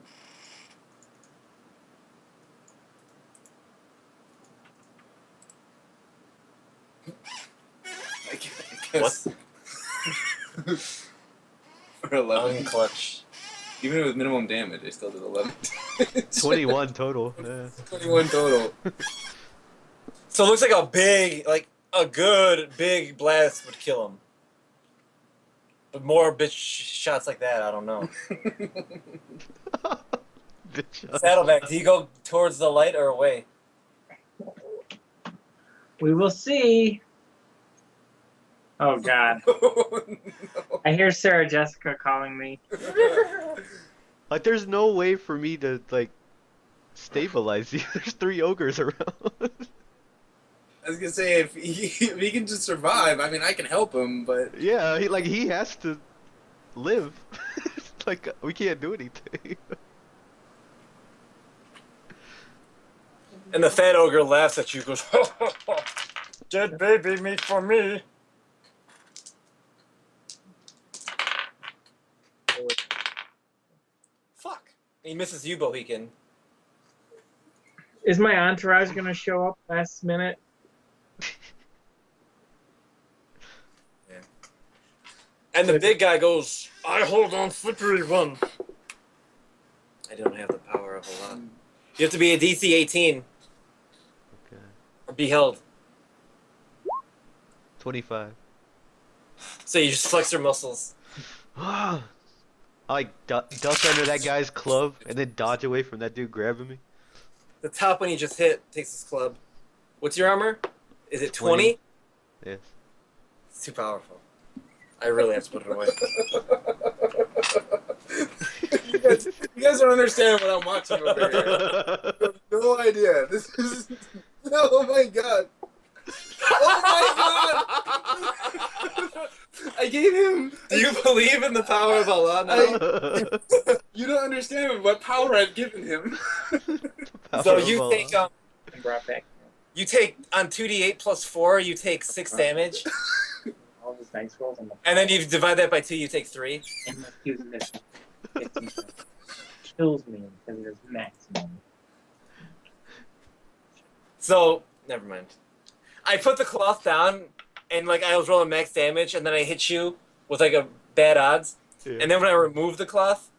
I guess. What? For 11. Unclutch. Even with minimum damage, I still did 11. 21 total. Yeah. 21 total. So it looks like a good big blast would kill him. But more bitch shots like that, I don't know. Saddleback, do you go towards the light or away? We will see. Oh God! Oh, no. I hear Sarah Jessica calling me. Like, there's no way for me to, like, stabilize you. There's 3 ogres around. I was gonna say, if he can just survive, I mean, I can help him, but... Yeah, he has to live. Like, we can't do anything. And the fat ogre laughs at you, goes, dead baby meat for me. Fuck. He misses you, Bohican. Is my entourage gonna show up last minute? And the big guy goes, I hold on slippery one. I don't have the power of a lot. You have to be a DC 18 Okay. or be held. 25. So you just flex your muscles. I like duck under that guy's club and then dodge away from that dude grabbing me. The top one you just hit takes his club. What's your armor? Is it 20? Yes. It's too powerful. I really have to put it away. you guys don't understand what I'm watching over here. You have no idea. This is... Oh my god. Oh my god! I gave him... Do you believe in the power of Allah now? You don't understand what power I've given him. So you take And brought back you take on 2d8 plus 4, you take 6 damage, all these dice rolls and and then you divide that by 2, you take 3. the using this 15 kills me because it is maximum. So never mind. I put the cloth down, and like I was rolling max damage, and then I hit you with like a bad odds, Yeah. and then when I removed the cloth,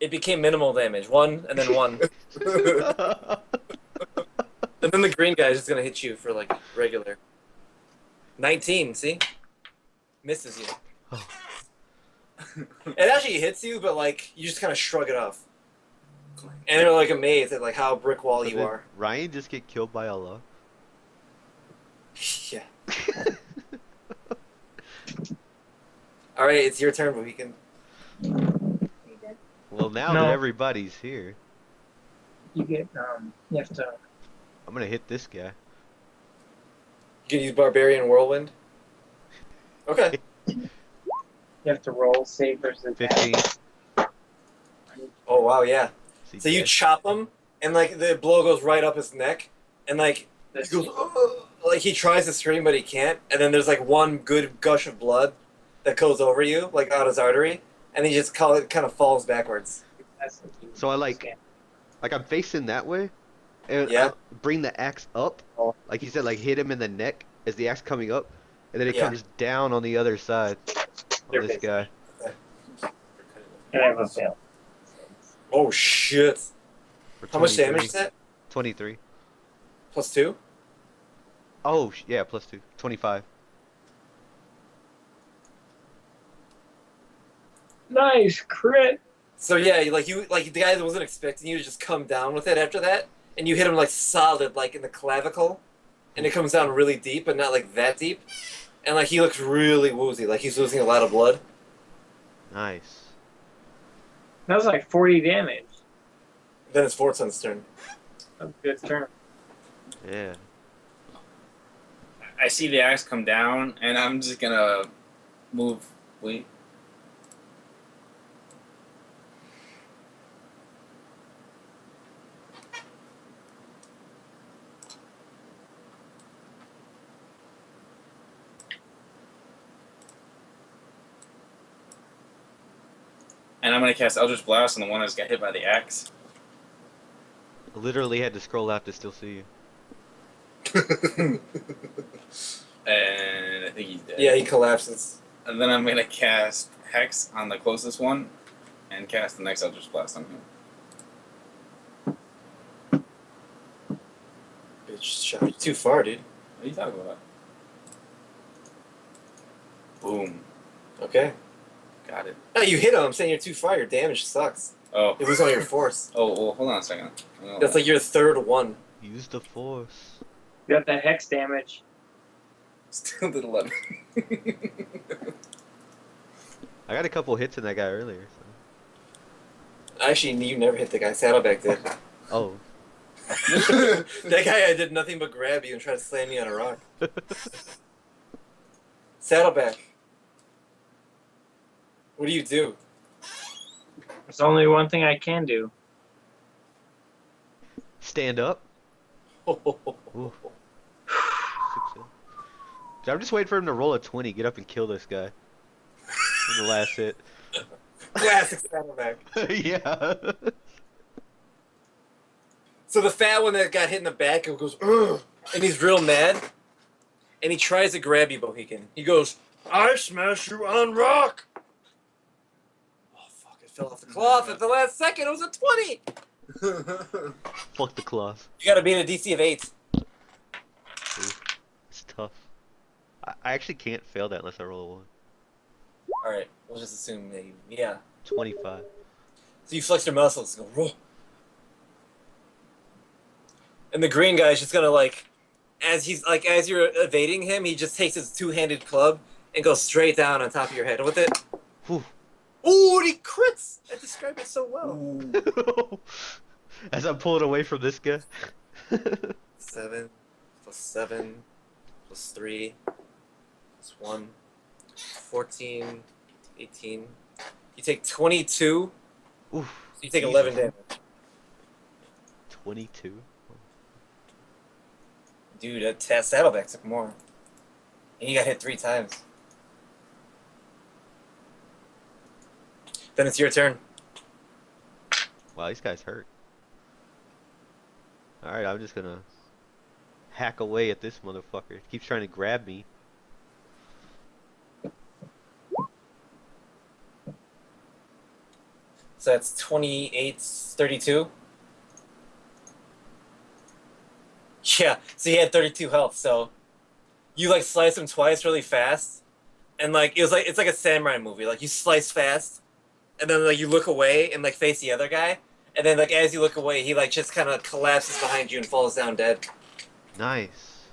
it became minimal damage. 1 and then 1. And then the green guy is just gonna hit you for like regular. 19, see? Misses you. Oh. It actually hits you, but like you just kind of shrug it off. And they're like amazed at like how brick wall you Did are. Ryan just get killed by Allah? Yeah. All right, it's your turn, but we can. Well, now No. that everybody's here, You get you have to I'm gonna hit this guy. You can use barbarian whirlwind. Okay. roll save versus attack. 15. Oh wow, yeah. See, So you dead. chop him, and like the blow goes right up his neck, and like he goes, "Ugh." Like he tries to scream but he can't, and then there's like one good gush of blood that goes over you, like out his artery, and he just kind of falls backwards. So I like I'm facing that way, and Yeah. I bring the axe up, like you said, like hit him in the neck as the axe coming up, and then it Yeah. comes down on the other side on this guy. And I have a fail. Oh shit! For How much 23. damage is that? 23. Plus 2? Oh, yeah, plus 2. 25. Nice crit. So yeah, like the guy that wasn't expecting you to just come down with it after that, and you hit him like solid, like in the clavicle, and it comes down really deep, but not like that deep, and like he looks really woozy, like he's losing a lot of blood. Nice. That was like 40 damage. Then it's Fortson's turn. That was a good turn. Yeah. I see the axe come down, and I'm just gonna move. Wait. And I'm gonna cast Eldritch Blast on the one that's got hit by the axe. I literally had to scroll out to still see you. And I think he's dead. Yeah, he collapses. And then I'm gonna cast Hex on the closest one, and cast the next Eldritch Blast on him. Bitch shot you too far, dude. What are you talking about? Boom. Okay. Got it. No, you hit him. I'm saying you're too far. Your damage sucks. Oh. It was on your force. Oh, well, hold on a second. Oh. That's like your third one. Use the force. You got that hex damage. Still did 11. I got a couple hits in that guy earlier. So. Actually, you never hit the guy. Saddleback did. Oh. That guy, I did nothing but grab you and try to slam you on a rock. Saddleback. What do you do? There's only one thing I can do. Stand up. Ooh. I'm just waiting for him to roll a 20, get up and kill this guy. In the last hit. Classic Saddleback. Yeah. So the fat one that got hit in the back goes, ugh, and he's real mad. And he tries to grab you, Bohican. He goes, I smash you on rock. Oh, fuck, it fell off the cloth at the last second. It was a 20. Fuck the cloth. You gotta beat a DC of 8. Ooh. It's tough. I actually can't fail that unless I roll a 1. Alright, we'll just assume maybe. Yeah. 25. So you flex your muscles, go roll. And the green guy's just gonna as you're evading him, he just takes his two-handed club and goes straight down on top of your head with it. Whew. Ooh, and he crits! I described it so well. As I'm pulling away from this guy. 7 plus 7 plus 3 plus 1. 14, 18. You take 22. Oof. So you take Jesus. 11 damage. 22? Dude, that Saddleback took more. And you got hit 3 times. Then it's your turn. Wow, these guys hurt. Alright, I'm just gonna hack away at this motherfucker. Keeps trying to grab me. So that's 28, 32. Yeah, so he had 32 health, so you slice him twice really fast. And it's like a samurai movie. Like you slice fast, and then you look away and face the other guy. And then as you look away, he just kind of collapses behind you and falls down dead. Nice.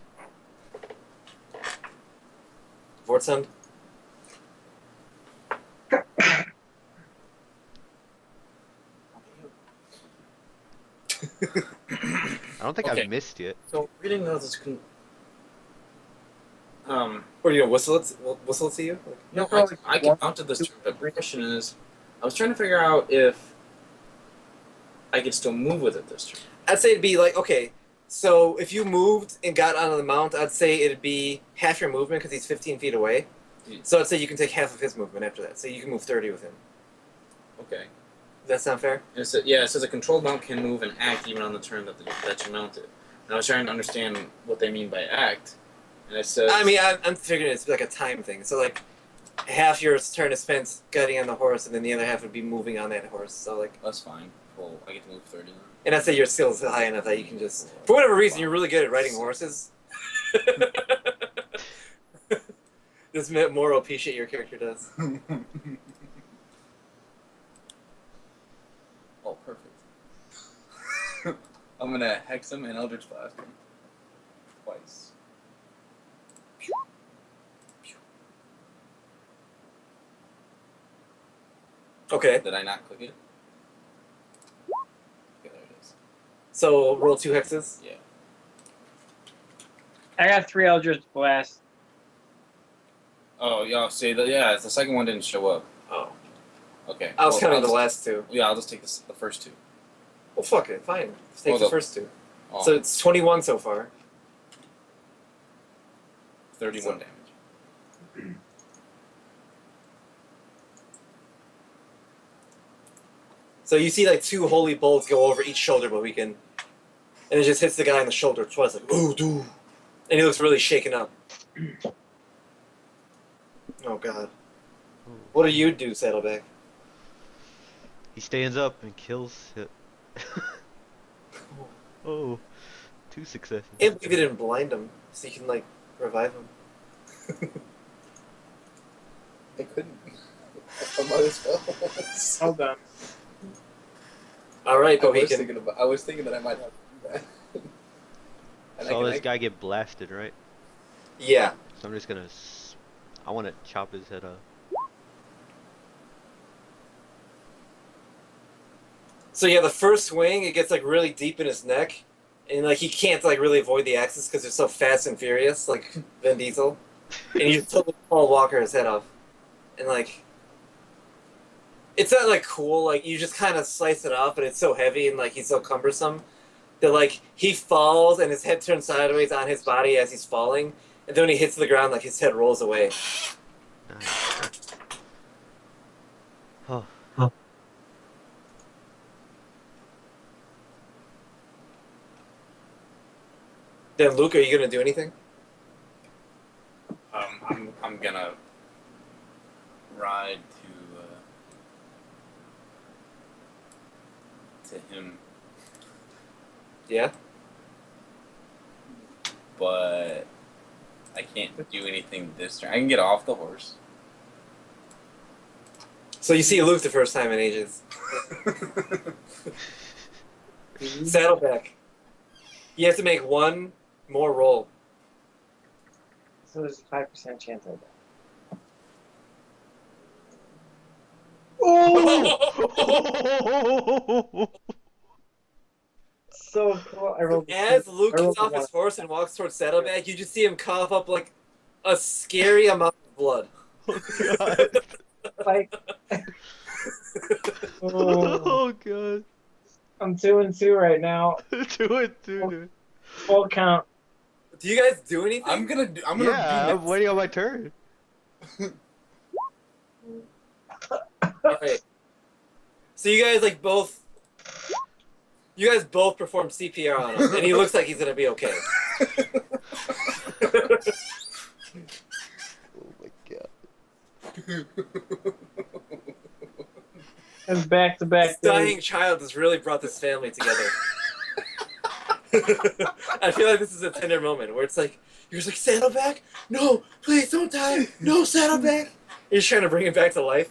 Vortsund? I don't think Okay. I've missed yet. So, reading those Or you gonna whistle it to you? no, I can counted this turn, but the question is, I was trying to figure out if I could still move with it this turn. I'd say it'd be okay, so if you moved and got onto the mount, I'd say it'd be half your movement because he's 15 feet away. So I'd say you can take half of his movement after that. So you can move 30 with him. Okay. Does that sound fair? It says a controlled mount can move and act even on the turn that you mounted. And I was trying to understand what they mean by act. And it says... I mean, I'm figuring it's like a time thing. So half your turn is spent getting on the horse, and then the other half would be moving on that horse. So That's fine. Well, I get to move 30 then. and I'd say your skill is high enough that you can just, for whatever reason, you're really good at riding horses. This more OP shit your character does. Oh, perfect. I'm gonna hex him and Eldritch Blast him. Twice. Okay, Did I not click it? Okay, there it is. so roll 2 hexes. Yeah. I got 3 Eldritch Blasts. Oh, yeah. See, yeah, the second one didn't show up. Oh. Okay. I was well, counting I'll the just- last two. Yeah, I'll just take the first two. Well, fuck it. Fine. Just take Well, the the- first two. Oh, So it's 21 so far. 31 so- damage. So you see like two holy bolts go over each shoulder, but we can, and it just hits the guy on the shoulder twice, like ooh, doo, and he looks really shaken up. Oh god. What do you do, Saddleback? He stands up and kills it. Oh, 2 successes. Can't believe you didn't blind him, so you can like revive him. I couldn't. I might as well. Well done. All right, I was Bohegan. thinking that I might have to do that. And Saw this guy get blasted, right? Yeah. So I'm just gonna. I want to chop his head off. So yeah, the first swing, it gets like really deep in his neck, and like he can't like really avoid the axes because they're so fast and furious, like Vin Diesel, and you just totally Paul Walker his head off, and like. It's not like cool, like you just kind of slice it off, but it's so heavy and like he's so cumbersome that like he falls and his head turns sideways on his body as he's falling, and then when he hits the ground, like his head rolls away. Nice. Oh, Then Luke, are you gonna do anything? I'm gonna ride to him, Yeah. but I can't do anything this turn. I can get off the horse. So you see Luke the first time in ages. Saddleback. You have to make one more roll. So there's a 5% chance of that. So cool. I rolled As Luke I rolled gets off one. his horse and walks towards Saddleback, you just see him cough up like a scary amount of blood. oh god. Like, oh, Oh god. I'm 2-2 right now. 2-2, dude. Full count. Do you guys do anything? I'm gonna Yeah, do I'm this. waiting on my turn. Alright. So you guys both perform CPR on him, and he looks like he's gonna be okay. Oh my god. And back-to-back This dying child has really brought this family together. I feel like this is a tender moment where it's like, you're just like, Saddleback? No, please don't die. No, Saddleback. You're trying to bring him back to life.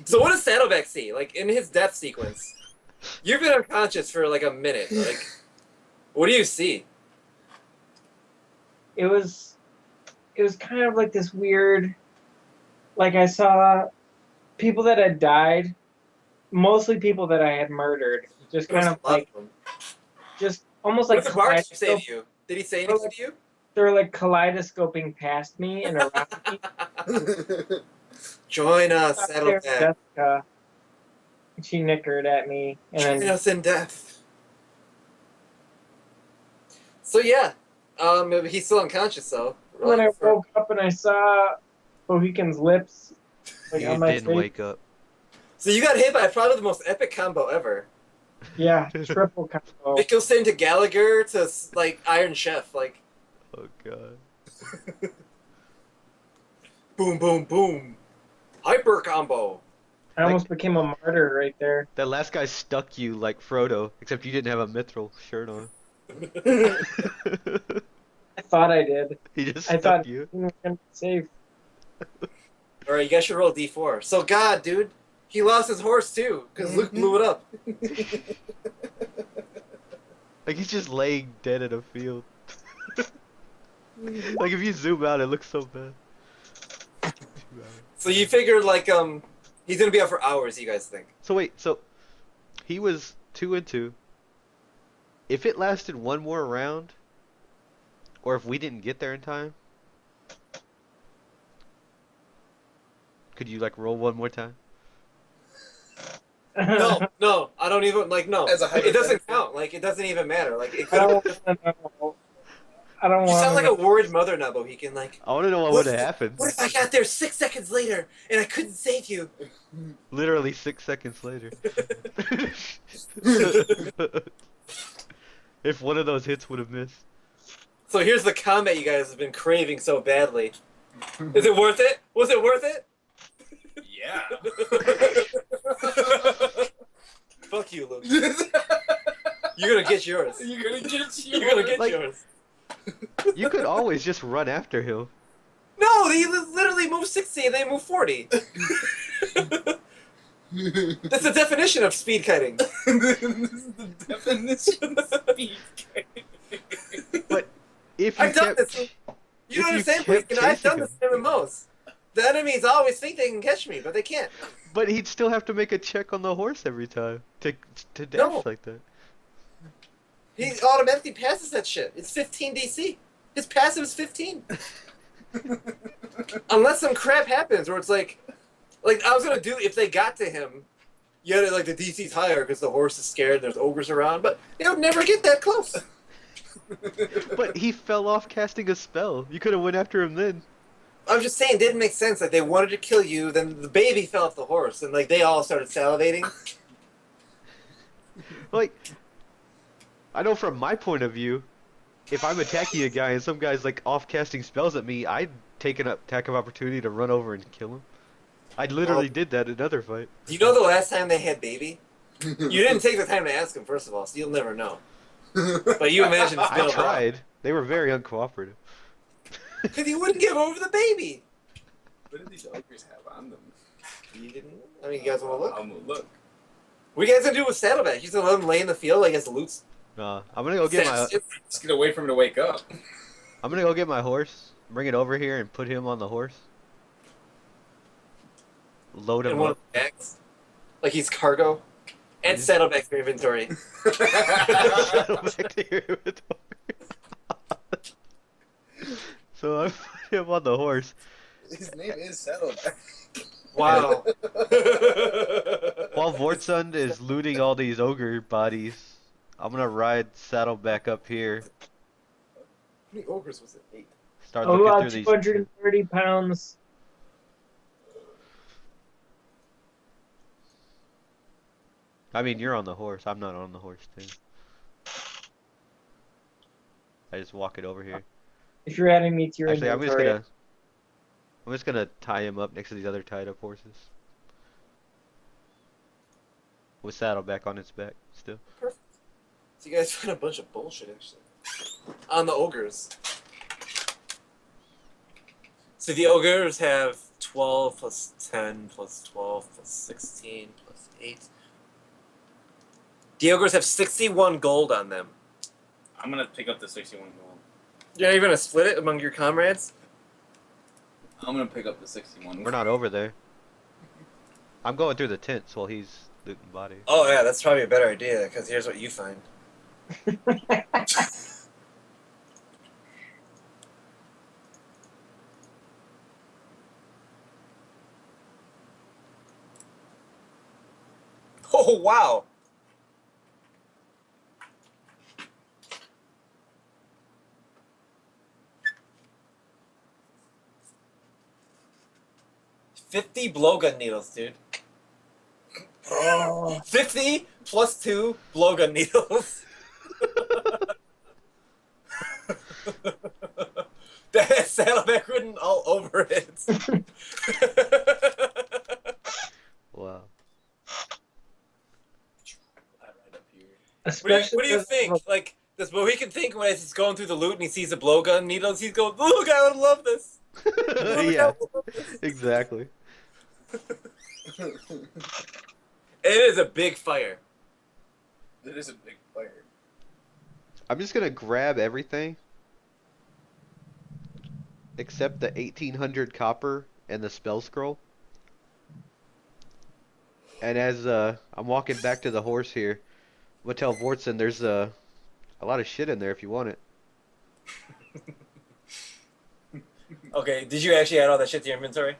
So what does Saddleback see? Like, in his death sequence, you've been unconscious for like a minute. Like, what do you see? It was kind of like this weird, like I saw people that had died, mostly people that I had murdered, just kind of like, just almost What like did Bart say to you? Did he say anything to you? they're like kaleidoscoping past me and around me. Join us, There's Saddleback. Jessica. She nickered at me, and Join then us in death. So yeah, he's still unconscious though. when I woke up and I saw Bohegan's lips, like You on my didn't face. wake up. So you got hit by probably the most epic combo ever. Yeah, triple combo. Mickelson to Gallagher to like Iron Chef, like Oh god. boom, boom, boom, hyper combo. I almost became a martyr right there. That last guy stuck you like Frodo, except you didn't have a mithril shirt on. I thought I did. He just I stuck thought you. we were gonna be safe. All right, you guys should roll D4. So God, dude, he lost his horse too because Luke blew it up. Like he's just laying dead in a field. Like if you zoom out, it looks so bad. 2 hours. So you figured like he's gonna be out for hours. You guys think? So wait, so he was 2-2. If it lasted one more round, or if we didn't get there in time, Could you like roll one more time? No, I don't even like. No, As a it doesn't hypothetical. count. Like it doesn't even matter. Like it I don't could. want to know. I don't You want sound to like a know. worried mother now, Bohican. Like, I want to know what what would have if, happened. what if I got there 6 seconds later and I couldn't save you? Literally 6 seconds later. If one of those hits would have missed. So here's the combat you guys have been craving so badly. Is it worth it? Was it worth it? Yeah. Fuck you, Luke. You're gonna get yours. You're gonna get You're gonna get Like- yours. You could always just run after him. No, they literally move 60 and they move 40. That's the definition of speed kiting. This is the definition of speed. But if you I've done kept, this. You if don't you understand, kept Blake, and I've chasing done this in MMOs. The enemies always think they can catch me, but they can't. but he'd still have to make a check on the horse every time to dash No. like that. He automatically passes that shit. It's 15 DC. His passive is 15. Unless some crap happens where it's like I was gonna do if they got to him, yeah, like the DC's higher because the horse is scared. There's ogres around, but they would never get that close. But he fell off casting a spell. You could have went after him then. I'm just saying, it didn't make sense. Like they wanted to kill you, then the baby fell off the horse, and like they all started salivating. Like, I know from my point of view, if I'm attacking a guy and some guy's like off casting spells at me, I'd take an attack of opportunity to run over and kill him. I literally did that in another fight. Do you know the last time they had baby? You didn't take the time to ask him, first of all, so you'll never know. But you imagine it's been I a while. tried. They were very uncooperative. Because he wouldn't give over the baby. What do these ogres have on them? You didn't? I mean, you guys want to look? I'm gonna look. What are you guys gonna do with Saddleback? He's gonna let him lay in the field like his loot's. I'm gonna go get my. Just gonna wait for him to wake up. I'm gonna go get my horse, bring it over here, and put him on the horse. Load In him one up. of the bags. Like he's cargo. And Saddleback for inventory. Back to your inventory. So I put him on the horse. His name is Saddleback. Wow. While Vortsund is looting all these ogre bodies, I'm gonna ride Saddleback up here. How many ogres was it? 8. Start Oh, looking about through these. 230 pounds. I mean, you're on the horse. I'm not on the horse, too. I just walk it over here. If you're adding me to your Actually, inventory. I'm just gonna tie him up next to these other tied up horses. With Saddleback on its back, still. Perfect. So you guys find a bunch of bullshit, actually. On the ogres. So the ogres have 12 plus 10 plus 12 plus 16 plus 8. The ogres have 61 gold on them. I'm gonna pick up the 61 gold. You're not even gonna split it among your comrades? I'm gonna pick up the 61. We're not over there. I'm going through the tents while he's looting bodies. Oh yeah, that's probably a better idea, because here's what you find. Oh wow! $50 blowgun needles, dude. Oh. 50 plus 2 blowgun needles. That has Saddleback written all over it. Wow. Right up here. Especially What do you think? Like, does Mohican think when he's going through the loot and he sees the blowgun needles, he's going, "Look, I would love this." Yeah, exactly. It is a big fire. It is a big fire. I'm just gonna grab everything except the 1800 copper and the spell scroll. And as I'm walking back to the horse here, I'm gonna tell Vortson there's a lot of shit in there if you want it. Okay, did you actually add all that shit to your inventory?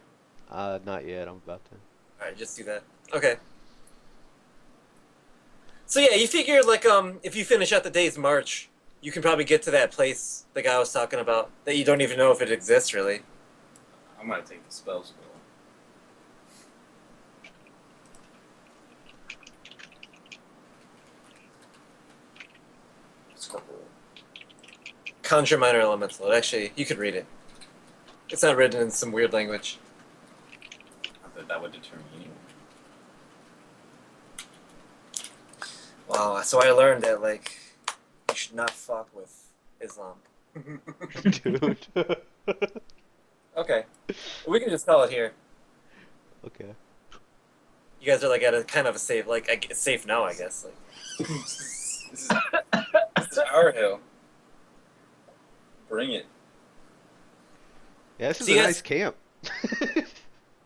Not yet. I'm about to. Alright, just do that. Okay. So yeah, you figure like if you finish out the day's march, you can probably get to that place the guy was talking about that you don't even know if it exists really. I'm gonna take the spell scroll. Conjure minor elemental. Actually, you could read it. It's not written in some weird language. Not that that would determine anyone. Wow, so I learned that like you should not fuck with Islam. Dude. Okay. We can just call it here. Okay. You guys are like at a kind of a safe it's safe now, I guess. Like This is our hill. Bring it. Yeah, this is See, a guys- nice camp.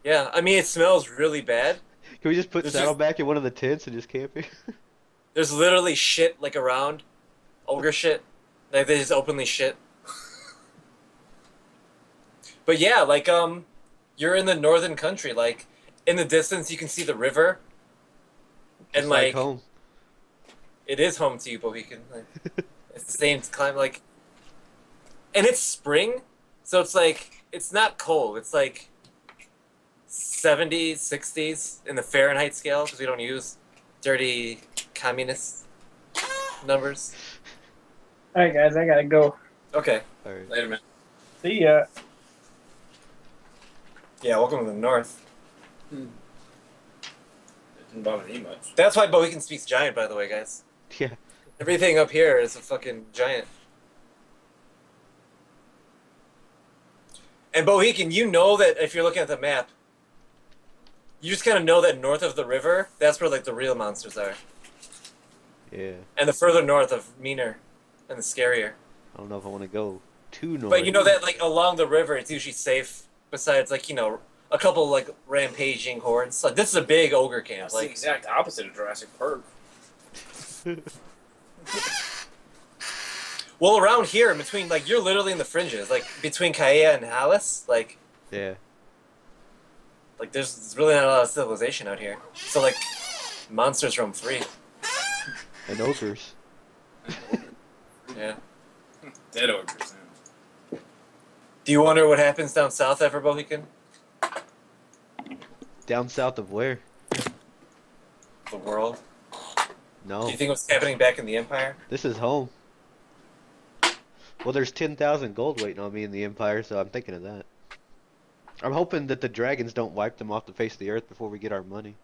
yeah, I mean it smells really bad. Can we just put There's Saddleback in one of the tents and just camp here? There's literally shit like around. Ogre shit. Like they just openly shit. But yeah, like you're in the northern country, like in the distance you can see the river. And Just like home. it is home to you, Bohican. Like, it's the same climate, like, and it's spring, so it's like it's not cold. It's like 70s, 60s in the Fahrenheit scale because we don't use dirty communist numbers. All right, guys, I gotta go. Okay. All right. Later, man. See ya. Yeah, welcome to the north. It didn't bother me much. That's why Bohican speaks giant, by the way, guys. Yeah. Everything up here is a fucking giant. And Bohican, you know that if you're looking at the map, you just kind of know that north of the river, that's where like the real monsters are. Yeah. And the further north of meaner and the scarier. I don't know if I want to go too north. But you know that like along the river, it's usually safe. Besides, like, you know, a couple like rampaging hordes. Like this is a big ogre camp. That's the Like exact opposite of Jurassic Park. well, around here, between like you're literally in the fringes, like between Kaea and Hallis, like Yeah. there's really not a lot of civilization out here. So like monsters roam free. And ogres. Yeah. Dead ogres. Yeah. Do you wonder what happens down south ever, Bohican? Down south of where? The world. No. Do you think what's happening back in the Empire? This is home. Well, there's 10,000 gold waiting on me in the Empire, so I'm thinking of that. I'm hoping that the dragons don't wipe them off the face of the earth before we get our money.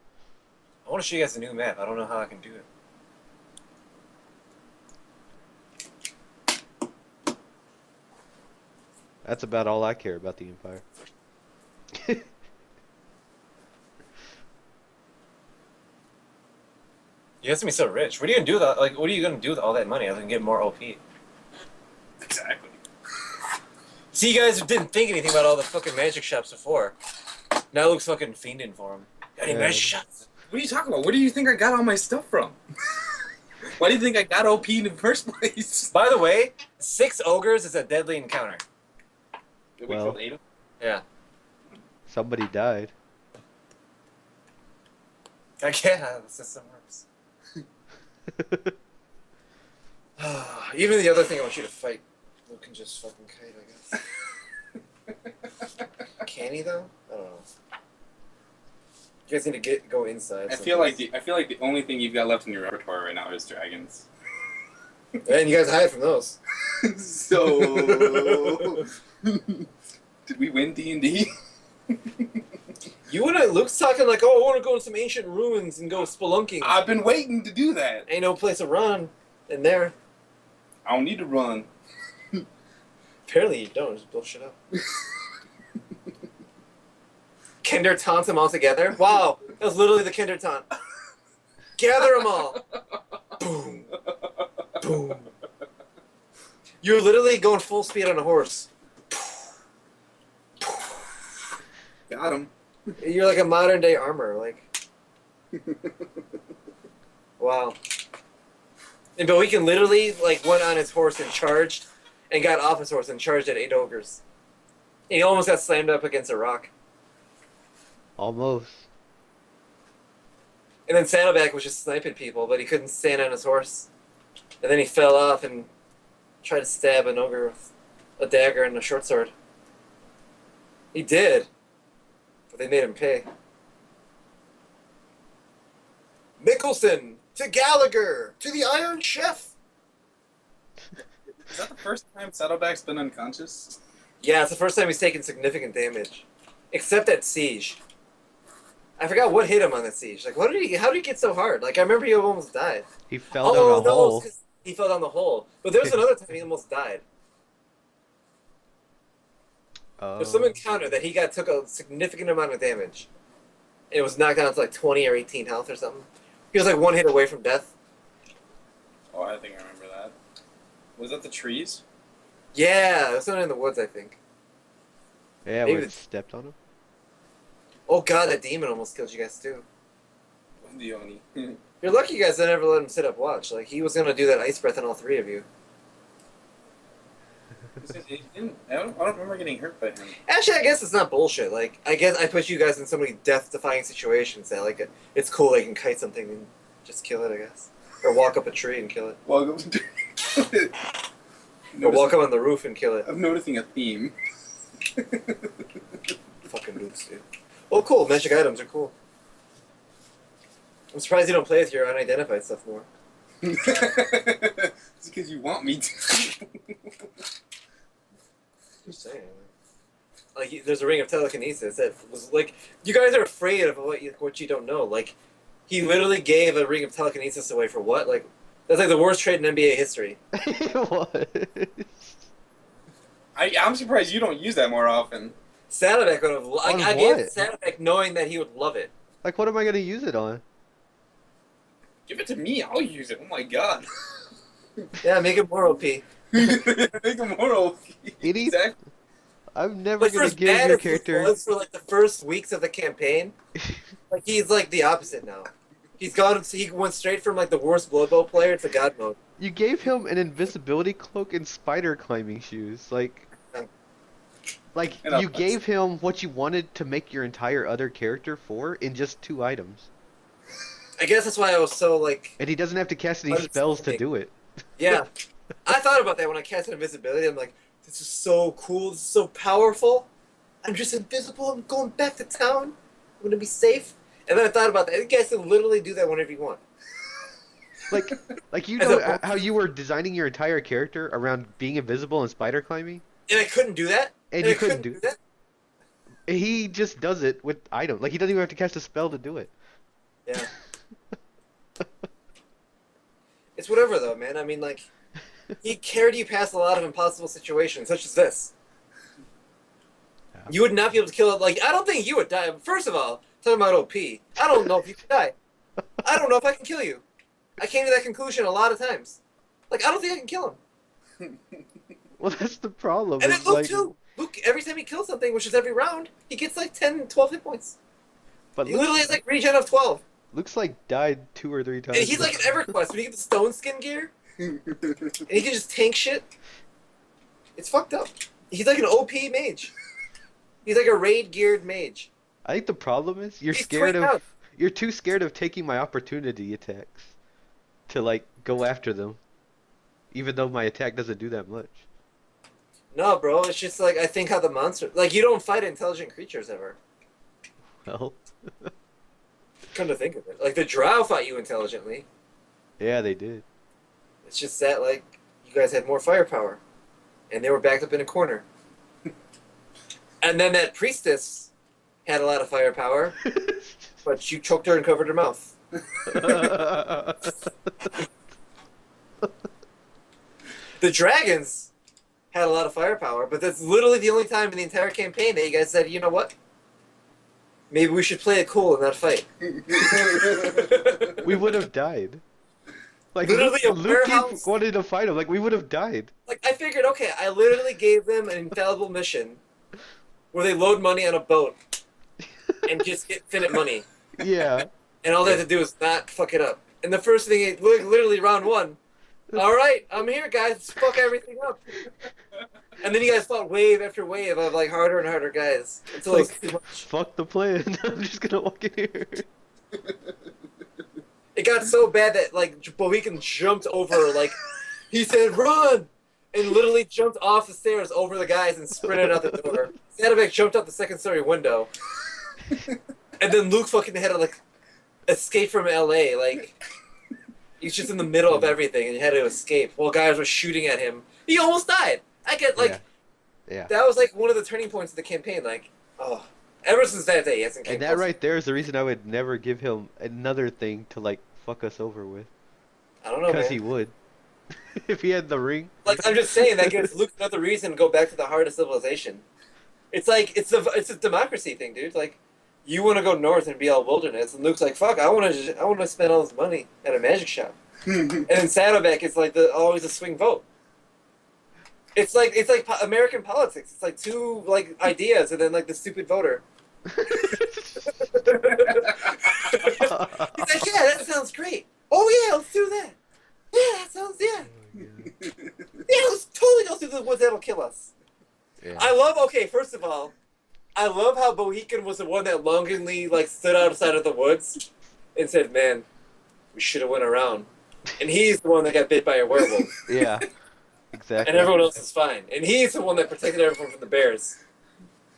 I want to show you guys a new map. I don't know how I can do it. That's about all I care about the Empire. You guys gonna be so rich. What are you gonna do with that? Like, what are you gonna do with all that money other than get more OP? Exactly. See, you guys didn't think anything about all the fucking magic shops before. Now it looks fucking fiending for them. Got any Yeah. magic shops? What are you talking about? Where do you think I got all my stuff from? Why do you think I got OP in the first place? By the way, 6 ogres is a deadly encounter. Did we Well. kill 8 of them? Yeah. Somebody died. I get how the system works. Even the other thing I want you to fight, Luke can just fucking kite, I guess. Can he though? I don't know. You guys need to go inside. I feel like the only thing you've got left in your repertoire right now is dragons. And you guys hide from those. So did we win D&D? You wanna? Luke's talking like, oh, I want to go in some ancient ruins and go spelunking. I've been waiting to do that. Ain't no place to run in there. I don't need to run. Apparently you don't. Just blow shit up. Kinder taunts them all together. Wow, that was literally the Kinder taunt. Gather them all. Boom. Boom. You're literally going full speed on a horse. Got him. You're like a modern day armor, like. Wow. And but we can literally like went on his horse and charged, and got off his horse and charged at 8 ogres. And he almost got slammed up against a rock. Almost. And then Saddleback was just sniping people, but he couldn't stand on his horse. And then he fell off and tried to stab an ogre with a dagger and a short sword. He did, but they made him pay. Mickelson to Gallagher to the Iron Chef. Is that the first time Saddleback's been unconscious? Yeah, it's the first time he's taken significant damage, except at Siege. I forgot what hit him on that Siege. Like, how did he get so hard? Like, I remember he almost died. He fell down a hole. It's 'cause he fell down the hole. But there was another time he almost died. There's some encounter that he took a significant amount of damage. It was knocked down to like 20 or 18 health or something. He was like one hit away from death. Oh, I think I remember that. Was that the trees? Yeah, it was something in the woods, I think. Yeah, Maybe we stepped on him. Oh god, that demon almost killed you guys too. The Oni. You're lucky you guys didn't ever let him sit up watch. Like, he was gonna do that ice breath on all three of you. I don't remember getting hurt by him. Actually, I guess it's not bullshit. Like, I guess I put you guys in so many death-defying situations that, like, it's cool they can kite something and just kill it, I guess. Or walk up a tree and kill it. Walk up and kill it. Or walk up on the roof and kill it. I'm noticing a theme. Fucking boots, dude. Oh, cool. Magic items are cool. I'm surprised you don't play with your unidentified stuff more. It's because you want me to. Just saying. Like, there's a ring of telekinesis that was like, you guys are afraid of what you don't know. Like, he literally gave a ring of telekinesis away for what? Like, that's like the worst trade in NBA history. What? I'm surprised you don't use that more often. Saddleback would have. I gave it to Saddleback knowing that he would love it. Like, what am I gonna use it on? Give it to me. I'll use it. Oh my god. Yeah, make it more OP. Make him more OP. Exactly. I'm never Like, gonna as give bad your as he character. was for like the first weeks of the campaign, like he's like the opposite now. He went straight from like the worst Blood Bowl player to God mode. You gave him an invisibility cloak and spider climbing shoes. Like you gave him what you wanted to make your entire other character for in just 2 items. I guess that's why I was so like. And he doesn't have to cast any spells to do it. Yeah, I thought about that when I casted invisibility. I'm like, this is so cool. This is so powerful. I'm just invisible. I'm going back to town. I'm gonna be safe. And then I thought about that. You guys can literally do that whenever you want. Like you know how you were designing your entire character around being invisible and spider climbing? And I couldn't do that. And you couldn't do that? He just does it with items. Like, he doesn't even have to cast a spell to do it. Yeah. It's whatever, though, man. I mean, like, he carried you past a lot of impossible situations, such as this. Yeah. You would not be able to kill it. Like, I don't think you would die. First of all, talking about OP, I don't know if you could die. I don't know if I can kill you. I came to that conclusion a lot of times. Like, I don't think I can kill him. Well, that's the problem. And then Luke, too. Luke, every time he kills something, which is every round, he gets like 10, 12 hit points. But he literally has like regen of 12. Luke's like died 2 or 3 times. And he's like an EverQuest. When you get the stone skin gear, and he can just tank shit. It's fucked up. He's like an OP mage. He's like a raid geared mage. I think the problem is you're too scared of taking my opportunity attacks to like go after them, even though my attack doesn't do that much. No, bro. It's just like I think how the monster. Like, you don't fight intelligent creatures ever. Well. Come to think of it, like the Drow fought you intelligently. Yeah, they did. It's just that like you guys had more firepower, and they were backed up in a corner. And then that priestess had a lot of firepower, but you choked her and covered her mouth. The dragons had a lot of firepower, but that's literally the only time in the entire campaign that you guys said, you know what? Maybe we should play it cool and not fight. We would have died. Like, literally Luke wanted to fight him. Like, we would have died. Like, I figured, okay, I literally gave them an infallible mission where they load money on a boat and just get infinite money. Yeah. And all they have to do is not fuck it up. And the first thing, literally round 1, All right, I'm here, guys. Let's fuck everything up. And then you guys fought wave after wave of like harder and harder guys until it was too much. Fuck the plan. I'm just gonna walk in here. It got so bad that like Bohican jumped over, like he said, "Run!" and literally jumped off the stairs over the guys and sprinted out the door. Sadovec jumped out the second-story window, and then Luke fucking had to like escape from LA. Like he's just in the middle of everything, and he had to escape while guys were shooting at him. He almost died. I get like, yeah. That was like one of the turning points of the campaign. Like, oh, ever since that day, he hasn't came And that close. right there is the reason I would never give him another thing to like fuck us over with. I don't know, Because man. he would. If he had the ring. Like I'm just saying that gives Luke another reason to go back to the heart of civilization. It's like it's a democracy thing, dude. Like you want to go north and be all wilderness, and Luke's like, "Fuck, I want to spend all this money at a magic shop." And then Saddleback is like always a swing vote. It's like American politics. It's like two like ideas, and then like the stupid voter. He's like, "Yeah, that sounds great. Oh yeah, let's do that. Yeah, that sounds Yeah, let's totally go through the woods that'll kill us." Yeah. Okay, first of all, I love how Bohican was the one that longingly like stood outside of the woods and said, "Man, we should have went around." And he's the one that got bit by a werewolf. Yeah. Exactly. And everyone else is fine. And he's the one that protected everyone from the bears.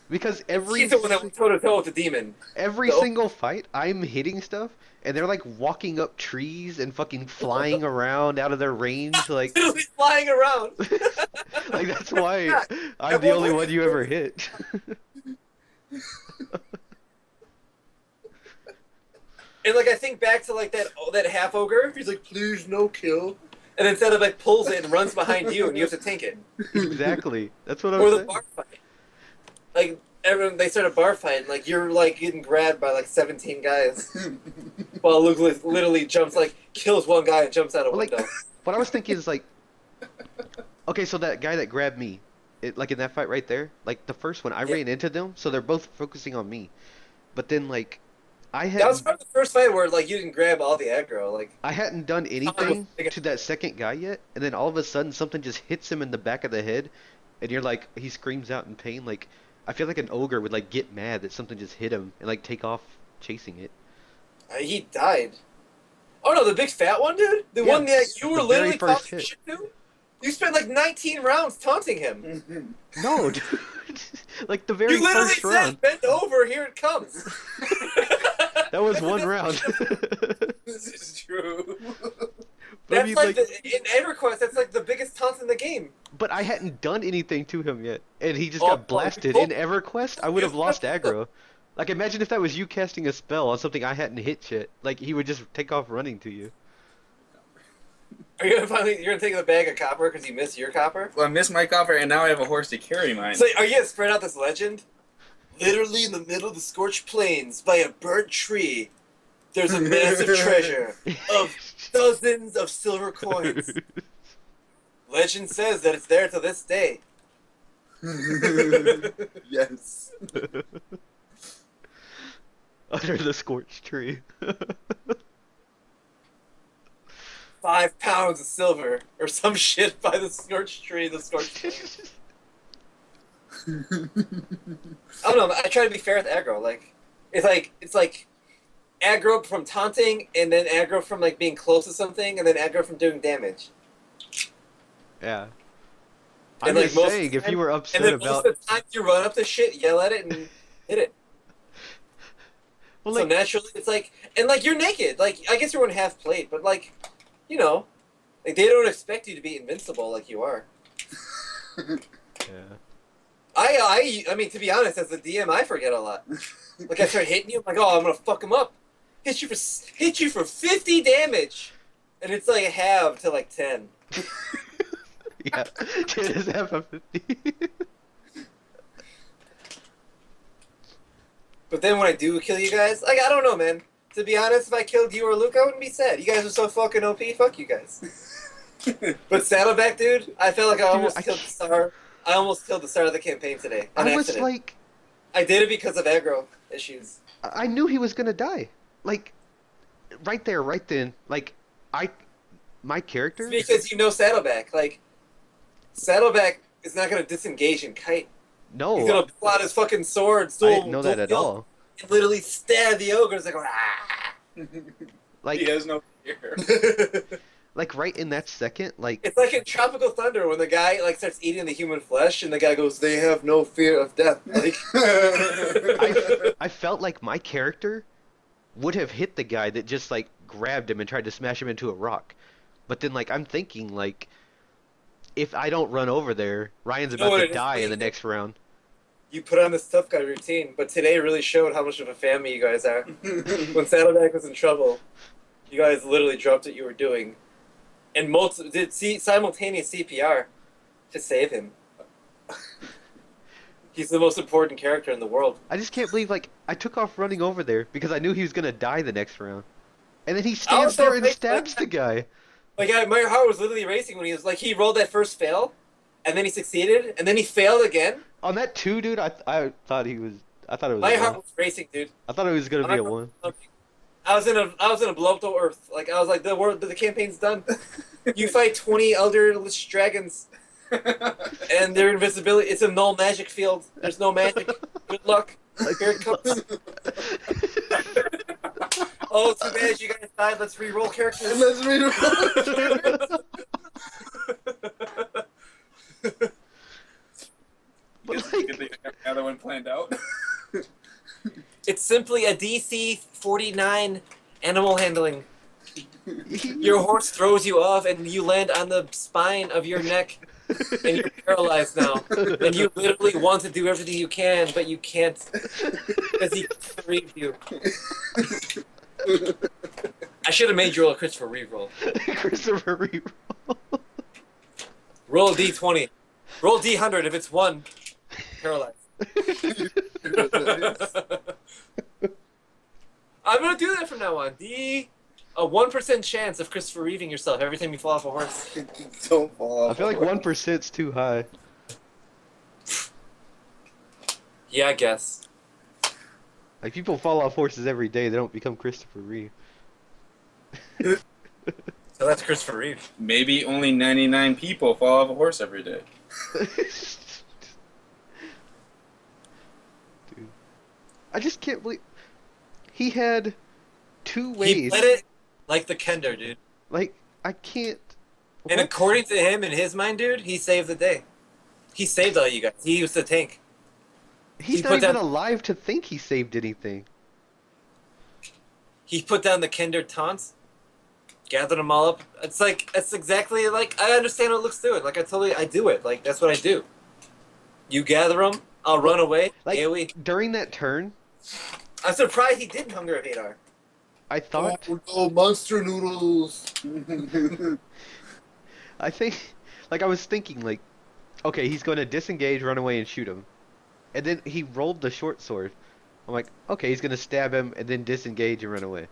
Because He's the one that went toe to toe with the demon. every single fight, I'm hitting stuff, and they're like walking up trees and fucking flying around out of their range, like Literally flying around. like that's why I'm the only one you ever hit. And like I think back to like that half ogre. He's like, "Please no kill." And instead of like pulls it and runs behind you, and you have to tank it. Exactly. That's what I'm Or the saying. bar fight. Like everyone, they start a bar fight, and like you're like getting grabbed by like 17 guys, while Luke literally jumps kills one guy and jumps out a Well, like, window. what I was thinking is like, okay, so that guy that grabbed me, like in that fight right there, like the first one, I ran into them, so they're both focusing on me. But then like, That was part of the first fight where like you didn't grab all the aggro. Like I hadn't done anything to that second guy yet, and then all of a sudden something just hits him in the back of the head, and you're like, he screams out in pain. Like I feel like an ogre would like get mad that something just hit him and like take off chasing it. he died. Oh no, the big fat one, dude. The Yeah, one that you were the very literally first talking hit. shit to. You spent like 19 rounds taunting him. No, dude. Like the very You literally first said, round. "Bend over, here it comes." That was one round. This is true. But I That's mean, like in EverQuest, that's like the biggest taunt in the game. But I hadn't done anything to him yet, and he just Oh, got blasted. oh. In EverQuest, I would have lost aggro. Like, imagine if that was you casting a spell on something I hadn't hit yet. Like, he would just take off running to you. Are you you're gonna take the bag of copper because you missed your copper? Well, I missed my copper, and now I have a horse to carry mine. So are you gonna spread out this legend? Literally in the middle of the scorched plains, by a burnt tree, there's a massive treasure of dozens of silver coins. Legend says that it's there to this day. Yes. Under the scorched tree. 5 pounds of silver or some shit by the scorched tree, the scorched plains. I don't know. I try to be fair with aggro. Like, it's like aggro from taunting, and then aggro from like being close to something, and then aggro from doing damage. Yeah. And, I'm like, just most saying, if time- you were And upset then about... most of the time you run up to shit, yell at it, and hit it. Well, So like, naturally, it's like, and like you're naked. Like I guess you're wearing half plate, but like, you know, like they don't expect you to be invincible like you are. yeah. I mean, to be honest, as a DM, I forget a lot. Like I start hitting you, I'm like, oh, I'm gonna fuck him up. Hit you for 50 damage, and it's like half to like 10. Yeah. It is half a 50. But then when I do kill you guys, like I don't know, man. To be honest, if I killed you or Luke, I wouldn't be sad. You guys are so fucking OP. Fuck you guys. But Saddleback, dude, I felt like I almost killed the star. I almost killed the start of the campaign today on I was accident. like... I did it because of aggro issues. I knew he was gonna die. Like, right there, right then. Like, my character. It's because you know Saddleback. Like, Saddleback is not gonna disengage and kite. No, He's gonna pull out his fucking sword. I didn't know that at all. And literally stab the ogre. It's like, ah. Like, he has no fear. like right in that second, like It's like in Tropical Thunder when the guy like starts eating the human flesh, and the guy goes, "They have no fear of death." Like, I felt like my character would have hit the guy that just like grabbed him and tried to smash him into a rock. But then like I'm thinking like if I don't run over there, Ryan's You know about what to it is, die in Lee? the next round. you put on this tough guy routine, but today really showed how much of a family you guys are. When Saddleback was in trouble, you guys literally dropped what you were doing, and did simultaneous CPR to save him. He's the most important character in the world. I just can't believe like I took off running over there because I knew he was gonna die the next round. And then he I was stands so there and afraid- stabs the guy. Like, my heart was literally racing when he was like, he rolled that first fail, and then he succeeded, and then he failed again. On that 2, dude, I thought it was My a heart 1. was racing, dude. I thought it was gonna be a 1. I was in a blow up to earth. Like, I was like, the campaign's done. You fight 20 elderless dragons, and their invisibility. It's a null magic field. There's no magic. Good luck. Here it comes. Oh, too bad you guys died. Let's re-roll characters. Let's read But like, Get the other one planned out. It's simply a DC 49 animal handling. Your horse throws you off, and you land on the spine of your neck, and you're paralyzed now. And you literally want to do everything you can, but you can't because he reads you. I should have made you roll a Christopher Reeve roll. Christopher Reeve. Roll a D20. Roll D100 if it's 1. Paralyzed. I'm gonna do that from now on. A 1% chance of Christopher Reeving yourself every time you fall off a horse. Don't fall off. I feel like 1%'s too high. Yeah, I guess. Like people fall off horses every day, they don't become Christopher Reeve. So that's Christopher Reeve. Maybe only 99 people fall off a horse every day. Dude. I just can't believe he had 2 He ways. played it like the Kender, dude. Like I can't. And what? according to him, in his mind, dude, he saved the day. He saved all you guys. He used the tank. He's he not put even down- alive to think he saved anything. He put down the Kender taunts, gathered them all up. It's exactly like, I understand what Luke's doing. Like, I do it. Like, that's what I do. You gather them, I'll run away. Like AoE. during that turn, I'm surprised he didn't Hunger of Hadar. I thought Oh, monster noodles. I think like I was thinking like, okay, he's going to disengage, run away, and shoot him, and then he rolled the short sword. I'm like, okay, he's gonna stab him and then disengage and run away.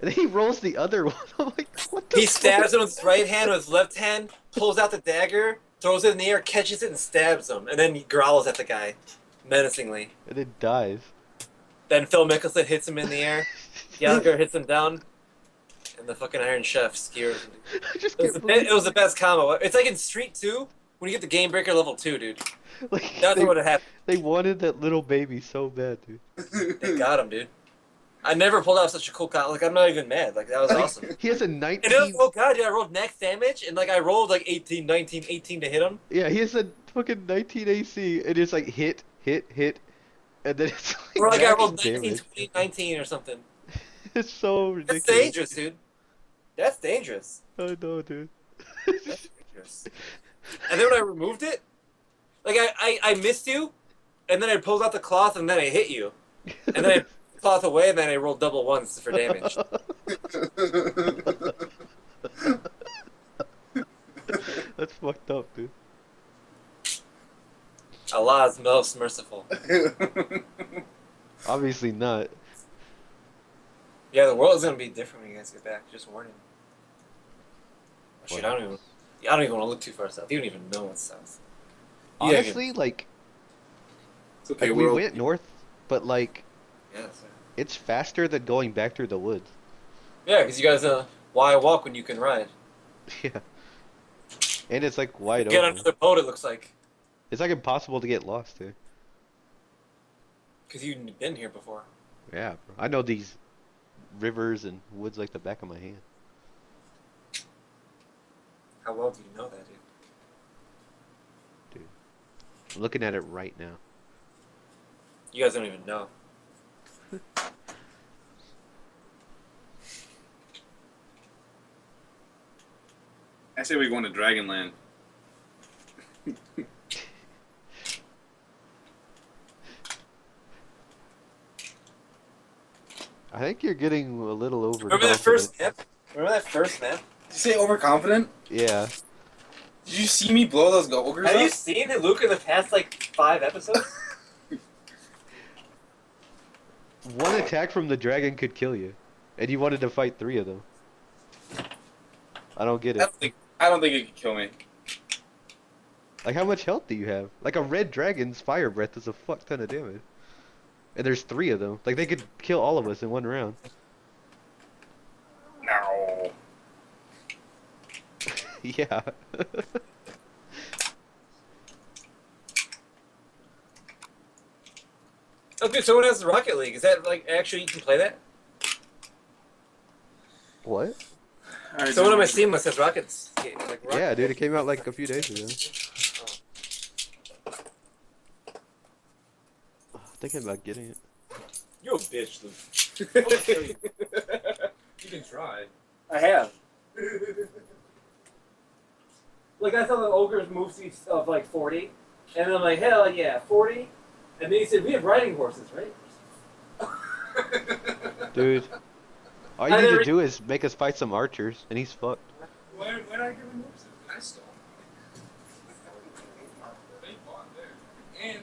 And then he rolls the other one. I'm like, what the He fuck? stabs him with his right hand, with his left hand, pulls out the dagger, throws it in the air, catches it, and stabs him. And then he growls at the guy, menacingly. And then dies. Then Phil Mickelson hits him in the air. Gallagher hits him down. And the fucking Iron Chef skewers him. I just It was, can't believe it was the best combo. It's like in Street 2, when you get the Game Breaker level 2, dude. like That's what would have happened. they wanted that little baby so bad, dude. They got him, dude. I never pulled out such a cool combo. Like, I'm not even mad. Like, that was awesome. He has a And 19. it was, oh god, dude, I rolled max damage, and like I rolled like 18, 19, 18 to hit him. Yeah, he has a fucking 19 AC, and it's like hit, and then it's like Or like I max rolled 19, damage. 20, 19 or something. It's so That's ridiculous. dangerous, dude. That's dangerous. I know, dude. That's dangerous. And then when I removed it, like I missed you, and then I pulled out the cloth, and then I hit you. And then I pulled the cloth away, and then I rolled double ones for damage. That's fucked up, dude. Allah is most merciful. Obviously not. Yeah, the world is gonna be different when you guys get back. Just warning. Oh, shit, I don't even want to look too far south. You don't even know what's south. Yeah, Honestly, like, It's okay, we we're went north, but like, Yeah, it's faster than going back through the woods. yeah, because you guys why walk when you can ride? Yeah. And it's like wide Get open. another boat, it looks like. It's like impossible to get lost here. Because you've been here before. Yeah, bro. I know these rivers and woods like the back of my hand. How well do you know that, dude? Dude. I'm looking at it right now. You guys don't even know. I say we go into Dragonland. I think you're getting a little overconfident. Remember that first map? Remember that first map? Did you say overconfident? Yeah. Did you see me blow those ogres Have up? you seen it, Luke, in the past, like, 5 episodes? One attack from the dragon could kill you. And you wanted to fight 3 of them. I don't get it. I don't think it could kill me. Like, how much health do you have? Like, a red dragon's fire breath does a fuck ton of damage. And there's 3 of them. Like, they could kill all of us in one round. No. Yeah. Okay, someone has the Rocket League. Is that, like, actually you can play that? What? Alright, Someone on my Steam list has Rockets. Like, Yeah, dude, it came out like a few days ago. Thinking about getting it. You're a bitch, Luke. You can try. I have. Like, I saw the ogre's move seats of, like, 40. And then I'm like, hell yeah, 40? And then he said, we have riding horses, right? Dude, all you need to do is make us fight some archers, and he's fucked. Why did I give him moves? I stole. They bought there. And